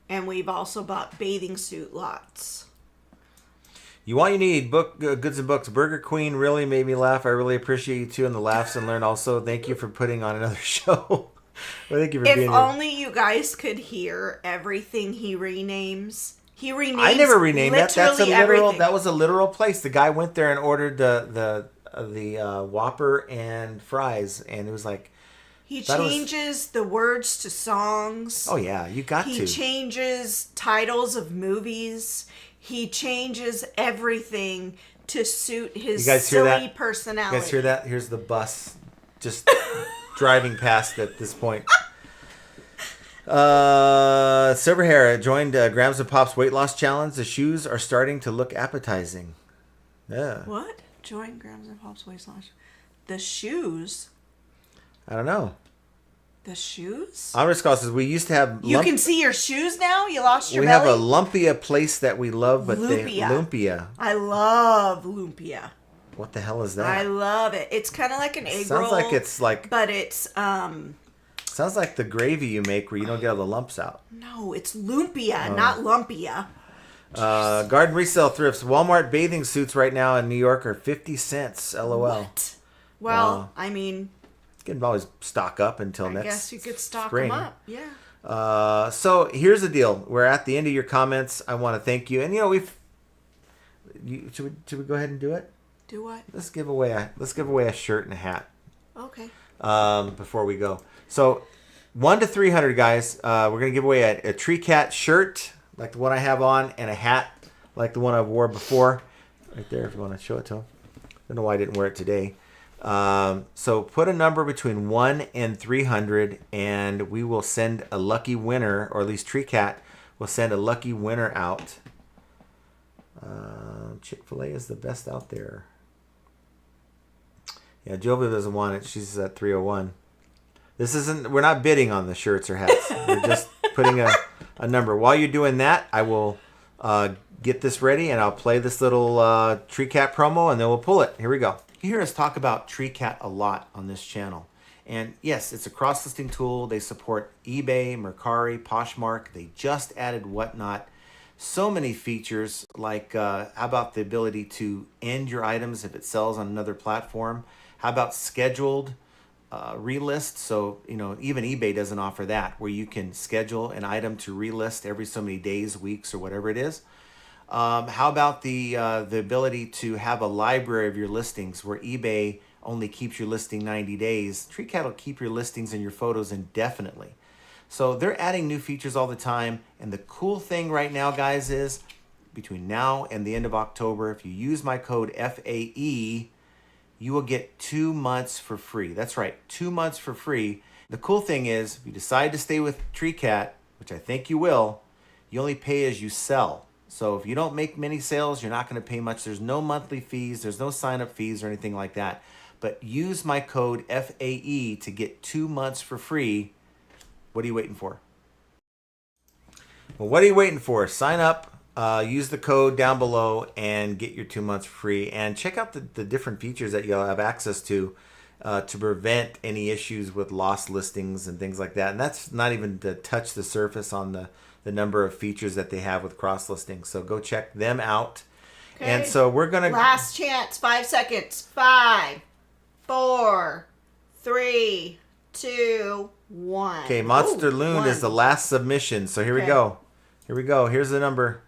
and we've also bought bathing suit lots. You want, you need goods and books. Burger Queen really made me laugh. I really appreciate you too and the laughs and learn also. Thank you for putting on another show. Well, thank you for being If here. only you guys could hear everything he renames. He renames. I never renamed that. That's a literally literal. everything. That was a literal place. The guy went there and ordered the Whopper and fries, and it was like He that was- changes the words to songs. oh yeah, you got He to. changes titles of movies. He changes everything to suit his You guys hear silly that? personality. You guys hear that? Here's the bus just driving past at this point. Silver Hair joined Grams and Pop's weight loss challenge. The shoes are starting to look appetizing. Yeah. What? Join Grams and Pop's Waist Launch. The shoes? I don't know. The shoes? Amrit Skull says we used to have. You can see your shoes now? You lost your We belly? have a Lumpia place that we love, but Lumpia. Lumpia. I love lumpia. What the hell is I that? love it. It's kind of like an egg roll. Sounds like it's like. But it's, Sounds like the gravy you make where you don't get all the lumps out. no, it's lumpia, Oh. not lumpia. Garden Resale Thrifts. Walmart bathing suits right now in New York are 50 cents. LOL. What? Well, Wow. I mean, You can always stock up until I next guess you could stock spring. them up. Yeah. So here's the deal. We're at the end of your comments. I want to thank you. And you know should we go ahead and do it? Do what? Let's give away a shirt and a hat Okay. before we go. So 1 to 300 guys. We're gonna give away a Tree Cat shirt like the one I have on and a hat like the one I wore before. Right there, if you want to show it to them. I don't know why I didn't wear it today. So put a number between 1 and 300, and we will send a lucky winner, or at least Tree Cat will send a lucky winner out. Chick-fil-A is the best out there. Yeah, Jovia doesn't want it. She's at 301. We're not bidding on the shirts or hats. We're just putting a number. While you're doing that, I will get this ready, and I'll play this little Tree Cat promo, and then we'll pull it. Here we go. You hear us talk about Tree Cat a lot on this channel. And yes, it's a cross-listing tool. They support eBay, Mercari, Poshmark. They just added Whatnot. so many features, like how about the ability to end your items if it sells on another platform? How about scheduled relist? So, you know, even eBay doesn't offer that, where you can schedule an item to relist every so many days, weeks, or whatever it is. How about the ability to have a library of your listings, where eBay only keeps your listing 90 days. TreeCat will keep your listings and your photos indefinitely. So they're adding new features all the time. And the cool thing right now, guys, is between now and the end of October, if you use my code FAE, you will get 2 months for free. That's right, 2 months for free. The cool thing is, if you decide to stay with TreeCat, which I think you will, you only pay as you sell. So if you don't make many sales, you're not going to pay much. There's no monthly fees. There's no sign-up fees or anything like that. But use my code FAE to get 2 months for free. What are you waiting for? Well, what are you waiting for? Sign up, use the code down below, and get your 2 months free. And check out the different features that you'll have access to prevent any issues with lost listings and things like that. And that's not even to touch the surface on the number of features that they have with cross listings. So go check them out. Okay. And so we're going to... Last chance, 5 seconds. 5, 4, 3, 2, 1. Okay, Monster Loon is the last submission. So here we go. Here we go. Here's the number.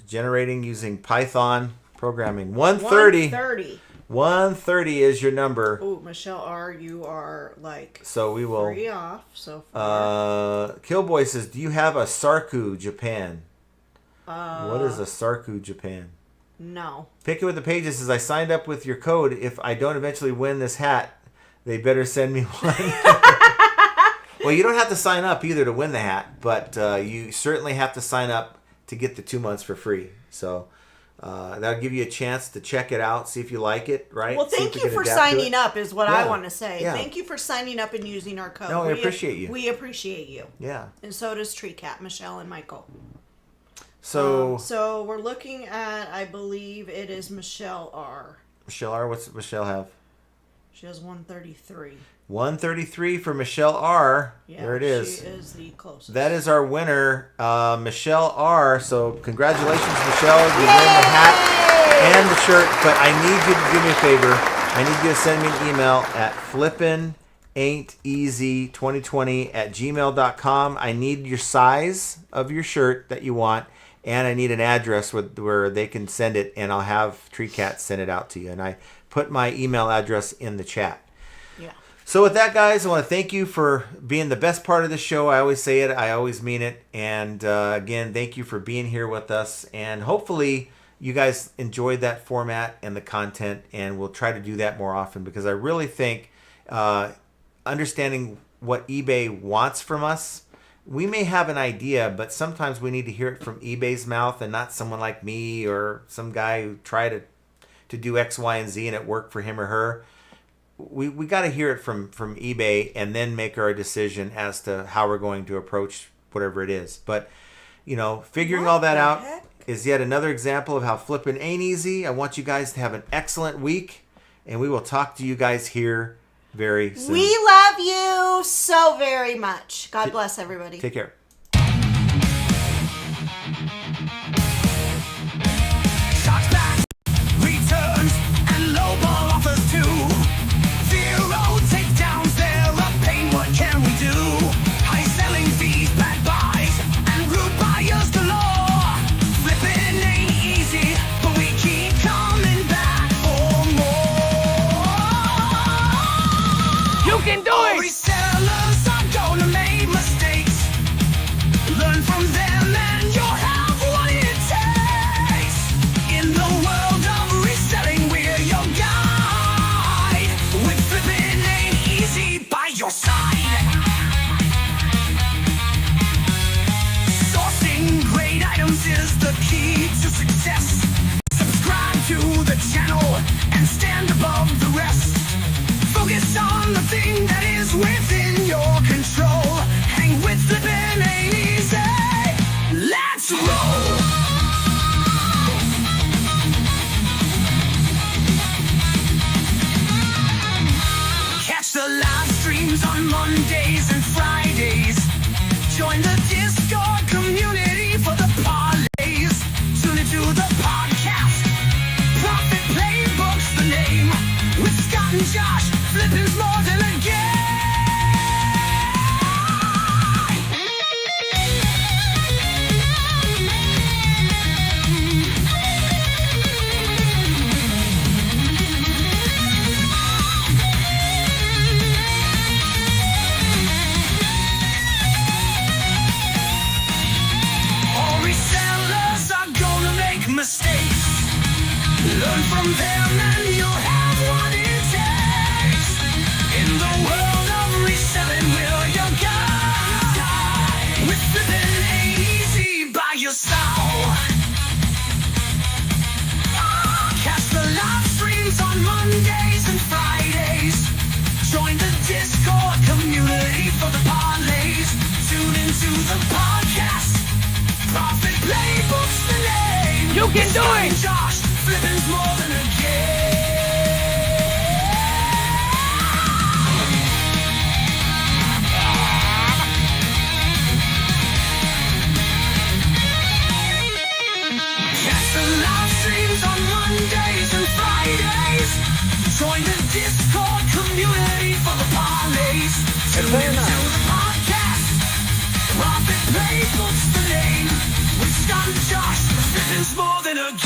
Generating using Python programming. 130. 130. 130 is your number. Oh, Michelle R., you are like so we will 3 off so far. Killboy says, do you have a Sarku Japan? What is a Sarku Japan? No. Pick it with the pages. Says, I signed up with your code. If I don't eventually win this hat, they better send me one. Well, you don't have to sign up either to win the hat, but you certainly have to sign up to get the 2 months for free. So that'll give you a chance to check it out, see if you like it, right? Well, thank you for signing up is what I want to say. Yeah. Thank you for signing up and using our code. No, I appreciate you. We appreciate you. Yeah. And so does TreeCat, Michelle, and Michael. So so we're looking at, I believe it is Michelle R. Michelle R. What's Michelle have? She has 133. 133 for Michelle R. Yeah, there it is. She is the closest. That is our winner, Michelle R. So congratulations, Michelle. You win the hat and the shirt. But I need you to do me a favor. I need you to send me an email at flippinainteasy2020@gmail.com. I need your size of your shirt that you want. And I need an address where they can send it, and I'll have TreeCat send it out to you. And I put my email address in the chat. Yeah. So with that, guys, I want to thank you for being the best part of the show. I always say it. I always mean it. And again, thank you for being here with us. And hopefully you guys enjoyed that format and the content, and we'll try to do that more often, because I really think understanding what eBay wants from us, we may have an idea, but sometimes we need to hear it from eBay's mouth and not someone like me or some guy who tried to do X, Y, and Z and it worked for him or her. We got to hear it from eBay and then make our decision as to how we're going to approach whatever it is. But, you know, figuring all that out is yet another example of how flipping ain't easy. I want you guys to have an excellent week, and we will talk to you guys here very soon. We love you so very much. God bless everybody. Take care. Shocks back, returns, and lowball offers too. Zero takedowns, they're a pain, what can we do? High selling fees, bad buys, and rude buyers galore. Flipping ain't easy, but we keep coming back for more. You can do it! Resellers are gonna make mistakes. Learn from them and you'll have what it takes. In the world of reselling, we're your guide. With flipping ain't easy by your side. Sourcing great items is the key to success. Subscribe to the channel and stand above the rest. Focus on the thing that is within your control. Hang with flipping ain't easy. Let's roll. Catch the live streams on Mondays and Fridays. Join the Discord community for the Scott and Josh, flipping's more than a game. All resellers are gonna make mistakes. Learn from them and you'll have what it takes. In the world of reselling, will you go? With flipping ain't easy by your soul. Catch the live streams on Mondays and Fridays. Join the Discord community for the parlays. Tune into the podcast. Profit Playbook's the name. You can do it! Josh, flipping's more than a game. Catch the live streams on Mondays and Fridays. Join the Discord community for the parlays. Tune into the podcast. Profit Playbook's the name. With Scott and Josh, flipping's more than a game.